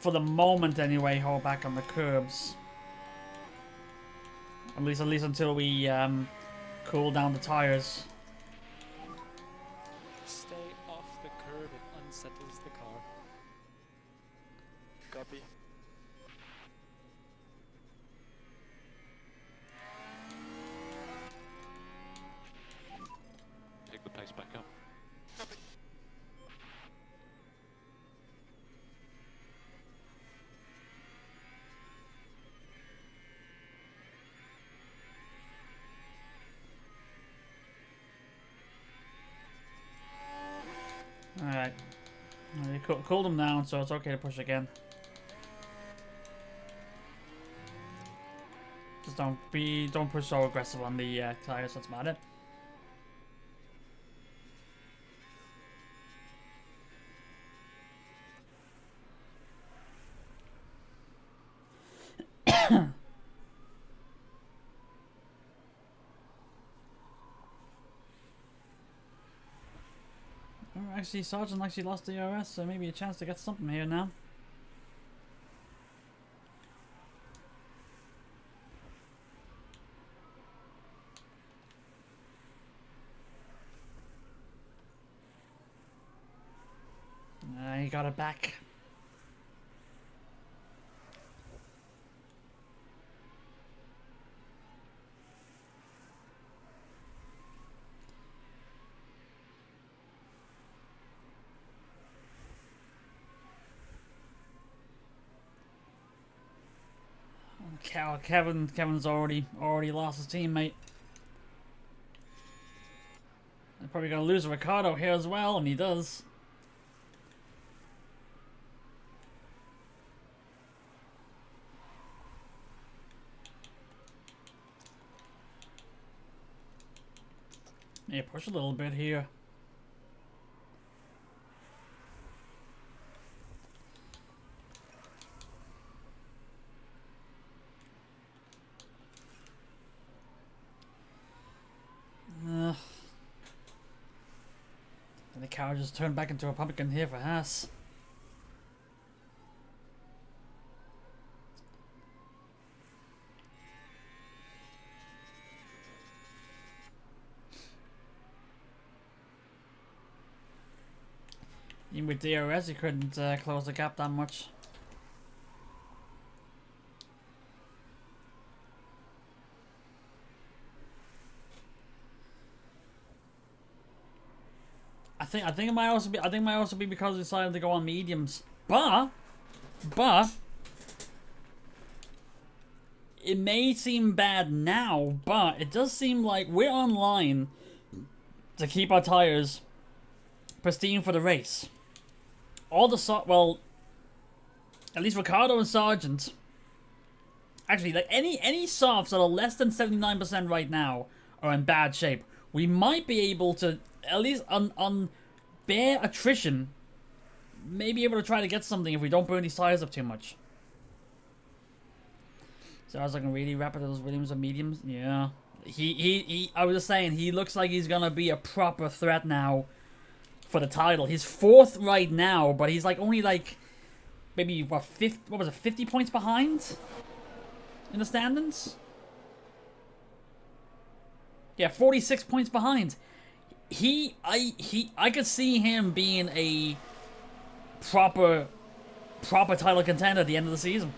for the moment anyway, hold back on the curbs. At least until we cool down the tires. Stay off the curb, it unsettles the car. Copy. Pick the pace back up. Copy. Alright. You cooled him down, so it's okay to push again. Just don't push so aggressive on the tires. That's about it. Oh, actually, Sergeant actually lost the DRS, so maybe a chance to get something here now. He got it back. Kevin's already lost his teammate. They're probably gonna lose Ricardo here as well, and he does. Yeah, push a little bit here. And the car just turned back into a pumpkin here for Haas. Even with DRS, he couldn't close the gap that much. I think it might also be because he decided to go on mediums. But it may seem bad now, but it does seem like we're on line to keep our tires pristine for the race. All the well, at least Ricardo and Sargent. Actually, like any softs that are less than 79% right now are in bad shape. We might be able to, at least on bare attrition, may be able to try to get something if we don't burn these tires up too much. So I was looking really rapid at those Williams and mediums. Yeah, I was just saying, he looks like he's gonna be a proper threat now for the title. He's 4th right now, but he's like only like maybe what 50 points behind in the standings. Yeah, 46 points behind. I could see him being a proper title contender at the end of the season.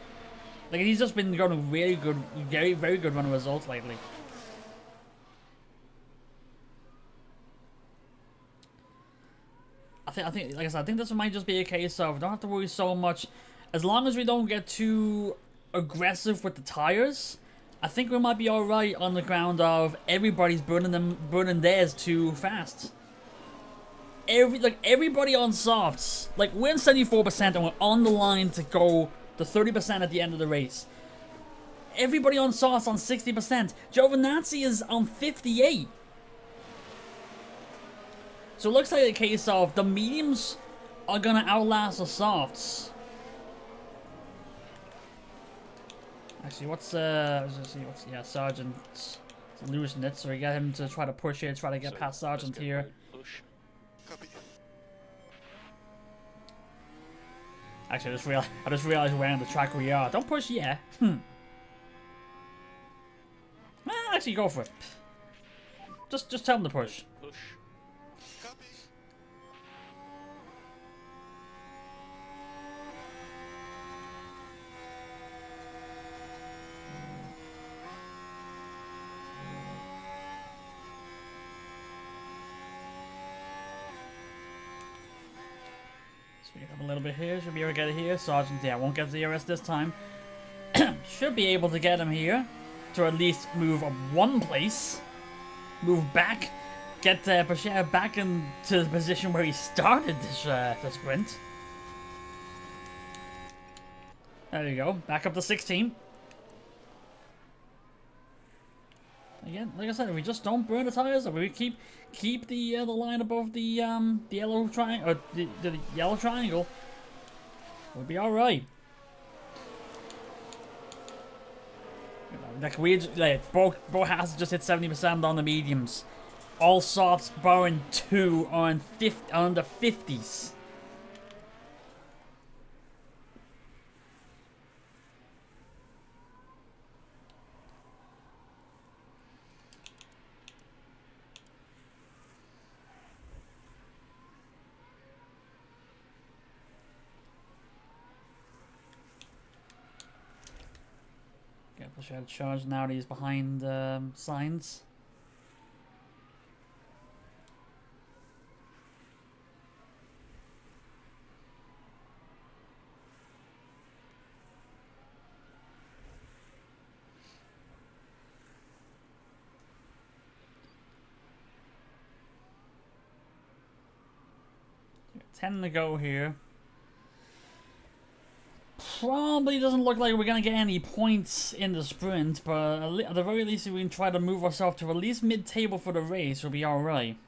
Like, he's just been going a really good, very good run of results lately. I think, like I said, I think this might just be a case of don't have to worry so much. As long as we don't get too aggressive with the tires, I think we might be all right on the ground of everybody's burning theirs too fast. Everybody on softs, like we're in 74% and we're on the line to go to 30% at the end of the race. Everybody on softs on 60%. Giovinazzi is on 58. So it looks like a case of the mediums are gonna outlast the softs. Actually, Sergeant's losing it, so we get him to try to push here, try to get past Sergeant here. Push. Copy. Actually, I just realized we're on the track we are. Don't push yet. Well, actually, go for it. Just tell him to push. Push. Copy. Speed up a little bit here. Should be able to get it here. Sergeant, yeah, won't get the DRS this time. Should be able to get him here to at least move up one place. Move back. Get Pacher back into the position where he started the sprint. There you go. Back up to 16. Again, like I said, if we just don't burn the tires, or we keep the line above the yellow triangle, or the yellow triangle, we'll be all right. Like both Haas just hit 70% on the mediums. All softs, barring 2, are on the 50s. Push out charge now that he's behind signs. Ten to go here. Probably doesn't look like we're going to get any points in the sprint, but at the very least, if we can try to move ourselves to at least mid-table for the race, we'll be alright.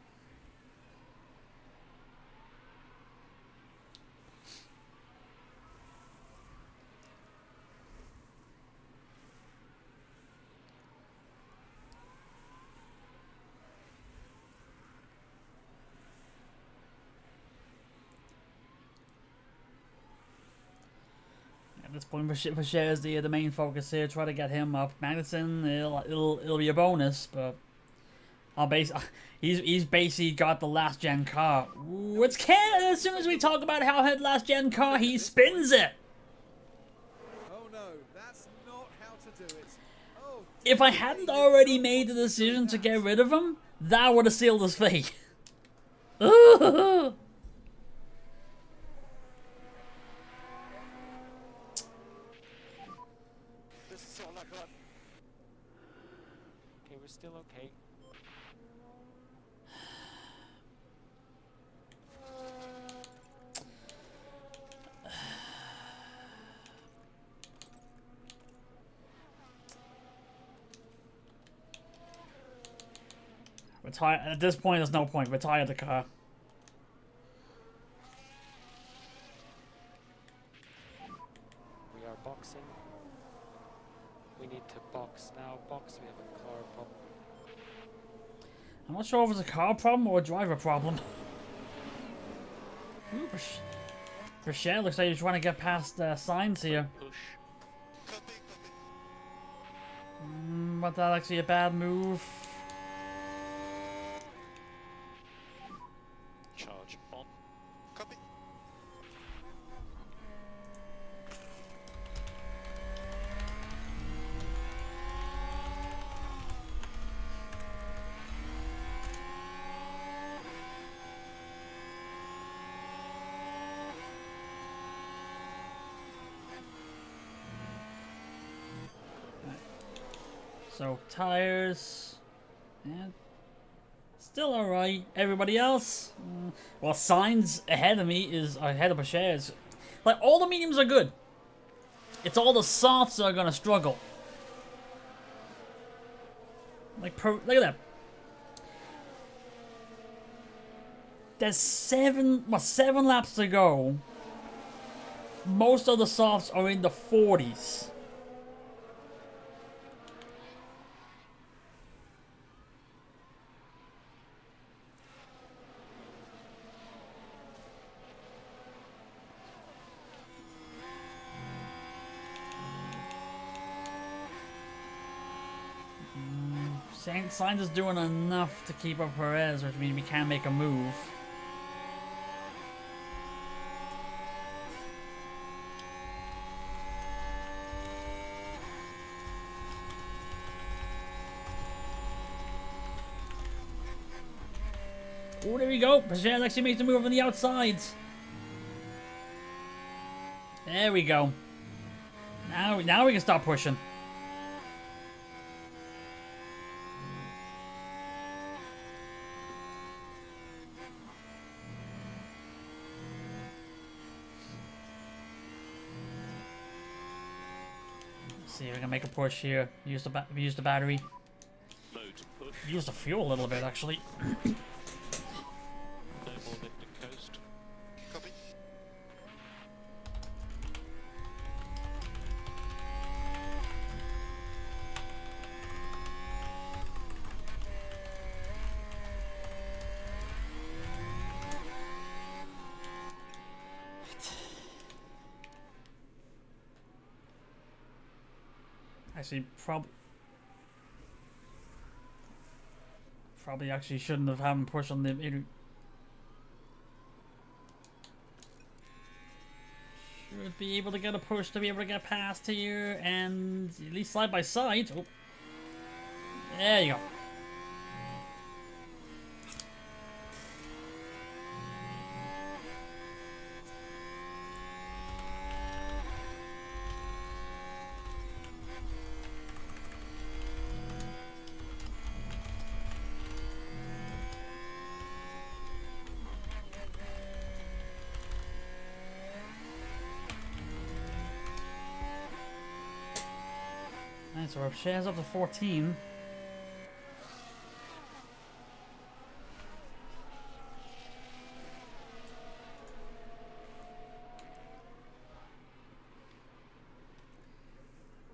At this point, Bashir is the main focus here. Try to get him up. Magnussen, it'll be a bonus, but he's basically got the last gen car. Ooh, it's Ken. As soon as we talk about how had last gen car, he spins it. Oh no, that's not how to do it. Oh, If I hadn't already made the decision to get rid of him, that would have sealed his fate. This is all I got. Okay, we're still okay. Retire. At this point, there's no point. Retire the car. We are boxing. We need to box now. Box, we have a car problem. I'm not sure if it's a car problem or a driver problem. Ooh, Rochelle looks like he's trying to get past signs here. Push. Copy, copy. But that's actually a bad move. Charge on. Copy. So, tires. Yeah. Still alright. Everybody else? Well, signs ahead of me is ahead of Bashir's. Like, all the mediums are good. It's all the softs that are gonna struggle. Like, look at that. There's 7 laps to go. Most of the softs are in the 40s. Sainz is doing enough to keep up Perez, which means we can make a move. Oh, there we go. Perez actually makes the move on the outsides. There we go. Now we can start pushing. See if we can make a push here. Use the battery. Mode use the fuel a little bit, actually. No more Linden Coast. Copy. Actually, probably actually shouldn't have had him push on the. Should be able to get a push to be able to get past here, and at least side by side. Oh. There you go. Alright, so our shares up to 14.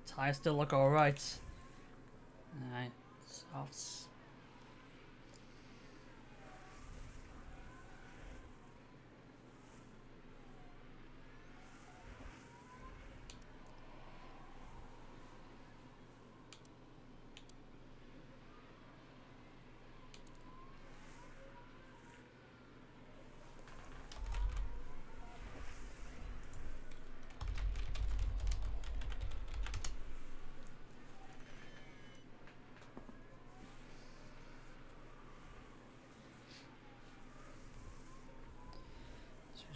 Tires still look alright. Alright, softs.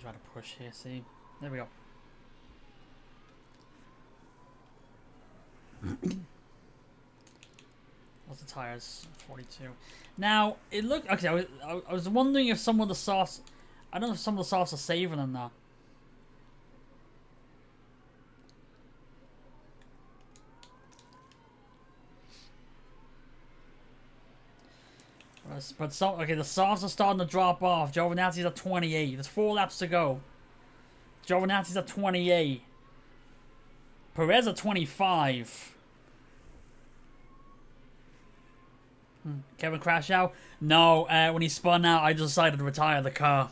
Try to push here, see? There we go. What's the tires? 42. Now, it looked... Okay, I was wondering if some of the softs... I don't know if some of the softs are saving them now. But some... Okay, the softs are starting to drop off. Giovinazzi's at 28. There's 4 laps to go. Giovinazzi's at 28. Perez at 25. Kevin crash out? No, when he spun out, I decided to retire the car.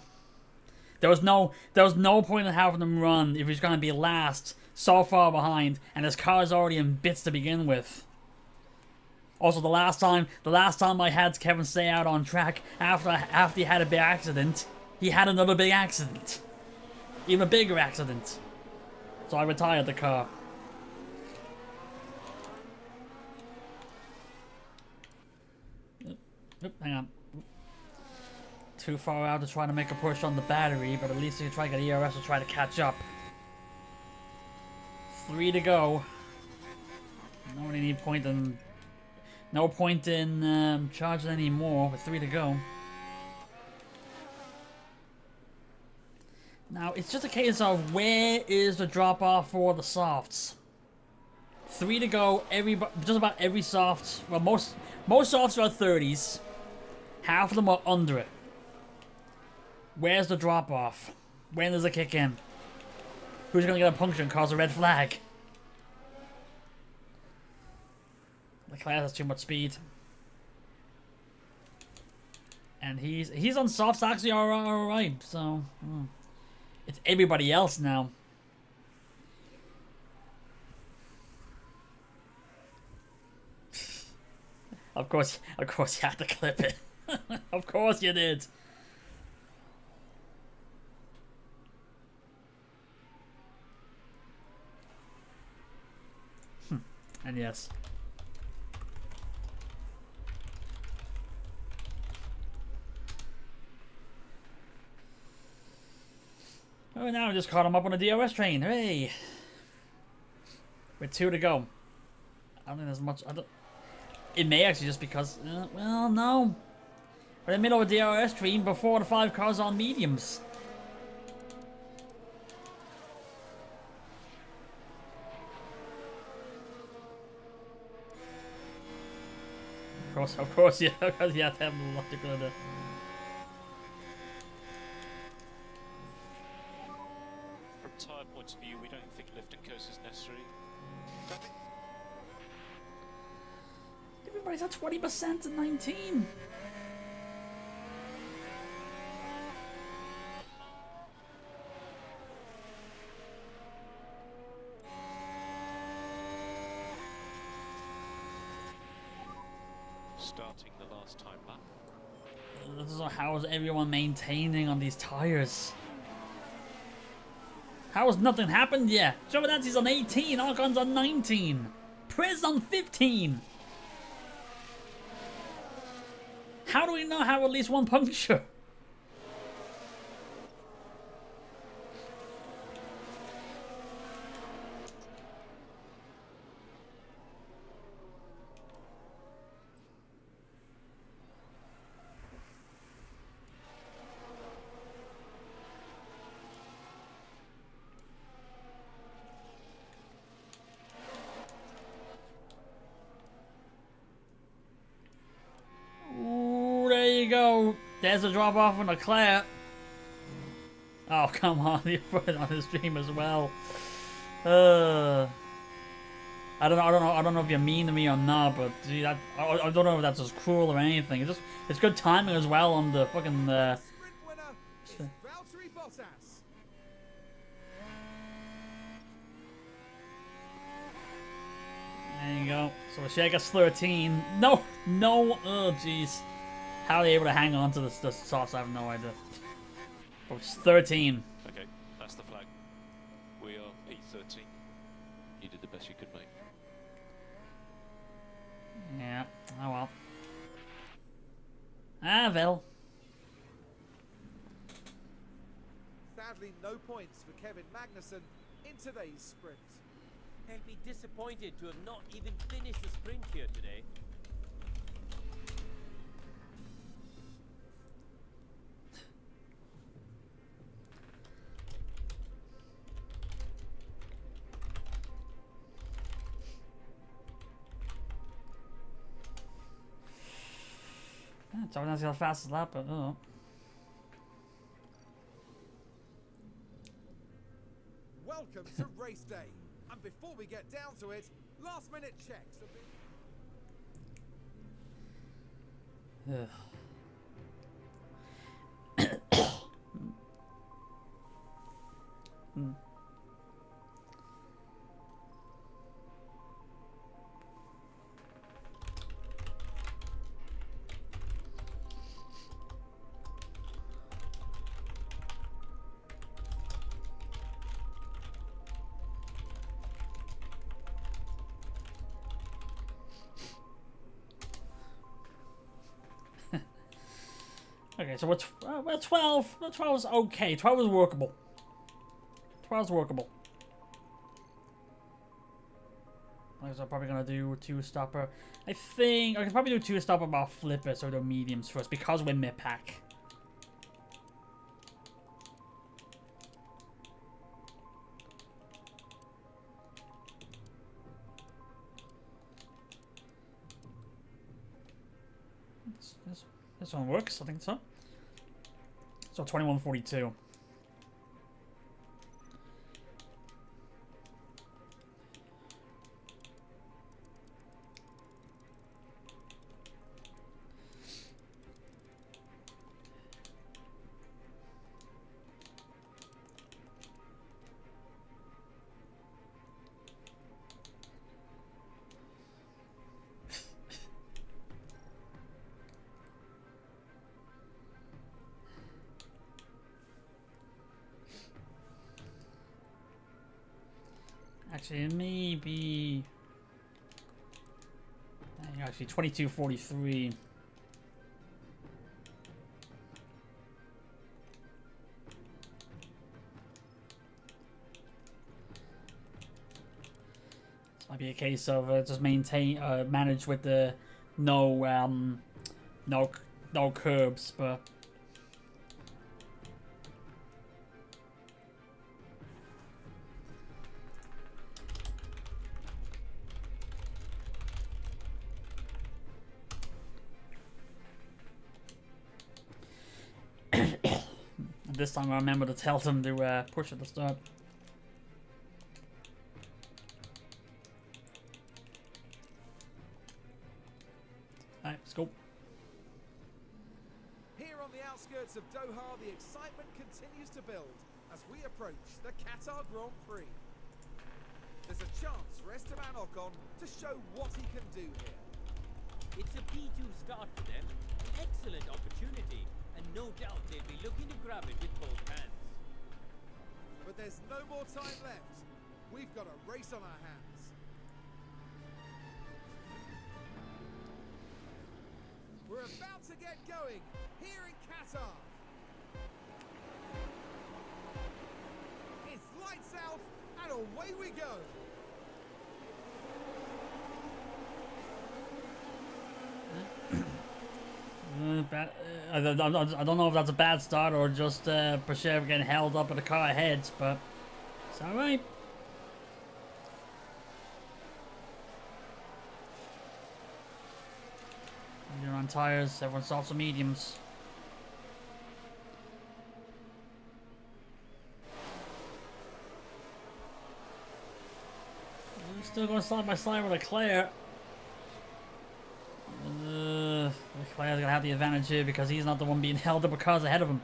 There was no point in having him run if he's going to be last, so far behind, and his car is already in bits to begin with. Also, the last time I had Kevin stay out on track after he had a big accident, he had another big accident, even a bigger accident. So I retired the car. Oop, hang on. Too far out to try to make a push on the battery, but at least you can try to get ERS to try to catch up. 3 to go. No point in charging anymore with 3 to go. Now it's just a case of where is the drop off for the softs. 3 to go. Just about every soft. Well, most softs are at 30s. Half of them are under it. Where's the drop off? When does it kick in? Who's gonna get a puncture and cause a red flag? Leclerc has too much speed. And he's on softs actually alright, so it's everybody else now. Of course you had to clip it. Of course you did. And yes. Oh, now I just caught him up on a DRS train. Hey! With 2 to go. I don't think there's much... It may actually just because... well, no. We're in the middle of a DRS train before the 5 cars on mediums. Of course, yeah. Because you have to have a logical in it. From tyre points of view, we don't think lift and coast is necessary. Copy. Everybody's at 20% and 19. Starting the last time lap. This is how is everyone maintaining on these tires? How has nothing happened yet? Giovinazzi's on 18, Arcon's on 19, Prez on 15. How do we not have at least one puncture? Go. There's a drop off on Leclerc. Oh come on, you put it on the stream as well. I don't know if you're mean to me or not, but gee, that I don't know if that's just cruel or anything. It's good timing as well on the fucking. Sprint winner is Valtteri Bottas. There you go. So Shega's 13. No. Oh jeez. How are they able to hang on to the softs? I have no idea. But it's 13. Okay, that's the flag. We are P13. You did the best you could make. Yeah. Oh well. Ah well. Sadly, no points for Kevin Magnussen in today's sprint. They'll be disappointed to have not even finished the sprint here today. Giovinazzi got the fastest lap, but oh. Welcome to race day. And before we get down to it, last minute checks have been... Ugh. Okay, so we're 12. 12 is okay. 12 is workable. 12 is workable. I guess I'm probably gonna do two stopper. I think I can probably do two stopper about flip it, so the mediums first because we're mid pack. This one works, I think so. So 21:42. Actually, it may be... Actually, 22:43. This might be a case of just manage with the no curbs, but... this time I remember to tell them to push at the start. Alright, let's go. Here on the outskirts of Doha, the excitement continues to build as we approach the Qatar Grand Prix. There's a chance for Esteban Ocon to show what he can do here. It's a P2 start for them. An excellent opportunity, and no doubt they'll be looking to grab it with both hands. But there's no more time left. We've got a race on our hands. We're about to get going here in Qatar. It's lights out and away we go. I don't know if that's a bad start or just Pashev getting held up at the car ahead, but it's alright. You're on tires, everyone softs and mediums. Still going side by side with Leclerc. Leclerc's gonna have the advantage here because he's not the one being held up with cars ahead of him.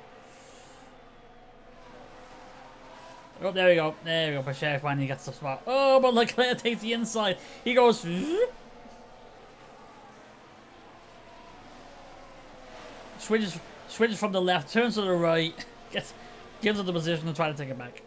Oh, there we go. There we go. Pacher finally gets the spot. Oh, but Leclerc takes the inside. He goes. Switches from the left, turns to the right, gives it the position to try to take it back.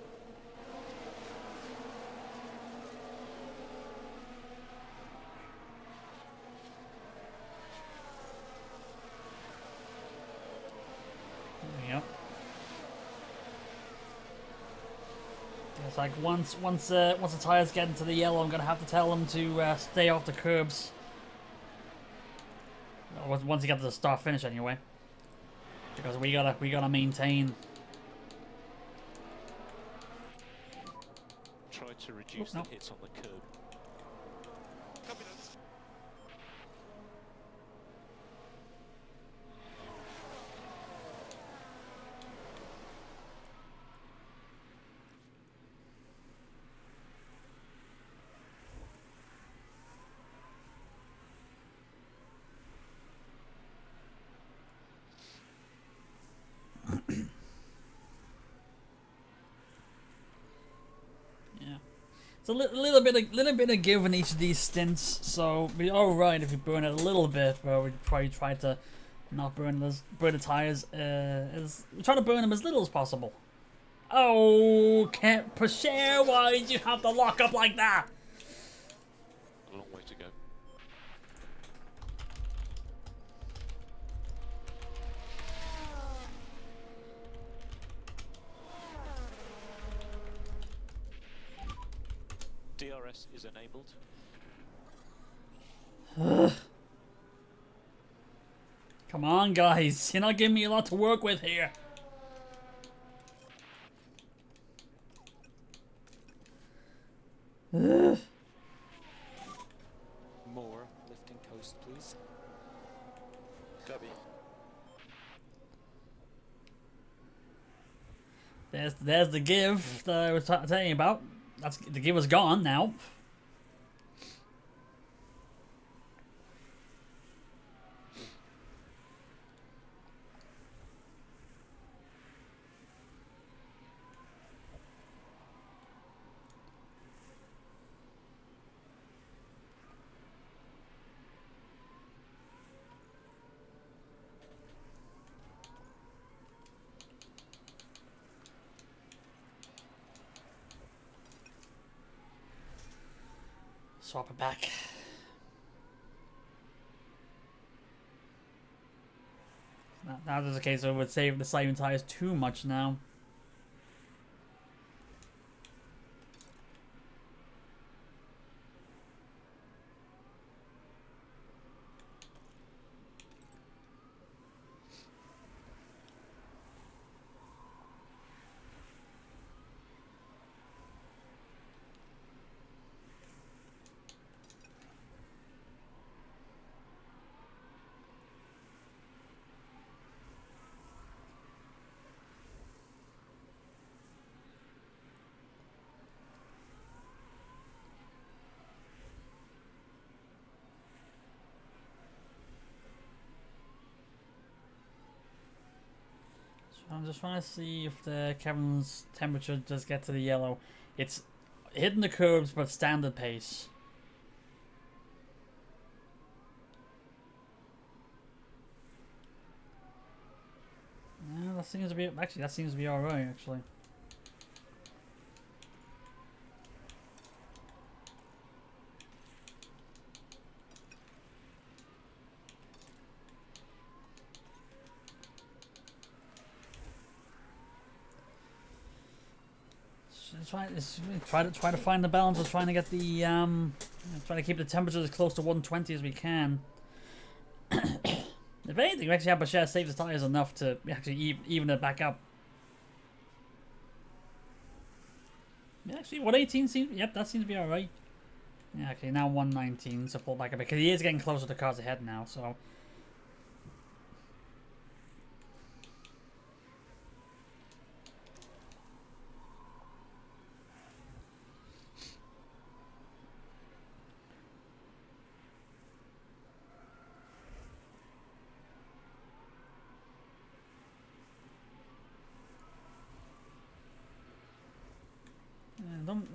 It's like once the tires get into the yellow, I'm gonna have to tell them to stay off the curbs. Once you get to the start finish, anyway, because we gotta maintain. Try to reduce the hits on the curb. Copy that. It's a little bit of give in each of these stints, so we're alright if we burn it a little bit, but we probably try to not burn the tires. We try to burn them as little as possible. Oh, can't Pasher, why did you have to lock up like that? A long way to go. DRS is enabled. Come on, guys. You're not giving me a lot to work with here. More lifting coast, please. Copy. There's the give that I was telling you about. The give was gone now. Swap it back. Now there's a case where it would save the sliding tires too much now. I'm just trying to see if the Kevin's temperature does get to the yellow. It's hitting the curbs, but standard pace. Yeah, that seems to be actually. That seems to be all right, actually. Try to find the balance of trying to get the try to keep the temperature as close to 120 as we can. If anything, we actually have Bashir save the tires enough to actually even it back up. Yeah, actually, 118 seems. Yep, that seems to be all right. Yeah, okay, now 119, so pull back a bit because he is getting closer to cars ahead now. So.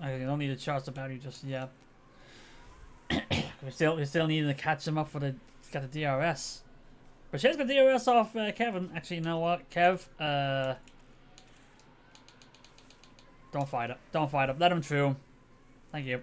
I don't need to charge the battery just yet. we still need to catch him up for the get the DRS. But she's got DRS off Kevin. Actually, you know what, Kev? Don't fight it. Don't fight it. Let him through. Thank you.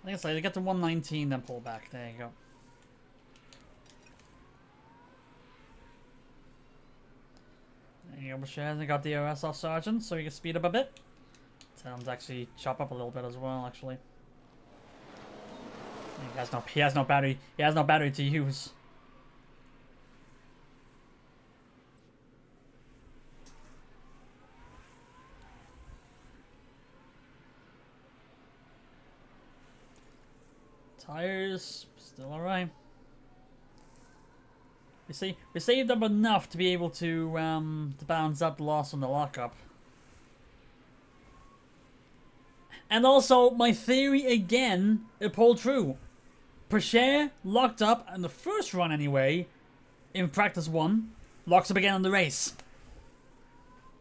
Like I said, you get to 119, then pull back. There you go. There you go, Bashir hasn't got the DRS off Sergeant, so he can speed up a bit. Tell him to actually chop up a little bit as well, actually. He has no battery. He has no battery to use. Tires still alright. We saved up enough to be able to balance out the loss on the lockup. And also, my theory again, it pulled true. Percher locked up in the first run anyway, in practice 1, locks up again in the race.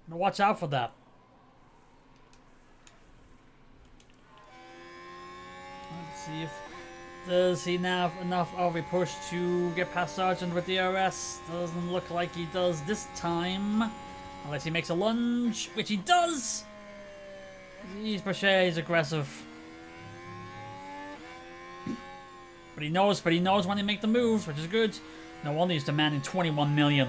Now watch out for that. Let's see if does he have enough of a push to get past Sergeant with DRS. Doesn't look like he does this time, unless he makes a lunge, which he does. He's Percher, he's aggressive. But he knows when he make the moves, which is good. No wonder he's demanding 21 million.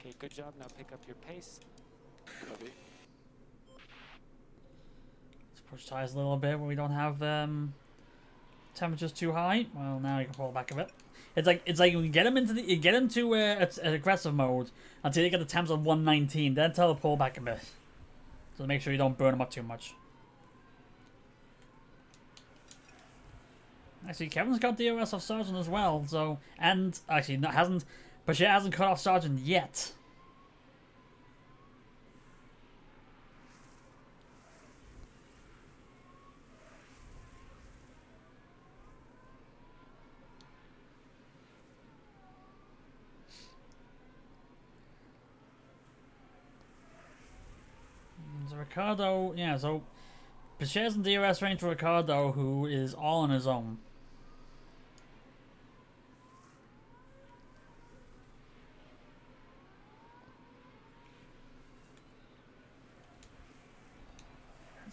Okay, good job. Now pick up your pace. Copy. Let's push tires a little bit when we don't have temperatures too high. Well, now you can pull back a bit. It's like you get him into an aggressive mode until you get the temps of 119. Then tell to pull back a bit, so make sure you don't burn him up too much. Actually, Kevin's got DRS off Sergeant as well. So and actually hasn't cut off Sergeant yet. So Ricardo, yeah, so Picher's in DRS range for Ricardo, who is all on his own.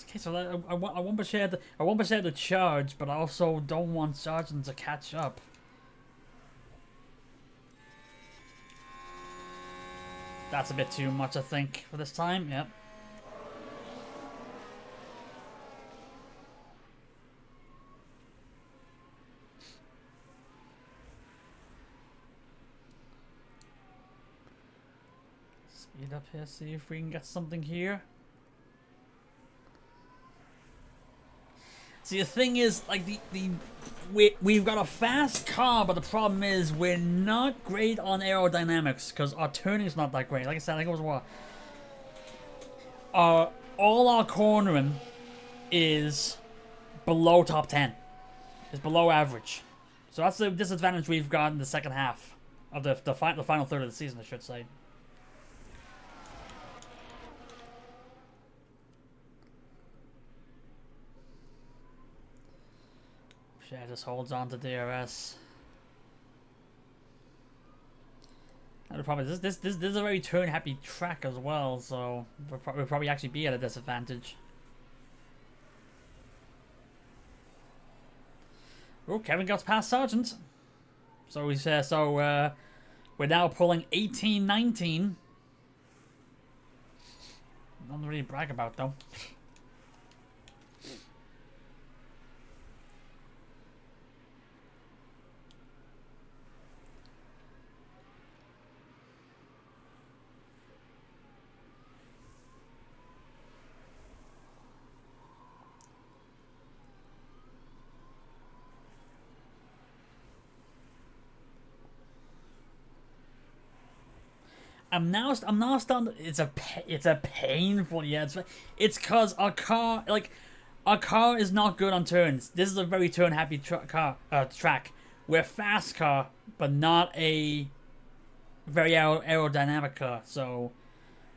Okay, so I want Picher to charge, but I also don't want Sergeant to catch up. That's a bit too much, I think, for this time. Yep. Speed up here, see if we can get something here. See, the thing is, like, we've got a fast car, but the problem is we're not great on aerodynamics because our turning's not that great. Like I said, I think it was what? All our cornering is below top 10. It's below average. So that's the disadvantage we've got in the second half of the final third of the season, I should say. Shea just holds on to DRS. And the problem is this is a very turn-happy track as well, so we'll probably actually be at a disadvantage. Oh, Kevin got past Sargent. So we're now pulling 18-19. Nothing to really brag about though. I'm now starting. It's a painful. Yeah, it's cause our car is not good on turns. This is a very turn happy track. We're a fast car, but not a very aerodynamic car. So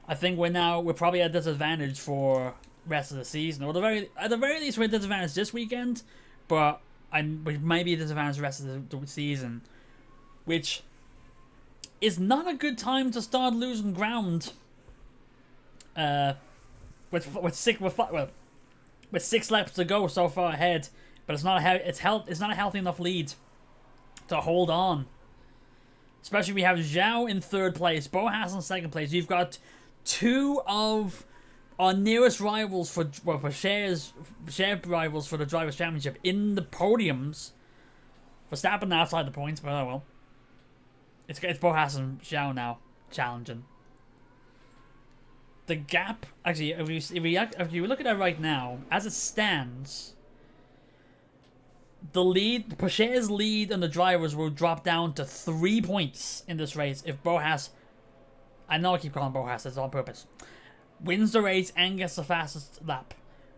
I think we're probably at a disadvantage for rest of the season, or at the very least we're at a disadvantage this weekend. But we might be at a disadvantage the rest of the season, which. It's not a good time to start losing ground. With 6 laps to go so far ahead, but it's not a healthy enough lead to hold on. Especially we have Zhao in 3rd place, Bo Haas in 2nd place. You've got 2 of our nearest rivals for shared rivals for the Drivers' Championship in the podiums. Verstappen outside the points, but oh well. It's Bo Haas and Zhao now challenging. The gap, actually, if you look at it right now, as it stands, Porsche's lead and the drivers will drop down to 3 points in this race if Bo Haas, I know I keep calling Bo Haas, that's on purpose, wins the race and gets the fastest lap.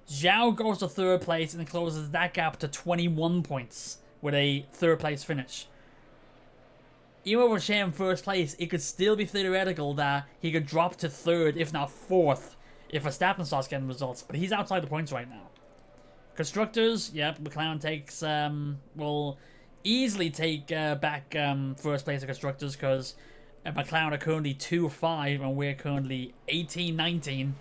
Zhao goes to 3rd place and closes that gap to 21 points with a 3rd place finish. Even with Shea in 1st place, it could still be theoretical that he could drop to 3rd, if not 4th, if Verstappen starts getting results. But he's outside the points right now. Constructors, yep, McLaren takes, will easily take back 1st place of Constructors because McLaren are currently 2-5 and we're currently 18-19.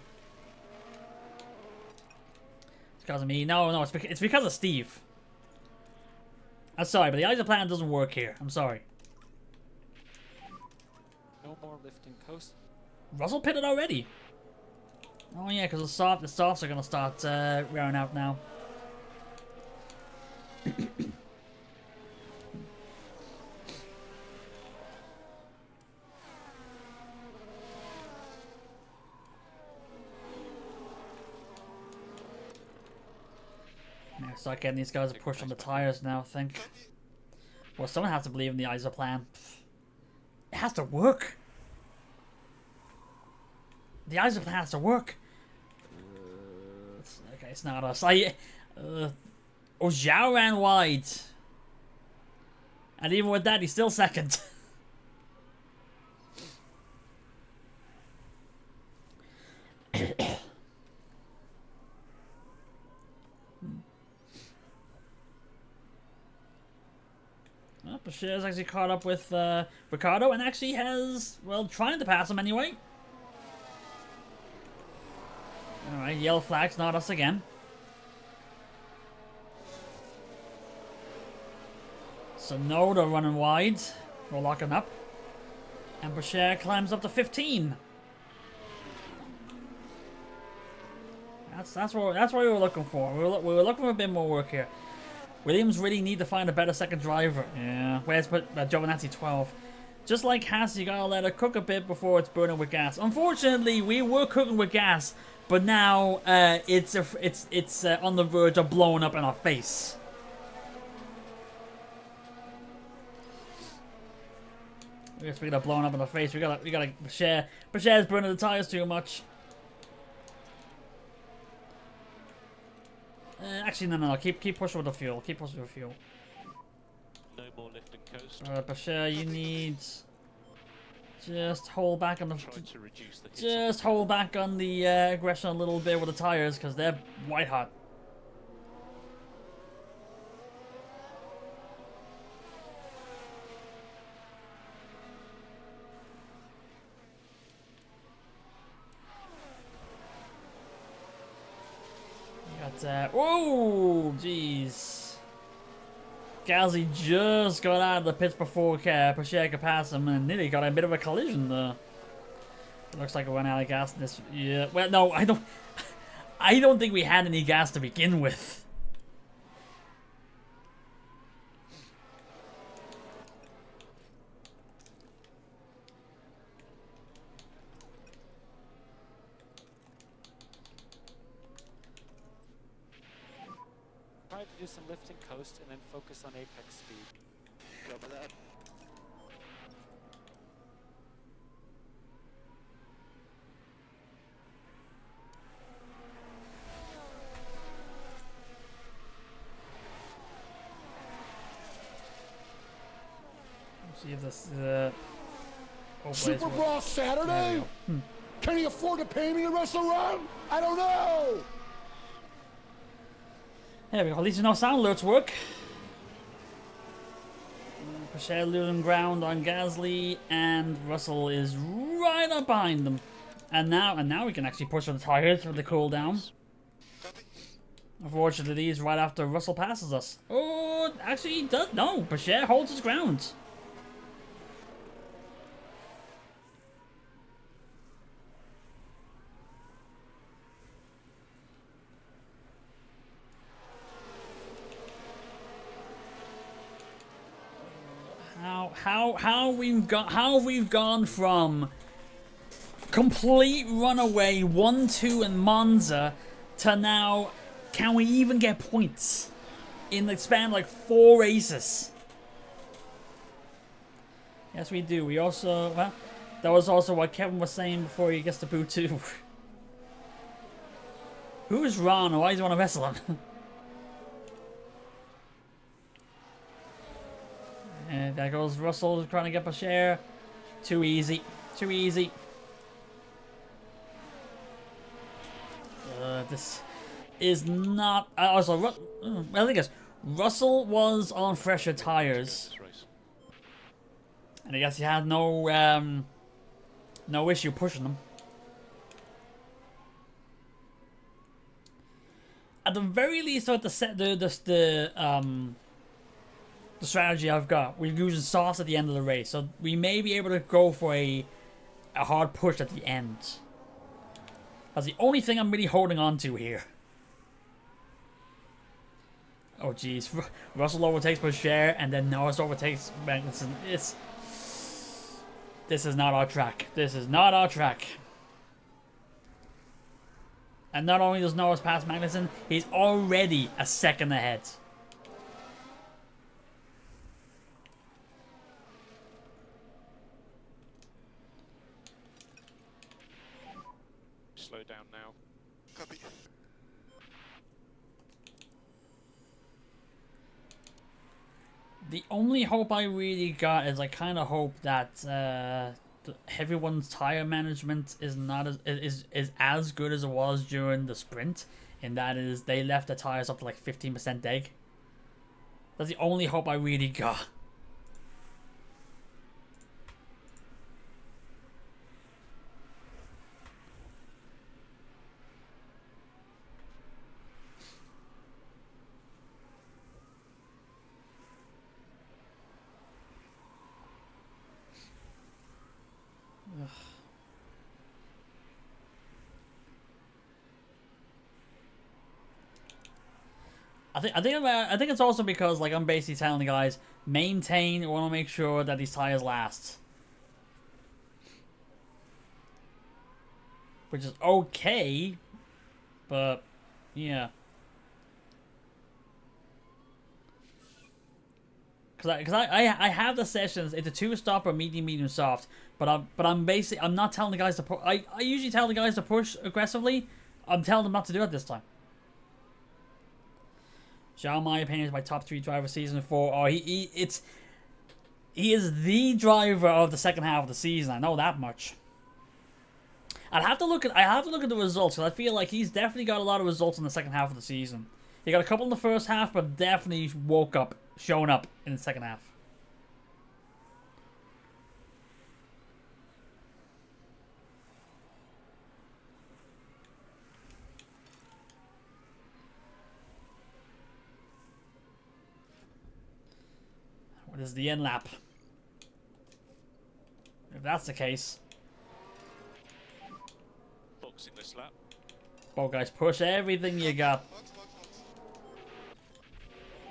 It's because of me. No, it's because of Steve. I'm sorry, but the ISO plan doesn't work here. I'm sorry. No more lifting coast. Russell pitted already. Oh yeah, because the softs are going to start wearing out now. Start getting these guys a push on the tires now, I think. Well, someone has to believe in the ISO plan. It has to work. The ISO plan has to work. Okay, it's not us. Oh, Zhao ran wide. And even with that, he's still 2nd. Bashir's actually caught up with Ricardo and actually has, well, trying to pass him anyway. Alright, yellow flags, not us again. Sonoda running wide. We're locking up. And Bashir climbs up to 15. That's what we were looking for. We were looking for a bit more work here. Williams really need to find a better second driver. Yeah. Where's Giovinazzi 12? Just like Haas, you gotta let it cook a bit before it's burning with gas. Unfortunately, we were cooking with gas, but now it's on the verge of blowing up in our face. Speaking of blowing up in our face, we gotta share. Bashir's burning the tires too much. Actually, no. Keep pushing with the fuel. Keep pushing with the fuel. No more lift and coast. Bashir, you need just hold back on the Try to reduce the hits just hold back on the aggression a little bit with the tires because they're white hot. Oh, jeez. Gazzy just got out of the pits before Pacheco could pass him and nearly got a bit of a collision there. It looks like we ran out of gas in this. Yeah, well, no, I don't think we had any gas to begin with. Try to do some lift and coast and then focus on apex speed. Copy that. Let's see if this Super Brawl Saturday? Can he afford to pay me to wrestle around? I don't know! There we go, at least no sound alerts work. Pacher losing ground on Gasly, and Russell is right up behind them. And now we can actually push on the tires for the cooldown. Copy. Unfortunately, he's right after Russell passes us. Oh, actually he does. No, Pacher holds his ground. How we've gone from complete runaway 1-2 in Monza to now, can we even get points in the span of like 4 races? Yes, we do. We also, well, that was also what Kevin was saying before he gets to boot 2. Who's Ron? Why do you want to wrestle him? And there goes Russell trying to get a share. Too easy. Too easy. This is not... also, well, the thing is, Russell was on fresher tires. And I guess he had no issue pushing them. At the very least, at the strategy I've got, we're using softs at the end of the race, so we may be able to go for a hard push at the end. That's the only thing I'm really holding on to here. Oh jeez, Russell overtakes Bashir, and then Norris overtakes Magnussen. This is not our track. This is not our track. And not only does Norris pass Magnussen, he's already a second ahead. Slow down now. Copy. The only hope I really got is I kind of hope that everyone's tire management is not as good as it was during the sprint, and that is they left the tires up to like 15% deg. That's the only hope I really got. I think it's also because like I'm basically telling the guys maintain. We want to make sure that these tires last. which is okay, but yeah. Cause I have the sessions. It's a 2-stop or medium soft, but I'm not telling the guys to push. I usually tell the guys to push aggressively. I'm telling them not to do it this time. Zhao, in my opinion, is my top 3 driver season 4. Oh, he is the driver of the second half of the season. I know that much. I have to look at the results, because I feel like he's definitely got a lot of results in the second half of the season. He got a couple in the first half, but definitely showing up in the second half. What is the end lap? If that's the case. Boxing this lap. Oh, guys, push everything you got.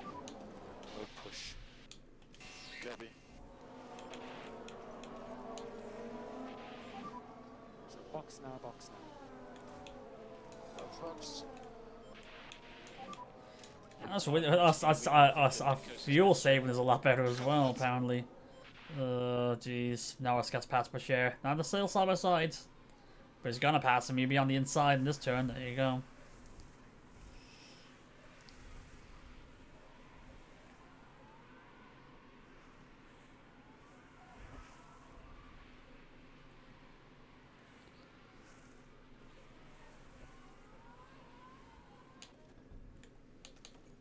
No push. Gabby. So box now, box now. No Fox. Our fuel saving is a lot better as well, apparently. Jeez. Now it's gets past Bashir. Now they're still side by side. But he's gonna pass him. He'll be on the inside in this turn. There you go.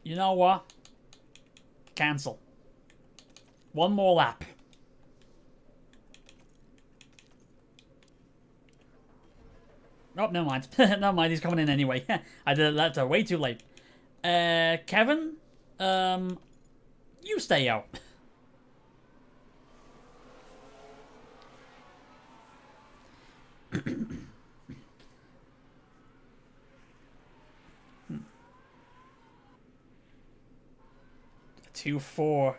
You know what? Cancel. One more lap. Oh, never mind. Never mind, he's coming in anyway. I did that way too late. Kevin? You stay out. 2-4.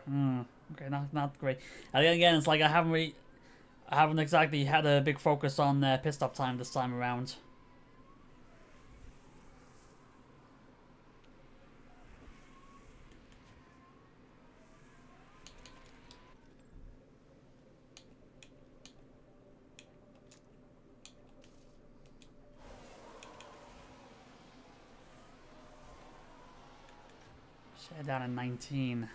Okay, not great. And again, it's like I haven't exactly had a big focus on pit stop time this time around. Share down in 19.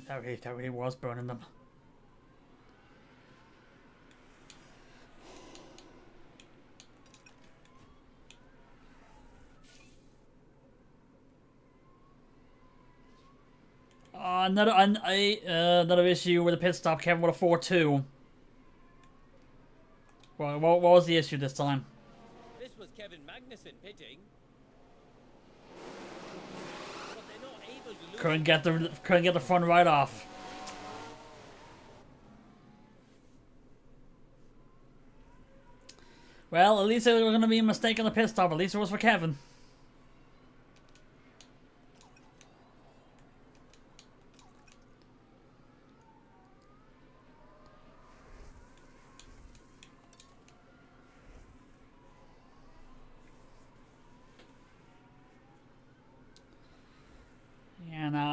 That really was burning them. Another issue with the pit stop. Kevin with a 4-2. Well, what was the issue this time? This was Kevin Magnussen pitting. But they're not able to lose. Couldn't get the front right off. Well, at least it was going to be a mistake on the pit stop. At least it was for Kevin.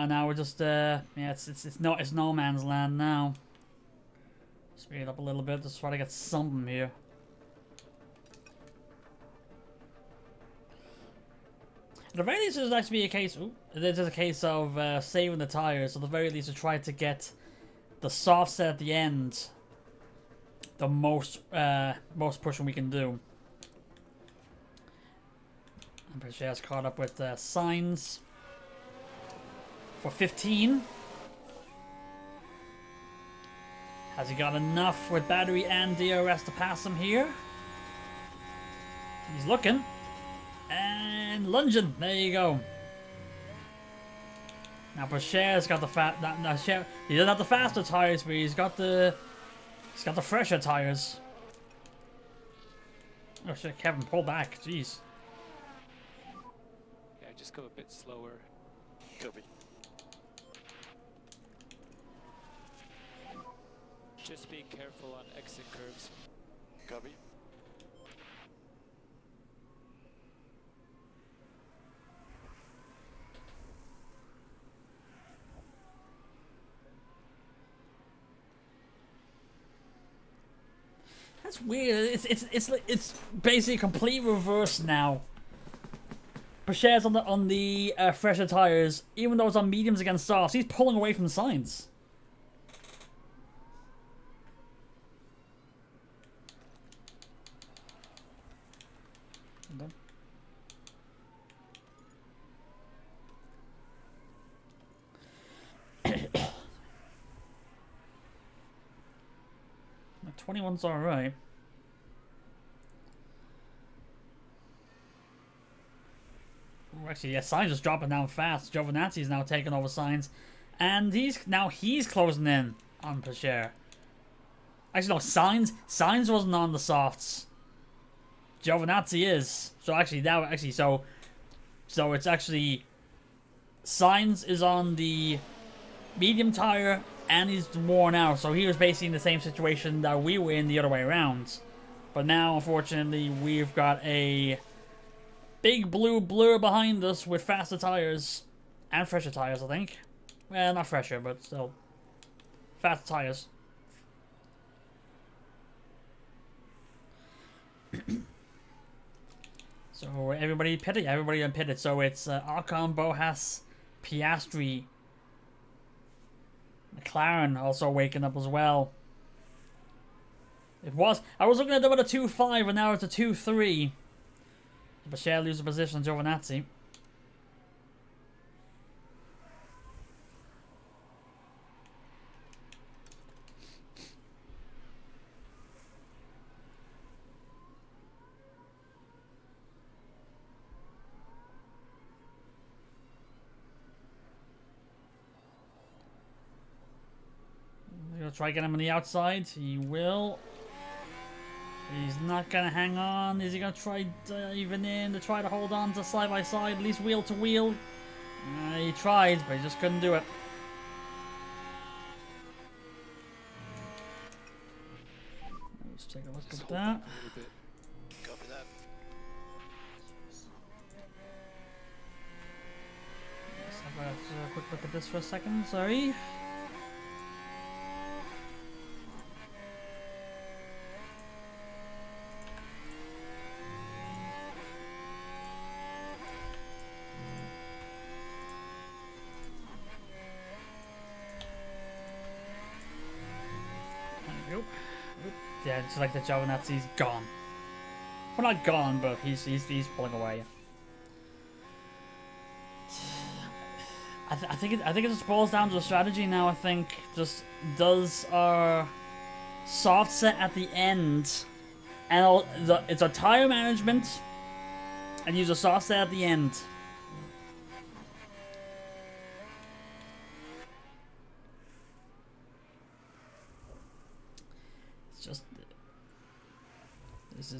Now we're just yeah, it's no man's land now. Speed it up a little bit, just try to get something here. At the very least, there's actually a case. There's a case of saving the tires. So at the very least, to try to get the soft set at the end, the most pushing we can do. I'm pretty sure it's caught up with signs. For 15. Has he got enough with battery and DRS to pass him here? He's looking. And lunging. There you go. Now Bashir's got the he doesn't have the faster tires, but he's got the fresher tires. Oh shit, Kevin, pull back. Jeez. Yeah, go a bit slower. Copy. Just be careful on exit curves. Copy. That's weird. It's basically complete reverse now. Pacher's on the fresher tires, even though it's on mediums against softs. He's pulling away from Sainz. My 21's alright. Actually, yeah, Sainz is dropping down fast. Giovinazzi's now taking over Sainz. And he's closing in on Pacher. Actually, no, Sainz wasn't on the softs. Giovinazzi is. So actually, so it's actually Sainz is on the medium tire and he's worn out. So he was basically in the same situation that we were in the other way around. But now, unfortunately, we've got a big blue blur behind us with faster tires and fresher tires, I think. Well, not fresher, but still faster tires. So everybody pitted, unpitted. So it's Ocon, Boas, Piastri, McLaren also waking up as well. I was looking at them at a 2.5 and now it's a 2.3. Pacher loses position to Giovinazzi. He'll try to get him on the outside. He will. He's not going to hang on. Is he going to try diving in to try to hold on to side by side, at least wheel to wheel? He tried, but he just couldn't do it. Let's take a look at that. Copy that. Let's have a quick look at this for a second. Sorry. Yeah, it's like the Giovinazzi's gone. Well, not gone, but he's pulling away. I think it just boils down to a strategy now. I think just does our soft set at the end, and it's a tire management, and use a soft set at the end.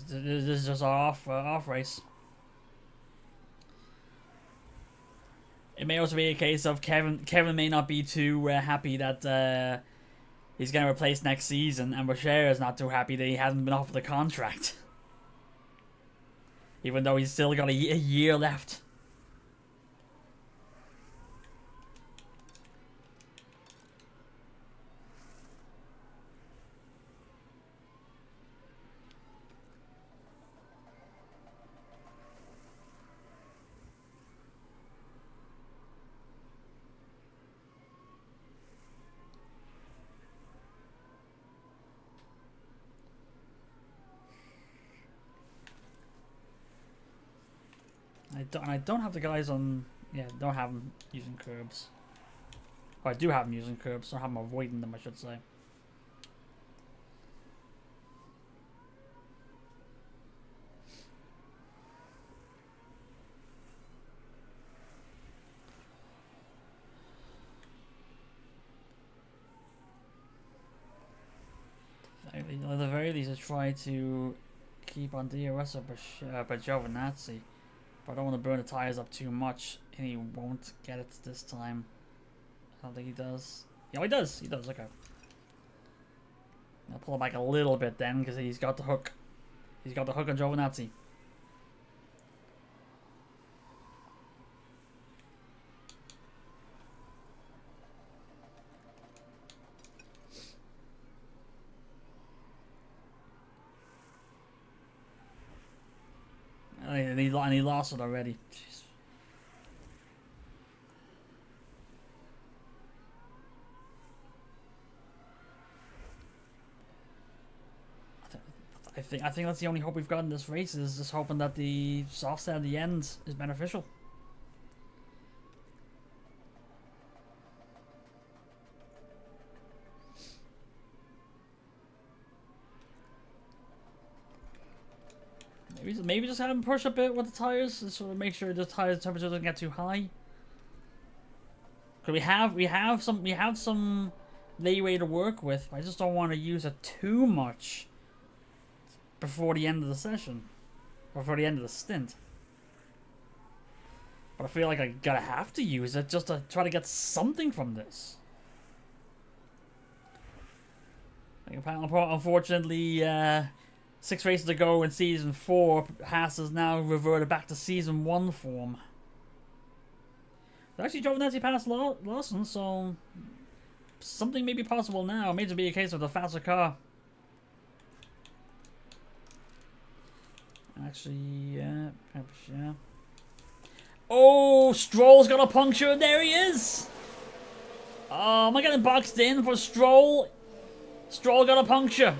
This is just our off race. It may also be a case of Kevin may not be too happy that he's going to replace next season, and Pacher is not too happy that he hasn't been offered the contract, even though he's still got a year left. I don't have the guys on. Yeah, don't have them using curbs. Or I do have them using curbs, so I have them avoiding them, I should say. At the very least, I try to keep on DRS or Giovinazzi. But I don't want to burn the tires up too much And he won't get it this time. I don't think he does. Yeah, he does. He does. Okay. I'll pull it back a little bit then, because he's got the hook. He's got the hook on Giovinazzi. And he lost it already. Jeez. I think that's the only hope we've got in this race, is just hoping that the soft set at the end is beneficial. Maybe just have him push a bit with the tires, to sort of make sure the tire temperature doesn't get too high. Cause we have some leeway to work with. I just don't want to use it too much before the end of the session, or before the end of the stint. But I feel like I gotta have to use it just to try to get something from this. Like, unfortunately, 6 races to go in Season 4, Haas has now reverted back to Season 1 form. Actually, Giovinazzi passed Lawson, so something may be possible now. It may just be a case of the faster car. Actually, yeah. Oh, Stroll's got a puncture. There he is. Oh, am I getting boxed in for Stroll? Stroll got a puncture.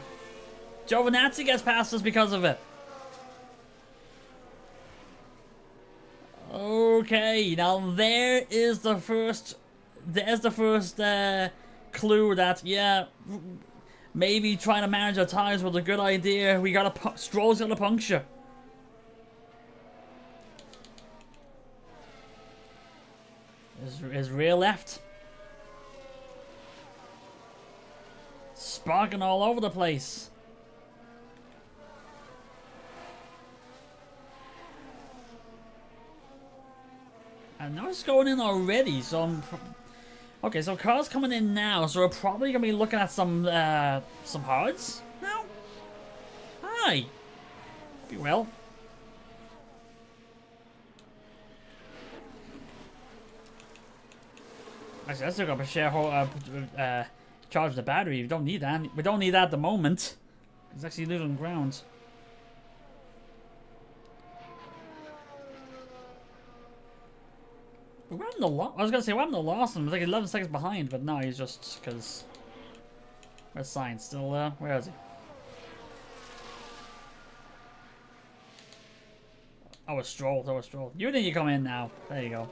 Giovinazzi gets past us because of it. Okay, now there is the first. There's the first clue that, yeah, maybe trying to manage our tires was a good idea. We got a Stroll's got a puncture. His rear left. Sparking all over the place. And now it's going in already, so I'm... Okay, so cars coming in now, so we're probably going to be looking at some hards now? Hi! Be well. Actually, let's look up a share charge the battery. We don't need that. We don't need that at the moment. It's actually losing ground. But we're having the I was gonna say we're having the loss. I'm like 11 seconds behind, but no, he's just because. Where's Sainz? Still there? Where is he? Oh, it's Stroll. Oh, it's Stroll. You need to come in now. There you go.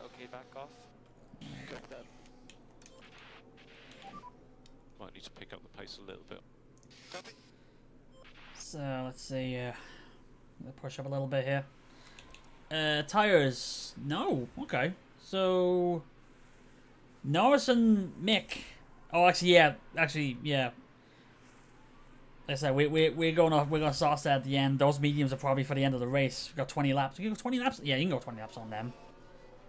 Okay, back off. Got that. Might need to pick up the pace a little bit. Copy. So let's see. Push up a little bit here. Tires. No. Okay. So Norris and Mick. Oh, actually, yeah. Actually, yeah. Like I said, we're gonna sauce that at the end. Those mediums are probably for the end of the race. We got 20 laps. You can go 20 laps. Yeah, you can go 20 laps on them.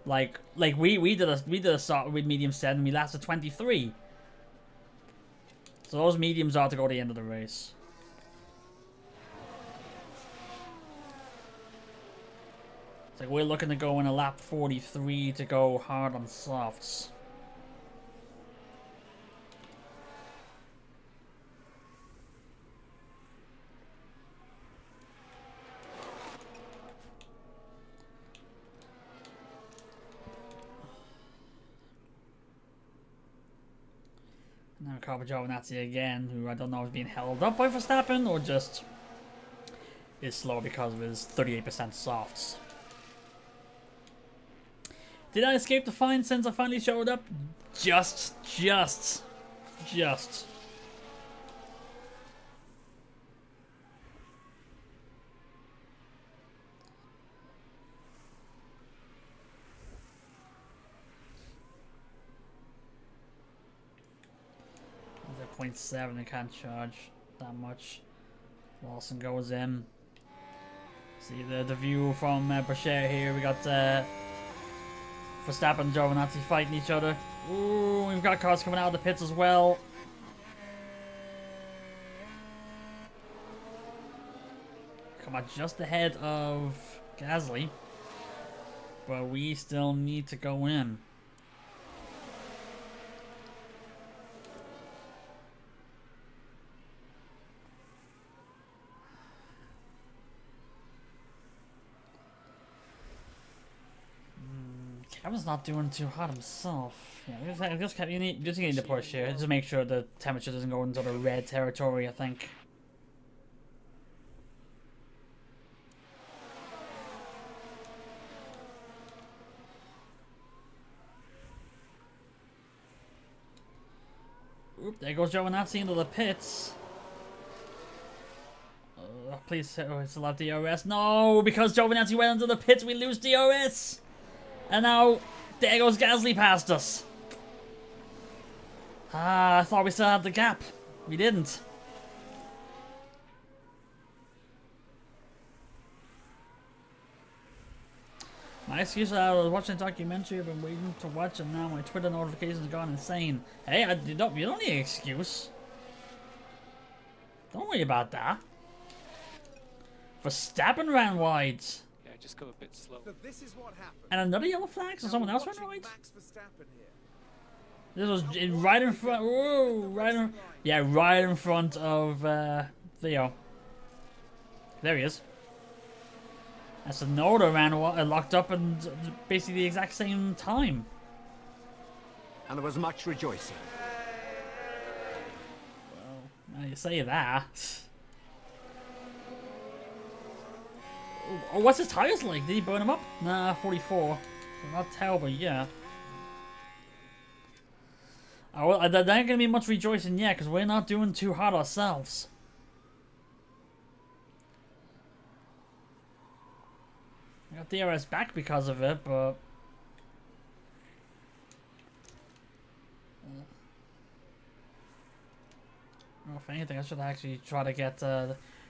Like we did a start with medium 7. We lasted 23. So those mediums are to go to the end of the race. It's like we're looking to go in a lap 43 to go hard on softs. Now Giovinazzi again, who I don't know is being held up by Verstappen or just is slow because of his 38% softs. Did I escape the fine since I finally showed up? Just. 0.7. It can't charge that much. Lawson goes in. See the view from Bashir here. We got Verstappen and Giovinazzi fighting each other. Ooh, we've got cars coming out of the pits as well. Come on, just ahead of Gasly. But we still need to go in. Kevin's not doing too hot himself. Yeah, you need to push here. Just make sure the temperature doesn't go into the red territory, I think. Oop, there goes Giovinazzi into the pits. Please, it's still have DRS. No, because Giovinazzi went into the pits, we lose DRS. And now, there goes Gasly past us. Ah, I thought we still had the gap. We didn't. My excuse is I was watching a documentary I've been waiting to watch and now my Twitter notifications have gone insane. Hey, you don't need an excuse. Don't worry about that. Verstappen ran wide. Yeah, just go a bit slow. So this is what happened. And another yellow flag, so someone else ran wide? Max Verstappen here. This was right in front. Whoa, right in front of Theo. There he is. And Sonoda ran locked up and basically the exact same time. And there was much rejoicing. Well, now you say that. Oh, what's his tires like? Did he burn them up? Nah, 44. Not terrible, yeah. Oh, well, there ain't gonna be much rejoicing yet because we're not doing too hot ourselves. I got DRS back because of it, but well, if anything, I should actually try to get.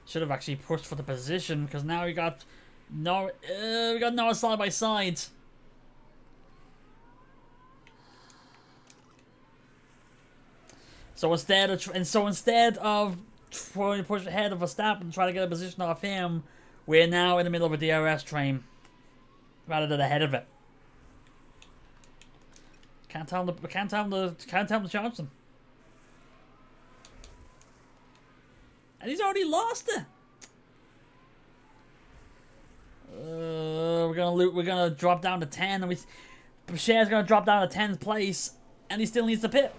Should have actually pushed for the position because now we got Noah side by side. So instead of trying to push ahead of Verstappen and try to get a position off him, we're now in the middle of a DRS train rather than ahead of it. Can't tell him to charge them. And he's already lost it. We're gonna drop down to 10, and Bashir's gonna drop down to 10th place, and he still needs to pit.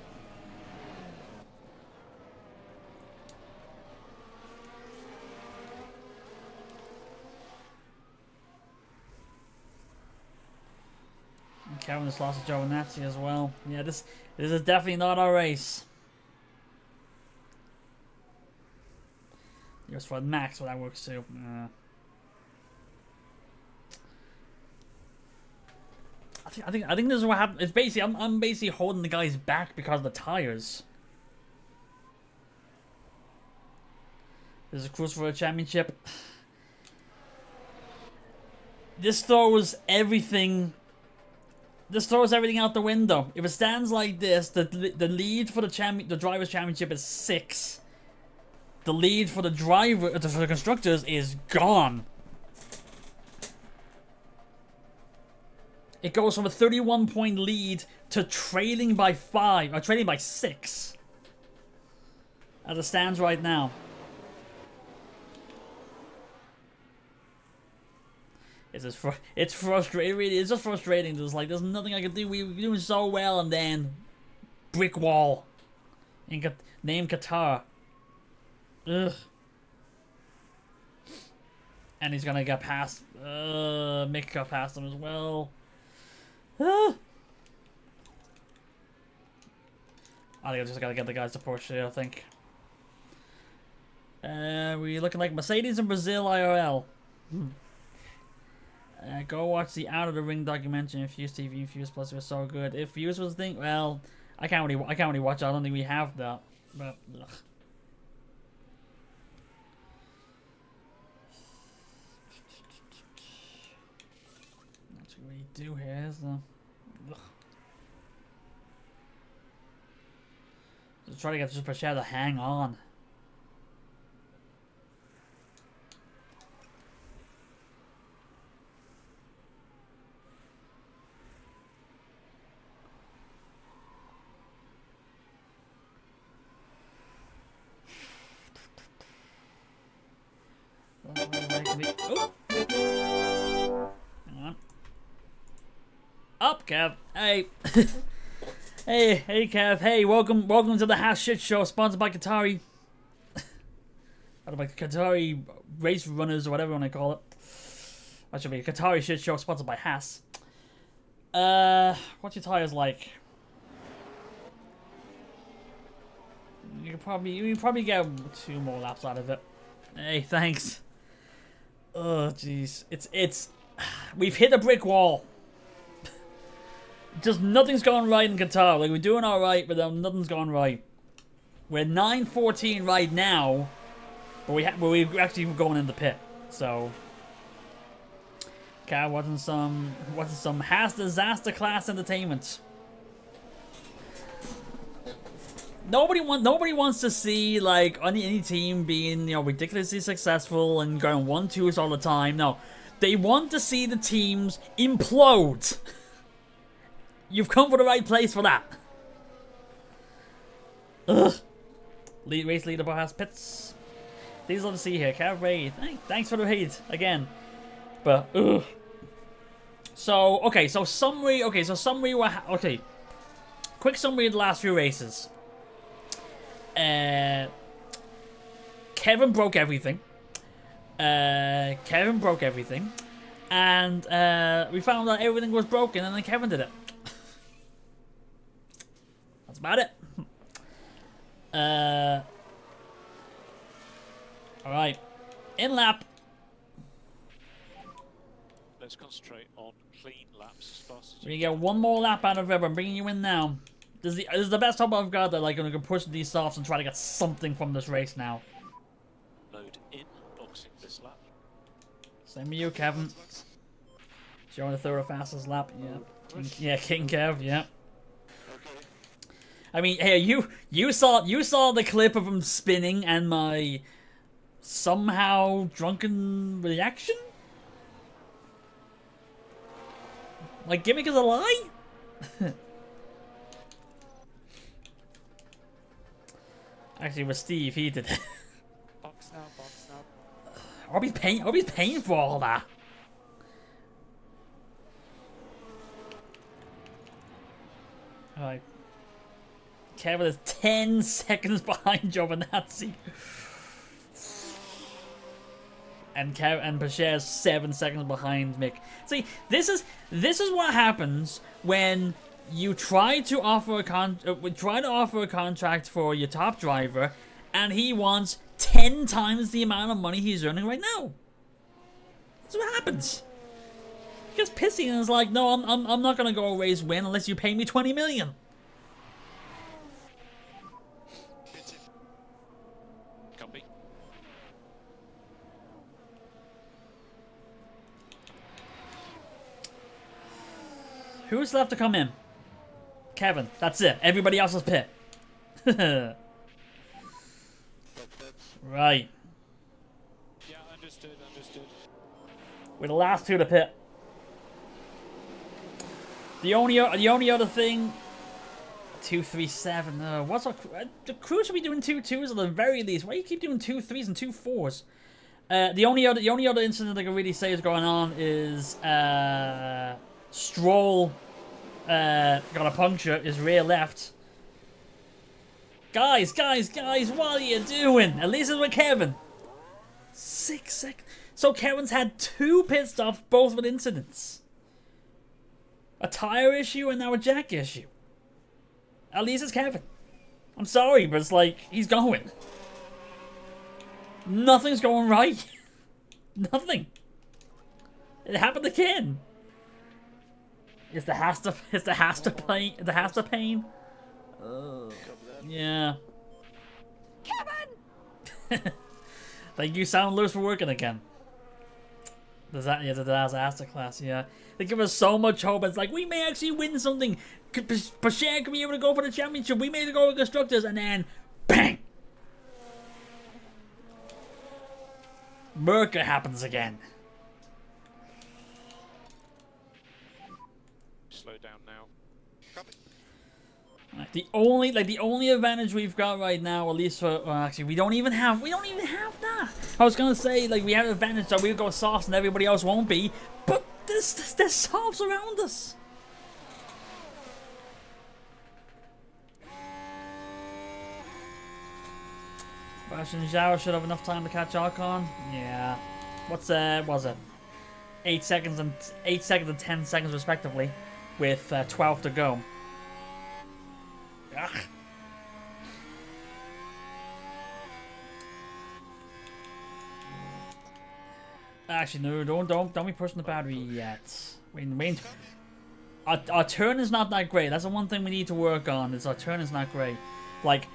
And Kevin just lost to Giovinazzi as well. Yeah, this is definitely not our race. Just for Max, well, that works too. I think this is what happened. It's basically I'm basically holding the guys back because of the tires. There's a cruise for a championship. This throws everything. This throws everything out the window. If it stands like this, the lead for the drivers' championship is 6. The lead for the constructors is gone. It goes from a 31-point lead to trailing by 5, or trailing by 6. As it stands right now. It's frustrating. Really, it's just frustrating. There's nothing I can do. We were doing so well, and then brick wall. Name Qatar. Ugh. And he's gonna get past. Mick got past him as well. I think I just gotta get the guys to push here, I think. We're looking like Mercedes in Brazil IRL. Go watch the Out of the Ring documentary on Fuse TV and Fuse Plus. It was so good. If Fuse was the thing, well, I can't really watch it. I don't think we have that. But, ugh. What should we do here? Is ugh. Just try to get Super Chat to hang on. Oh. Hang on. Up, Kev. Hey. hey, Kev. Hey, welcome to the Haas Shit Show, sponsored by Qatari. By Qatari Race Runners, or whatever you want to call it. That should be a Qatari Shit Show, sponsored by Haas. What's your tires like? You can probably get 2 more laps out of it. Hey, thanks. Oh, jeez. It's... We've hit a brick wall. Just nothing's going right in Qatar. Like, we're doing alright, but nothing's going right. We're 9:14 right now, but we're actually going in the pit. So... Okay, watching some Haas disaster class entertainment. Nobody wants to see like any team being, you know, ridiculously successful and going 1-2s all the time. No, they want to see the teams implode. You've come for the right place for that. Ugh. Race leader Haas pits. These love to see here. Cav raid. Thanks for the raid again. But ugh. So okay, so summary. Okay, so summary. Okay, quick summary of the last few races. Kevin broke everything. And we found out everything was broken, and then Kevin did it. That's about it. All right, in lap. Let's concentrate on clean laps as fast as We get 1 more lap out of it. I'm bringing you in now. This is the best hope I've got that like I'm gonna push these softs and try to get something from this race now. load in, boxing this lap. Same with you, Kevin. Showing the third fastest lap. Yeah. Yeah, King Kev. Yeah. I mean, hey, you saw the clip of him spinning and my somehow drunken reaction. Like, gimmick is a lie? Actually, with Steve, he did it. Box now, box now. I'll be paying for all that. Alright. Kevin is 10 seconds behind Giovinazzi. And Pacher is 7 seconds behind Mick. See, this is what happens when you try to offer a contract for your top driver, and he wants 10 times the amount of money he's earning right now. That's what happens. He gets pissy and is like, "No, I'm not gonna go race win unless you pay me 20 million." Copy. Who's left to come in? Kevin. That's it. Everybody else is pit. Right. Yeah, understood. We're the last 2 to pit. The only other thing, 2-3-7. What's our the crew should be doing 2-2s at the very least. Why do you keep doing 2-3s and 2-4s? The only other incident I can really say is going on is Stroll got a puncture, his rear left. Guys, what are you doing? At least it's with Kevin. 6 seconds. So Kevin's had 2 pit stops, both with incidents. A tire issue and now a jack issue. At least it's Kevin. I'm sorry, but it's like, he's going. Nothing's going right. Nothing. It happened again. Is the Haas to pain? Yeah. Kevin! Like, you sound loose for working again. Does that, yeah, the disaster class, yeah. They give us so much hope. It's like, we may actually win something. Pasher could be able to go for the championship. We may go with constructors, and then, bang! Murder happens again. Slow down now. Copy. The only advantage we've got right now, at least for, well, actually, we don't even have that. I was gonna say, like, we have an advantage that we'll go soft and everybody else won't be, but there's softs around us. Bash and Zhao should have enough time to catch Archon. Yeah. What's was it? 8 seconds and 10 seconds respectively, with 12 to go. Ugh. Actually, no, don't be pushing the battery yet. Wait. Our turn is not that great. That's the one thing we need to work on. Is our turn is not great. Like,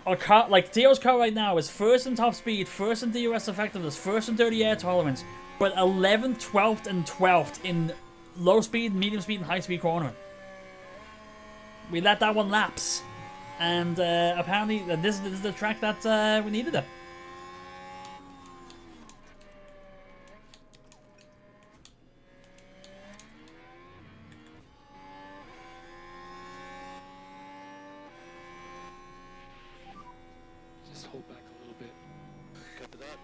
our car, like Dio's car right now is first in top speed, first in DRS effectiveness, first in dirty air tolerance, but 11th, 12th, and 12th in low speed, medium speed, and high speed corner. We let that one lapse, and apparently this is the track that we needed it. Just hold back a little bit. Copy that.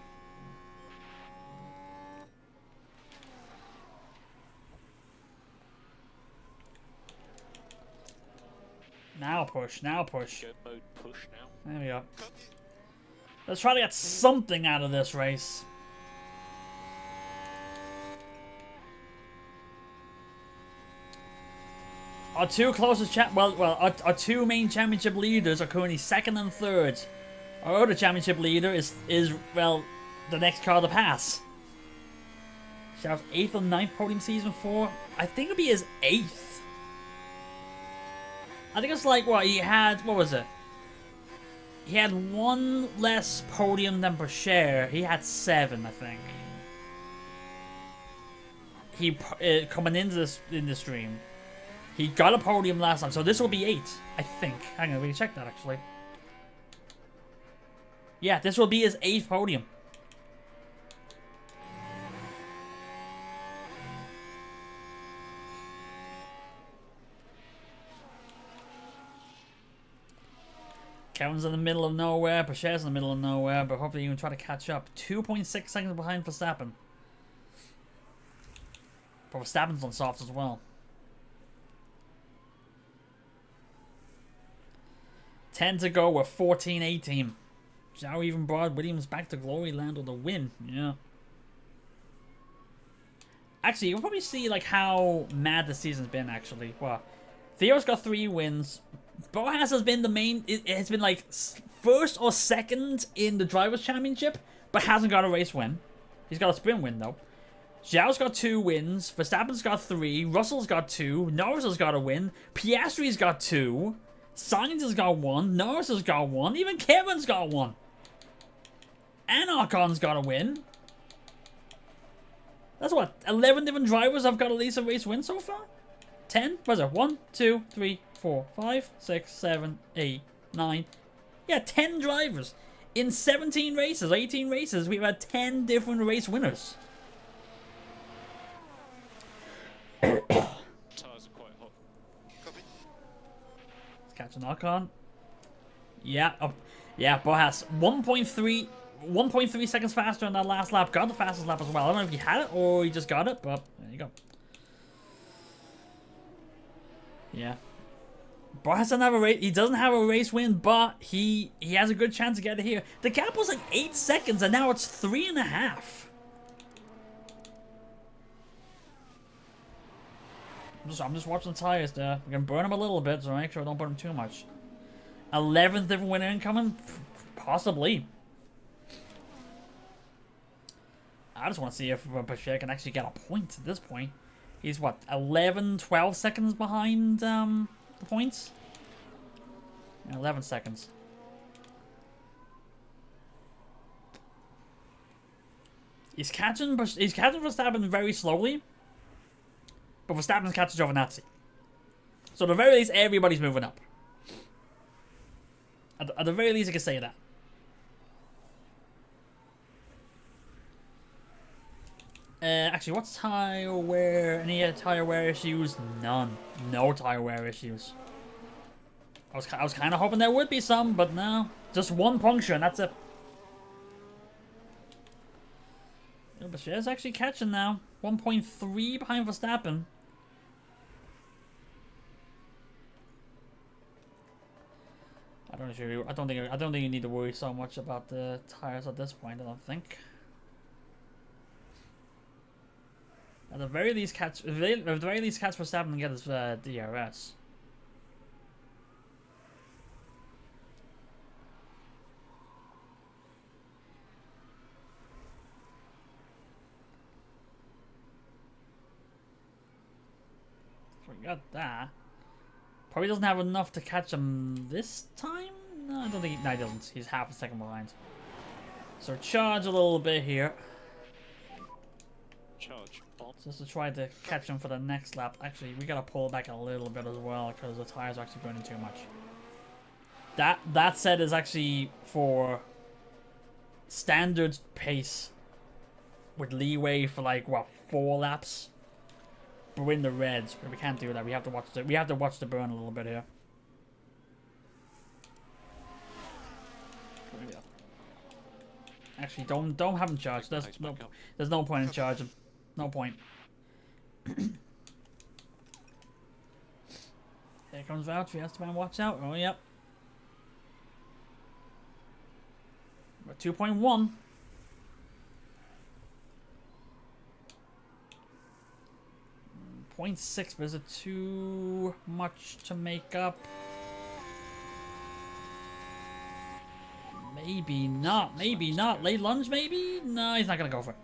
Now push. Go mode push now. There we go. Copy. Let's try to get something out of this race. Our two closest our two main championship leaders are currently second and third. Our other championship leader is well, the next car to pass. Shouts 8th or 9th podium season 4. I think it'll be his 8th. I think it's like what was it? He had one less podium than Pasher. He had 7, I think. He coming into this stream. He got a podium last time, so this will be 8, I think. Hang on, we can check that actually. Yeah, this will be his 8th podium. Kevin's in the middle of nowhere, Pasher's in the middle of nowhere, but hopefully you can try to catch up. 2.6 seconds behind Verstappen. But Verstappen's on soft as well. 10 to go, we're 14-18. Zhao even brought Williams back to glory land with a win. Yeah. Actually, you'll probably see like how mad the season's been. Actually, well, Theo's got 3 wins. Haas has been the main. It has been like first or second in the drivers' championship, but hasn't got a race win. He's got a sprint win though. Zhao's got 2 wins. Verstappen's got 3. Russell's got 2. Norris has got a win. Piastri's got 2. Sainz has got 1. Norris has got 1. Even Kevin's got 1. And Arcon's got a win. That's what, 11 different drivers have got at least a race win so far? 10? What is it? 1, 2, 3, 4, 5, 6, 7, 8, 9. Yeah, 10 drivers. In 17 races, 18 races, we've had 10 different race winners. Tires are quite hot. Copy. Let's catch an Archon. Yeah, yeah, Bottas 1.3 seconds faster on that last lap. Got the fastest lap as well. I don't know if he had it or he just got it, but there you go. Yeah. Bottas doesn't have a race. He doesn't have a race win, but he has a good chance to get it here. The gap was like 8 seconds, and now it's 3.5. I'm just watching the tires there. We're gonna burn them a little bit, so make sure I don't burn them too much. 11th different winner incoming? Possibly. I just want to see if Pasher can actually get a point at this point. He's what, 11, 12 seconds behind the points? Yeah, 11 seconds. He's catching Verstappen very slowly, but Verstappen's catching Giovinazzi. So at the very least, everybody's moving up. At the very least, I can say that. Actually, what's tire wear? Any tire wear issues? None. No tire wear issues. I was kind of hoping there would be some, but no. Just one puncture, and that's it. Yeah, but she's actually catching now. 1.3 behind Verstappen. I don't think you need to worry so much about the tires at this point. I don't think. At the very least, catch Verstappen and get his DRS. So we got that. Probably doesn't have enough to catch him this time. No, I don't think. No, he doesn't. He's half a second behind. So charge a little bit here. Charge on. Just to try to catch him for the next lap. Actually, we gotta pull back a little bit as well because the tires are actually burning too much. That set is actually for standard pace with leeway for like what 4 laps. But we're in the reds, but we can't do that. We have to watch the burn a little bit here. Actually, don't have him charged. There's no point in charging. No point. Here comes Vouch. He has to watch out. Oh, yep. We're 2.1. 0.6, but is it too much to make up? Maybe not. Maybe not. Late lunge, maybe? No, he's not going to go for it.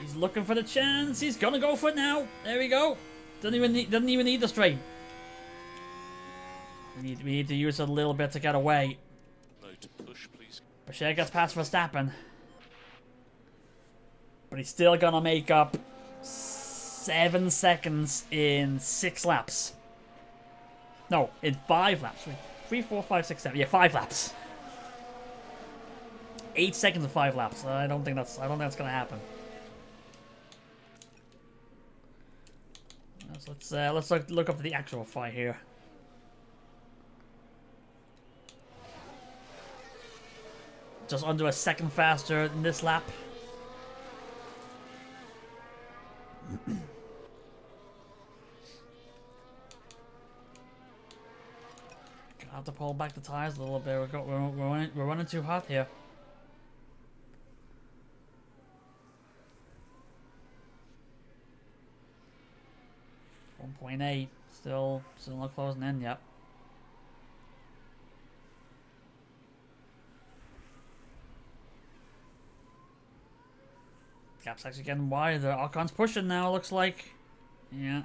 He's looking for the chance. He's going to go for it now. There we go. Doesn't even need the straight. We need to use it a little bit to get away. No to push, please. Bechet gets past Verstappen. But he's still going to make up 7 seconds in 6 laps. No, in 5 laps. 3, 4, 5, 6, 7. Yeah, 5 laps. 8 seconds in 5 laps. I don't think that's gonna happen. So let's look up the actual fight here. Just under a second faster in this lap. Gonna have to pull back the tires a little bit. We're running too hot here. .8, still not closing in yet. Gap's actually getting wider. Ocon's pushing now, looks like. Yeah.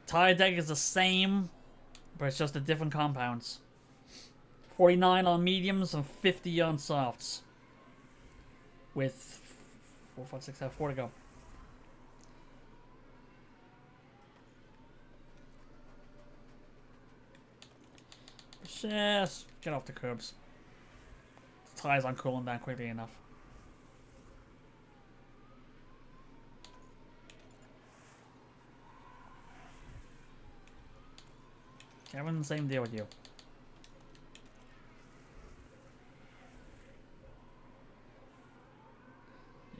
Tire deck is the same, but it's just the different compounds. 49 on mediums and 50 on softs. With 4, 5, 6, 7, 4 to go. Just get off the curbs. The tires aren't cooling down quickly enough. Kevin, same deal with you.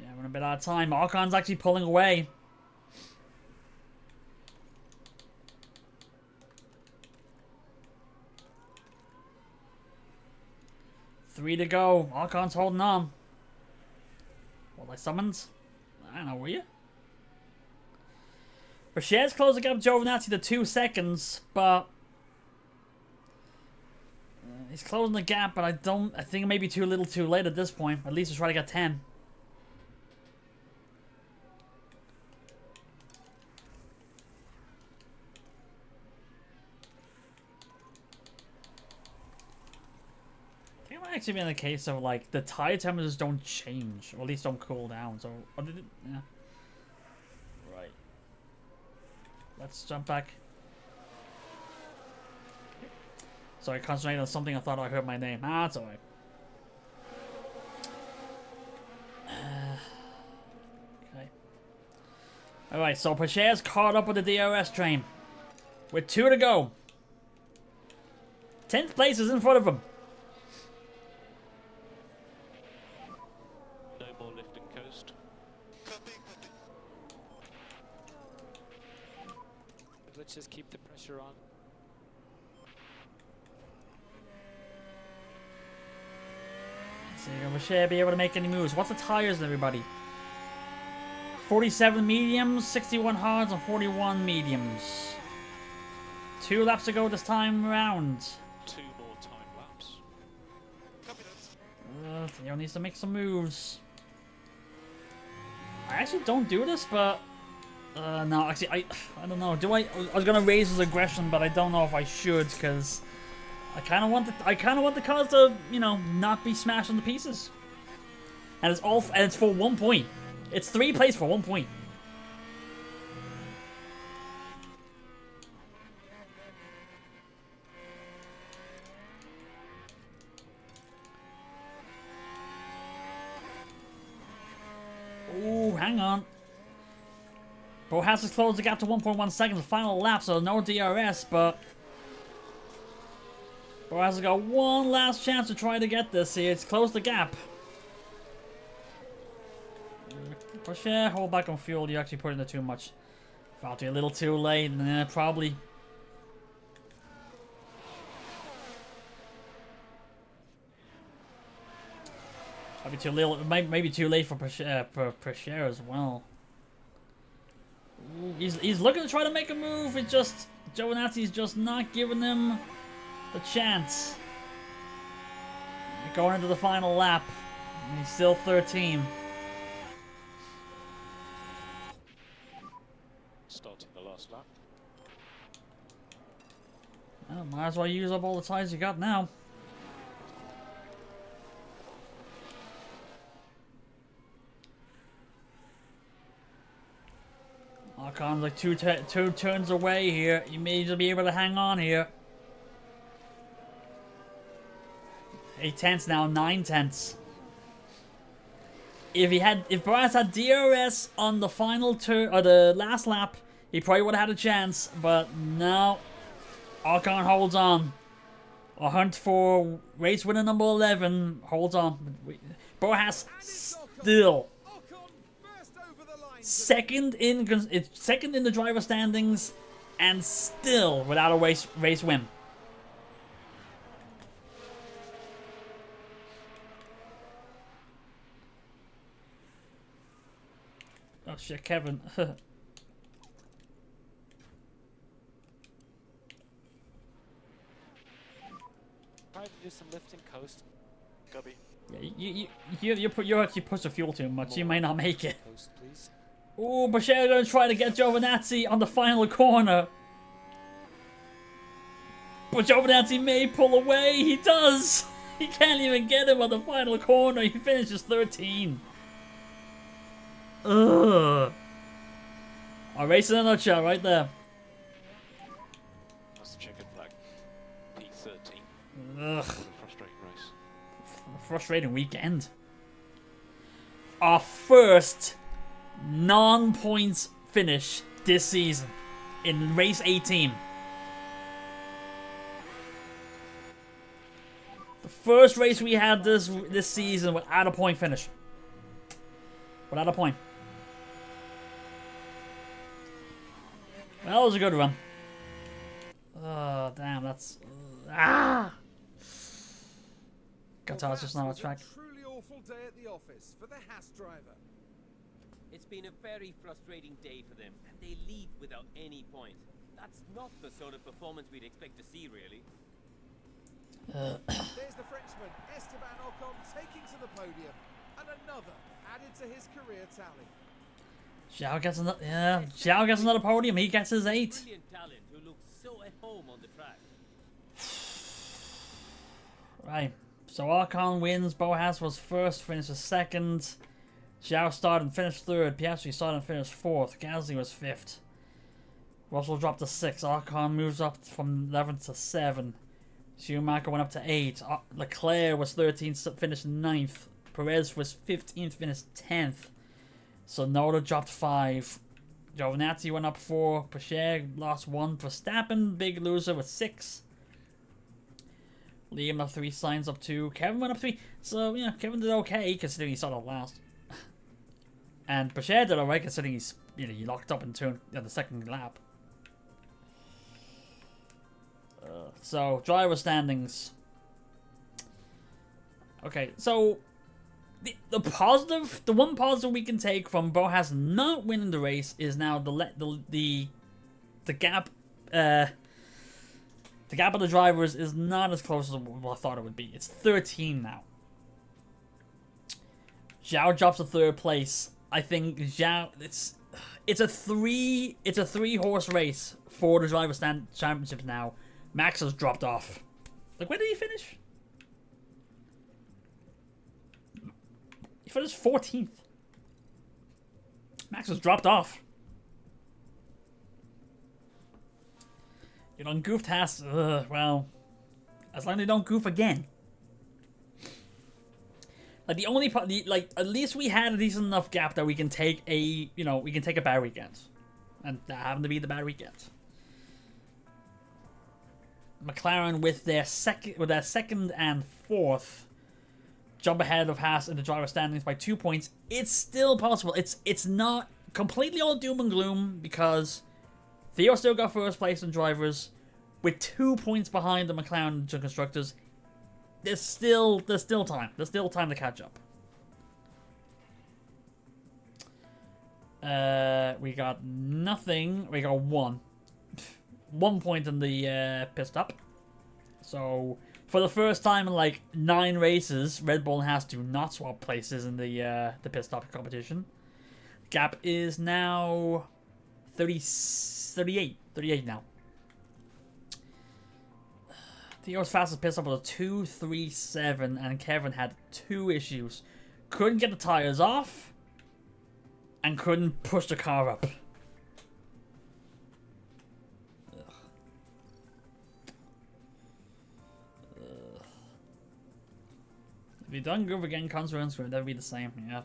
Yeah, we're a bit out of time. Ocon's actually pulling away. Three to go. Ocon's holding on. What, like summons? I don't know, were you? Bechet's closing up Giovinazzi to 2 seconds, but he's closing the gap, but I think it may be too little too late at this point. At least he's trying to get 10. actually been a case of like the tire temperatures don't change, or at least don't cool down. So, yeah. Right. Let's jump back. Sorry, concentrating on something. I thought I heard my name. Ah, that's alright. Okay. Alright, so Pache's caught up with the DRS train. With 2 to go. 10th place is in front of him. No more lifting coast. Copy, copy. Let's just keep the pressure on. So Pache be able to make any moves. What's the tires, everybody? 47 mediums, 61 hards, and 41 mediums. 2 laps to go this time around. 2 more time laps. Copy that. Theo needs to make some moves. I actually don't do this, but no, actually, I don't know. Do I was gonna raise his aggression, but I don't know if I should, because I kind of want the cars to, you know, not be smashed into pieces. And it's for 1 point. It's 3 plays for 1 point. Ooh, hang on. Bro has to close the gap to 1.1 seconds. Final lap, so no DRS, but Bro has got one last chance to try to get this here. It's close the gap. Push it, hold back on fuel. You actually put in too much. Probably a little too late. Nah, probably. Probably too little. Maybe too late for Pusher as well. Ooh, he's looking to try to make a move. It's just Giovinazzi's just not giving him the chance. Going into the final lap. And he's still 13. Starting the last lap. Well, might as well use up all the tires you got now. Ocon's like two turns away here. You may just be able to hang on here. 8 tenths now, 9 tenths. If Boras had DRS on the final turn or the last lap, he probably would have had a chance. But no, Ocon holds on. A hunt for race winner number 11 holds on. Boras still second in the driver standings, and still without a race win. Oh shit, Kevin. Try to do some lifting coast. Copy. Yeah, you actually push the fuel too much. You may not make it. Coast, please. Ooh, Bashir gonna try to get Giovinazzi on the final corner. But Giovinazzi may pull away. He does. He can't even get him on the final corner. He finishes 13. Ugh. A race in a nutshell right there. That's the checkered flag. P13. Ugh. What a frustrating race. Frustrating weekend. Our first non-points finish this season in race 18. The first race we had this season without a point finish. Without a point. Well, that was a good run. Oh, damn, that's... Qatar's just not on track. Truly awful day at the office for the Haas driver. It's been a very frustrating day for them, and they leave without any points. That's not the sort of performance we'd expect to see, really. There's the Frenchman, Esteban Ocon, taking to the podium, and another added to his career tally. Zhao gets another, Zhao gets another podium. He gets his 8. Brilliant talent who looks so at home on the track. Right. So Archon wins. Boas was first, finishes second. Zhao started and finished third. Piastri started and finished fourth. Gasly was fifth. Russell dropped to 6. Archon moves up from 11th to 7. Schumacher went up to 8. Leclerc was 13th, finished 9th. Perez was 15th, finished 10th. Sonoda dropped 5. Giovinazzi went up 4. Pacher lost 1. Verstappen, big loser, with 6. Liam up 3. Sainz up 2. Kevin went up 3. So, yeah, Kevin did okay considering he started last. And Pacher did alright considering he's, he locked up in the second lap. So, driver standings. Okay, so the one positive we can take from Boas not winning the race is now the gap. The gap of the drivers is not as close as what I thought it would be. It's 13 now. Zhao drops to 3rd place. I think Zhao. It's a 3-horse race for the driver championships now. Max has dropped off. Like, where did he finish? He finished 14th. Max has dropped off. You don't goof Haas. Well, as long as they don't goof again. Like the only part, at least we had a decent enough gap that we can take a, we can take a bad weekend, and that happened to be the bad weekend. McLaren with their second and 4th jump ahead of Haas in the driver standings by 2 points. It's still possible. It's not completely all doom and gloom because Theo still got 1st place in drivers with 2 points behind the McLaren constructors. There's still time. There's still time to catch up. We got nothing. We got 1 point in the pit stop. So for the first time in like 9 races, Red Bull has to not swap places in the pit stop competition. Gap is now 38 now. Theo's fastest pit stop was a 2:37, and Kevin had 2 issues. Couldn't get the tires off, and couldn't push the car up. If you don't go again, consequence, that'd be the same, yeah.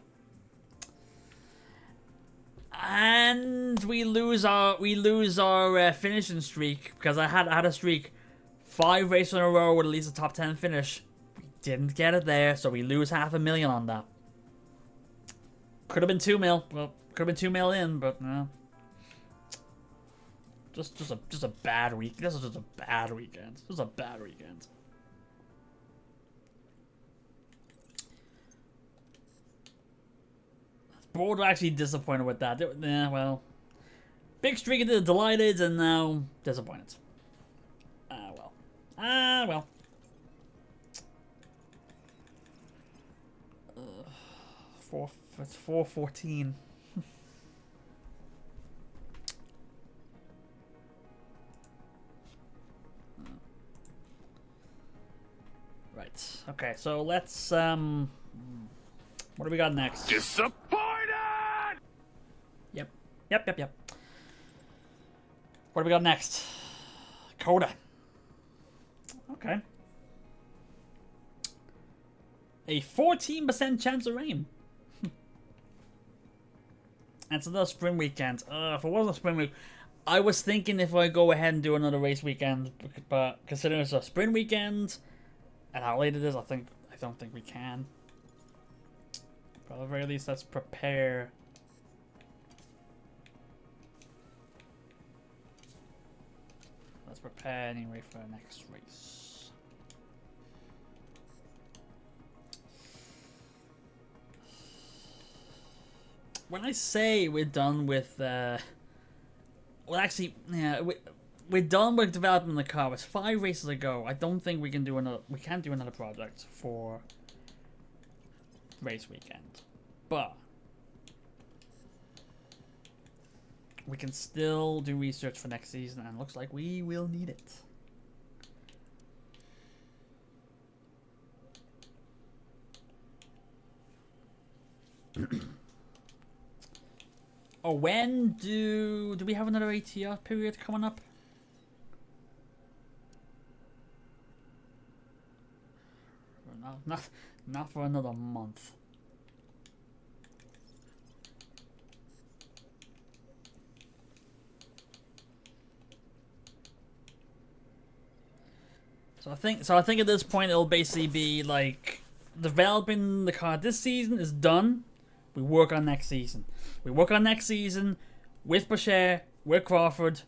And we lose our finishing streak because I had a streak 5 races in a row with at least a top 10 finish. We didn't get it there, so we lose $500,000 on that. Could have been 2 mil. Well, could have been 2 mil in, but no. Just a bad week. This is just a bad weekend. This is a bad weekend. Board actually disappointed with that. Yeah, well, big streak into the delighted, and now disappointed. Well. It's 4:14. Right. Okay. So let's what do we got next? Disappointed! Yep. What do we got next? Coda. Okay. A 14% chance of rain. It's another spring weekend. If it wasn't a spring week, I was thinking if I go ahead and do another race weekend, but considering it's a spring weekend and how late it is, I don't think we can. But at the very least, let's prepare. Let's prepare anyway for our next race. When I say we're done with, well, actually, yeah, we're done with developing the car. It's 5 races ago. I don't think we can do another. We can't do another project for race weekend, but we can still do research for next season, and it looks like we will need it. Oh, when do we have another ATR period coming up? Not for another month. So I think at this point it'll basically be like developing the car this season is done. We work on next season. We work on next season with Bashir, with Crawford,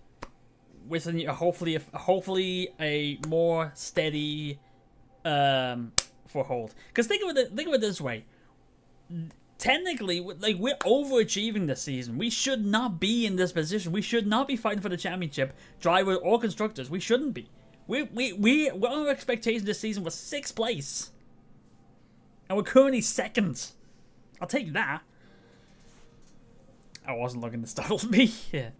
with hopefully a more steady foothold. Because think of it this way. Technically, like, we're overachieving this season. We should not be in this position. We should not be fighting for the championship, driver or constructors. We shouldn't be. Our expectation this season was 6th place, and we're currently 2nd. I'll take that. I wasn't looking to startle me. Yeah.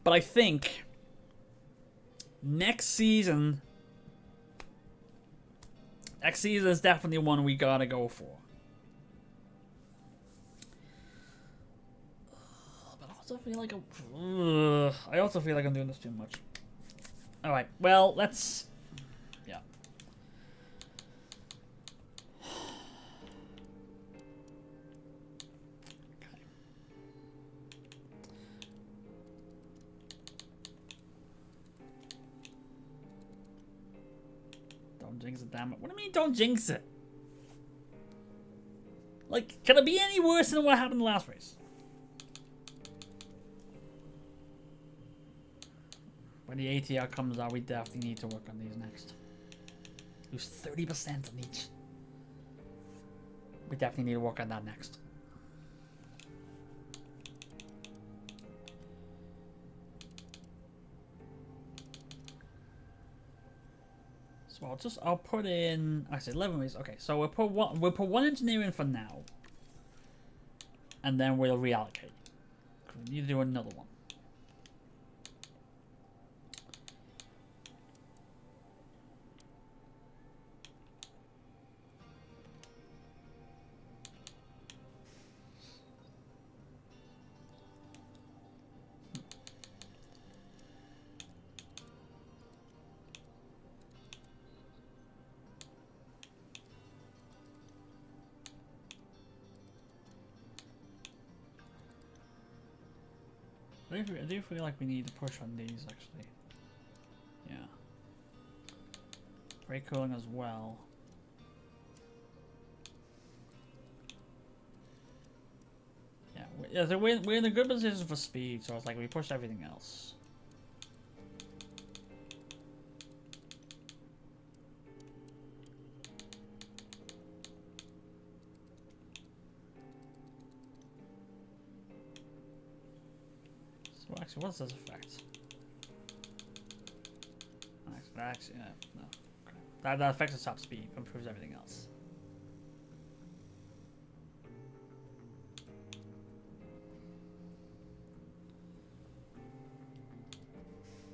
But I think next season is definitely one we gotta go for. But I also feel like I'm doing this too much. All right. Well, let's. Yeah. Okay. Don't jinx it, damn it. What do you mean, don't jinx it? Like, can it be any worse than what happened in the last race? When the ATR comes out, we definitely need to work on these next. Lose 30% on each. We definitely need to work on that next. So I'll put in, I said 11 races. Okay, so we'll put one engineer in for now, and then we'll reallocate. We need to do another one. I do feel like we need to push on these, actually. Yeah. Brake cooling as well. Yeah, so we're in a good position for speed, so it's like we push everything else. So actually, what's this effect? Actually, no. Okay. That affects the top speed, improves everything else.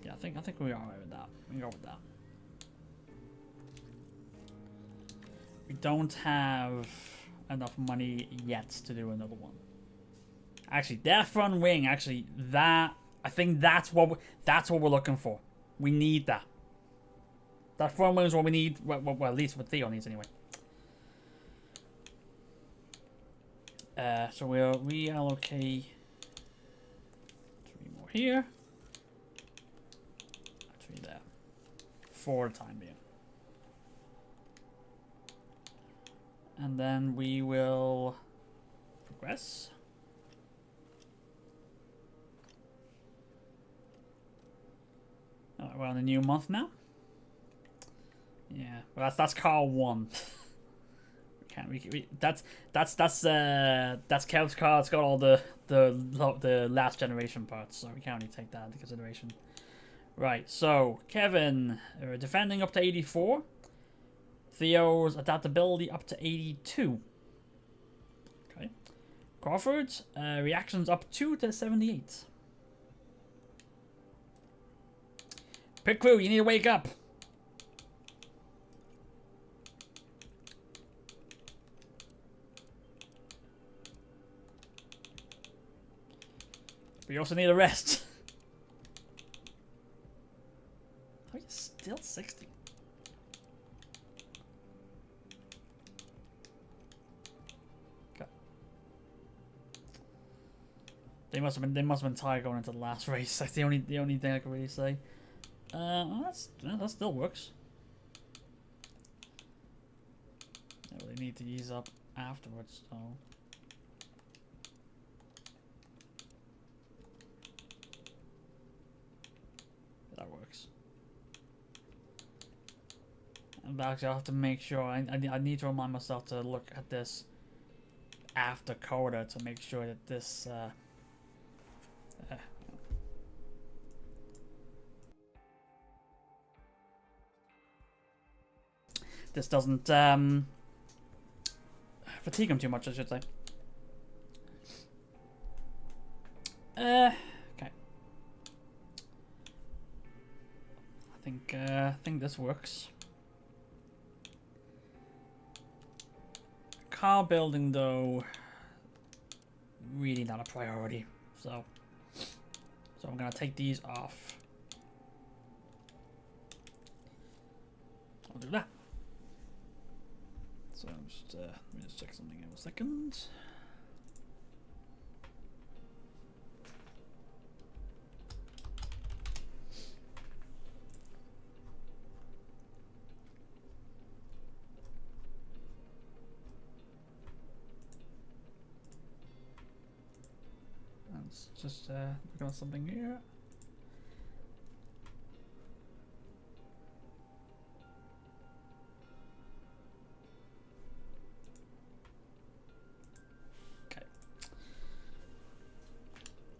Yeah, I think we are alright with that. We can go with that. We don't have enough money yet to do another one. Actually, that front wing, I think that's what we're looking for. We need that. That front wing is what we need. Well, at least what Theo needs anyway. So we'll reallocate 3 more here. 3 there. For the time being. And then we will progress. We're on a new month now. Yeah, well that's car 1. That's Kev's car. It's got all the last generation parts, so we can't really take that into consideration. Right, so Kevin defending up to 84. Theo's adaptability up to 82. Okay, Crawford's reactions up 2 to 78. Pit crew, you need to wake up. we also need a rest. How are you still 60? Okay. They must have been tired going into the last race. That's the only thing I can really say. Well, that still works. Yeah, well, they need to ease up afterwards, so. That works. And actually, I'll have to make sure. I need to remind myself to look at this after Coda to make sure that this. This doesn't fatigue him too much, I should say. Okay. I think this works. Car building, though, really not a priority. So I'm gonna take these off. I'll do that. So let me just check something in a second. Let's just look at something here.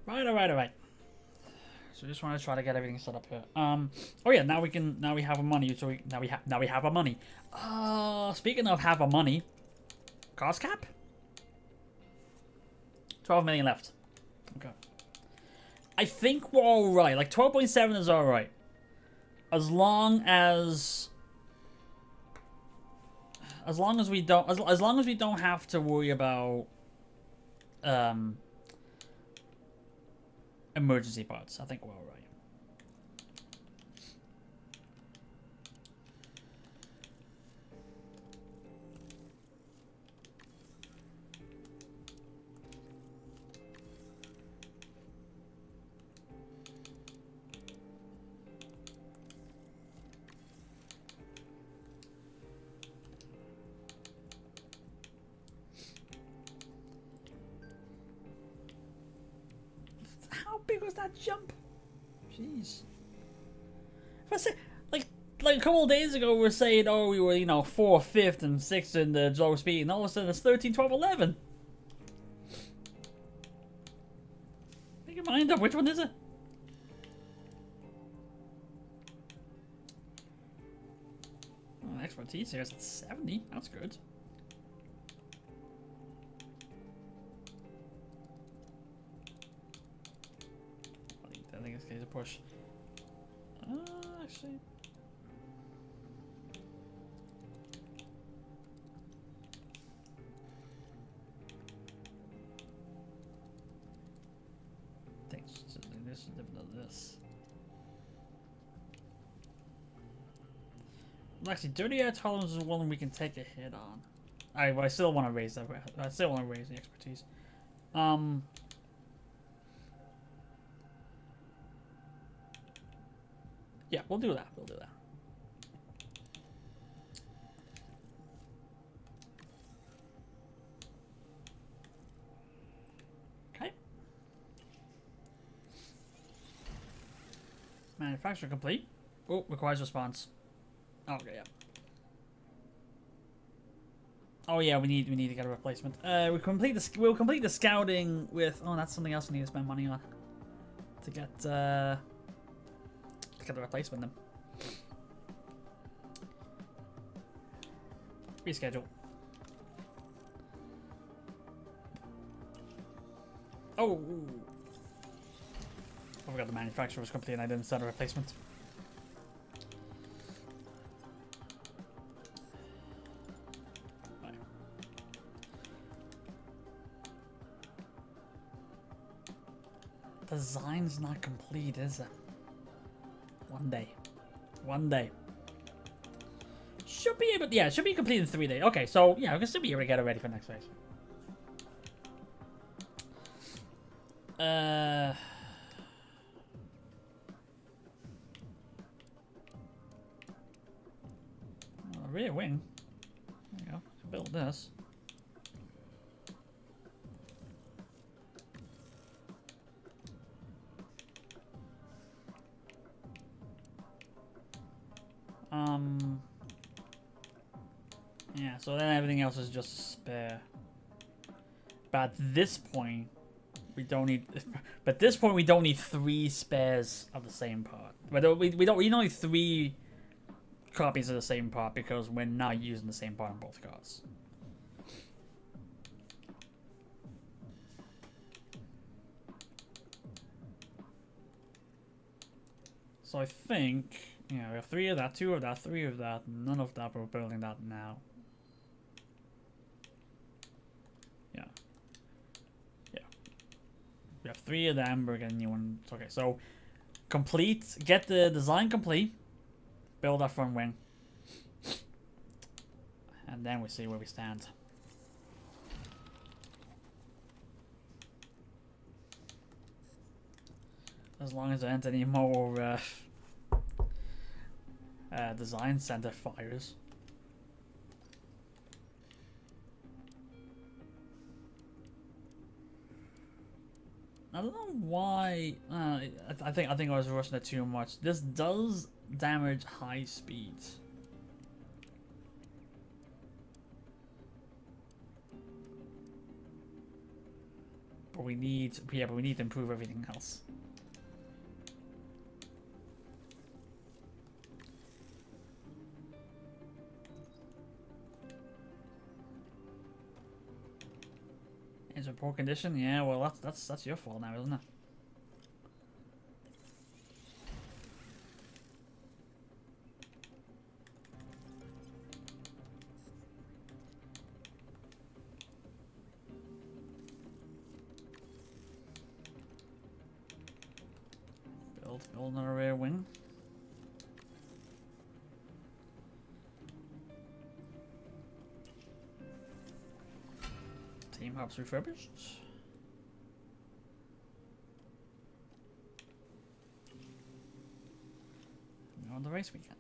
Alright. So just want to try to get everything set up here. Oh yeah, now we have a money. So now we have a money. Speaking of have a money, cost cap. 12 million left. Okay. I think we're all right. Like 12.7 is all right, as long as we don't have to worry about emergency parts. I think we're all right. How big was that jump? Jeez. If I say, like a couple of days ago, we were saying, oh, we were, 4th, 5th, and 6th in the low speed, and all of a sudden it's 13, 12, 11. Make your mind up. Which one is it? Oh, expertise here is at 70. That's good. I think it's going to push. Actually. Thanks. This is different than this. Actually, dirty air tolerance is one we can take a hit on. I still want to raise that. I still want to raise the expertise. Yeah, we'll do that. We'll do that. Okay. Manufacture complete. Oh, requires response. Oh, okay, yeah. Oh yeah, we need to get a replacement. We'll complete the scouting with. Oh, that's something else we need to spend money on to get the replacement then. Reschedule. Oh, I forgot the manufacturer was complete and I didn't set a replacement. Right. design's not complete, is it? One day. One day. Should be able, yeah, should be complete in 3 days. Okay, so yeah, we can still be able to get it ready for next race. Rear wing. There you go. Build this. Yeah, so then everything else is just a spare. But at this point, we don't need. But at this point, we don't need 3 spares of the same part. We don't need 3 copies of the same part because we're not using the same part on both cars. So I think, yeah, we have 3 of that, 2 of that, 3 of that, none of that. We're building that now. Yeah. Yeah. We have 3 of them. We're getting new ones. Okay, so complete. Get the design complete. Build our front wing. And then we see where we stand. As long as there aren't any more design center fires. I don't know why. I think I was rushing it too much. This does damage high speeds. But we need, yeah, but we need to improve everything else. Is it poor condition? Yeah, well that's your fault now, isn't it? Build another rear wing. Team hubs refurbished. We're on the race weekend.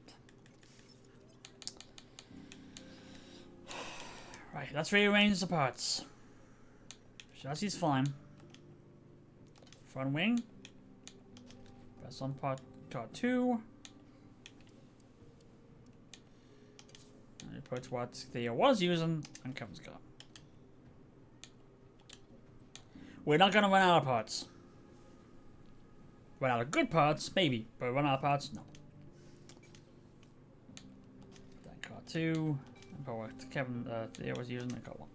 Right, let's rearrange the parts. Chassis is fine. Front wing. Press on part 2. And we put what Theo was using on Kevin's car. We're not gonna run out of parts. Run out of good parts, maybe, but run out of parts, no. That car 2. And put what Kevin Theo was using on car 1.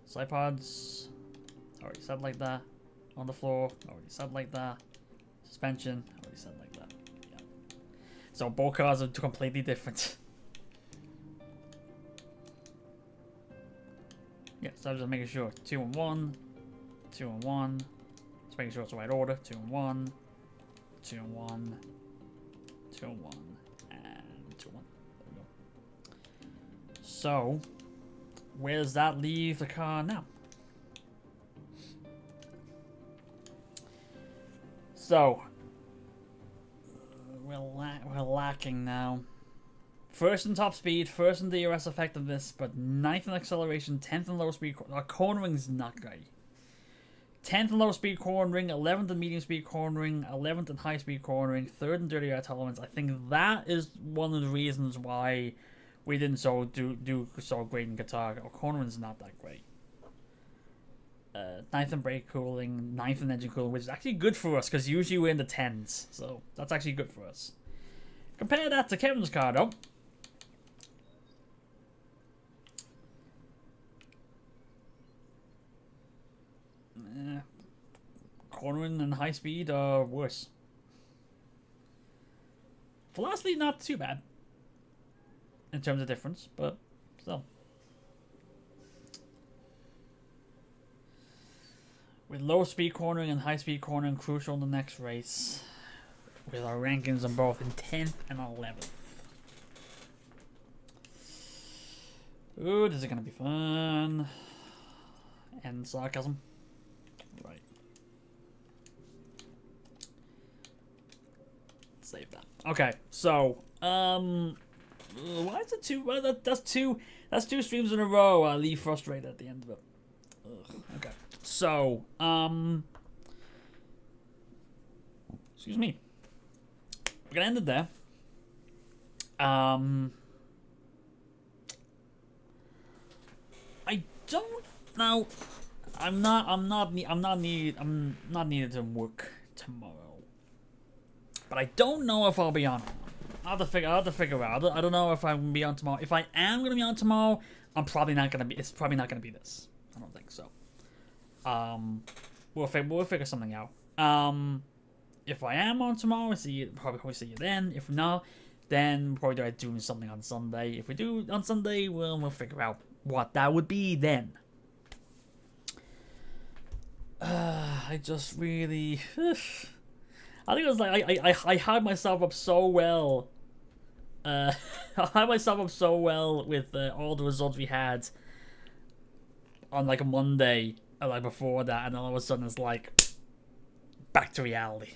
Side pods. Already said like that. On the floor, already said like that. Suspension, already said like that. Yeah. So both cars are completely different. Yeah, so I'm just making sure 2 and 1, 2 and 1. Just making sure it's the right order. 2 and 1, 2 and 1, 2 and 1, and 2 and 1. There we go. So, where does that leave the car now? So, we're lacking now. First in top speed, first in DRS effectiveness, but 9th in acceleration, 10th in low speed. Our cornering's not great. 10th in low speed cornering, 11th in medium speed cornering, 11th in high speed cornering, 3rd in dirty air tolerance. I think that is one of the reasons why we didn't do so great in Qatar. Our cornering's not that great. 9th in brake cooling, 9th in engine cooling, which is actually good for us because usually we're in the 10s, so that's actually good for us. Compare that to Kevin's car though. Cornering and high speed are worse. Velocity not too bad in terms of difference, but still. With low speed cornering and high speed cornering crucial in the next race. With our rankings on both in 10th and 11th. Ooh, this is gonna be fun. And sarcasm. Right. Save that. Okay, so why is it two? Well, that's two. That's 2 streams in a row. I leave frustrated at the end of it. Ugh. Okay, so excuse me. We're gonna end it there. I don't know. I'm not needed to work tomorrow. But I don't know if I'll be on. I'll have to figure out. I don't know if I'm gonna be on tomorrow. If I am gonna be on tomorrow, I'm probably not gonna be. It's probably not gonna be this. I don't think so. We'll figure something out. If I am on tomorrow, probably see you then. If not, then we'll probably do something on Sunday. If we do on Sunday, we'll figure out what that would be then. I just really. I think it was like I hyped myself up so well. I hyped myself up so well with all the results we had on like a Monday, like before that, and then all of a sudden it's like back to reality.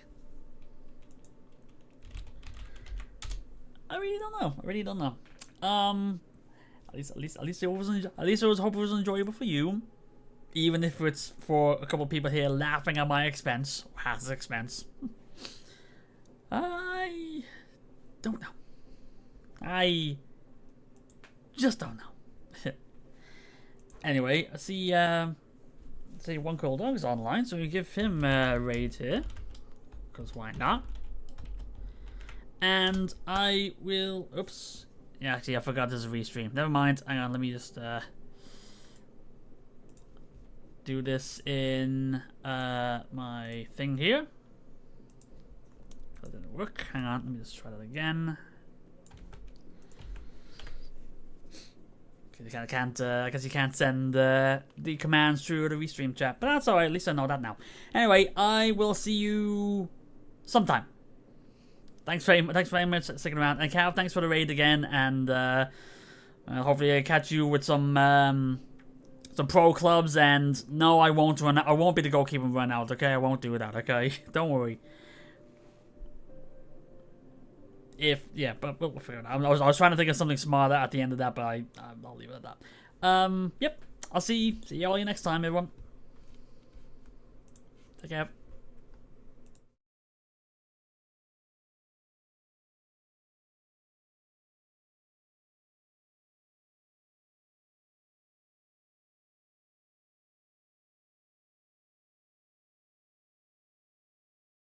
I really don't know. At least it was hope it was enjoyable for you, even if it's for a couple of people here laughing at my expense, or Haas's expense. I don't know. I just don't know. Anyway, I see One Cool Dog is online, so we give him a raid here, because why not? And I will. Oops. Yeah, actually, I forgot there's a restream. Never mind. Hang on. Let me just do this in my thing here. That didn't work. Hang on. Let me just try that again. I guess you can't send the commands through the restream chat, but that's alright. At least I know that now. Anyway, I will see you sometime. Thanks very much for sticking around. And Cal, thanks for the raid again, and hopefully I catch you with some pro clubs. And no, I won't run. I won't be the goalkeeper and run out. Okay, I won't do that. Okay, don't worry. But we'll figure it out. I was trying to think of something smarter at the end of that, but I'll leave it at that. Yep. I'll see you all next time, everyone. Take care.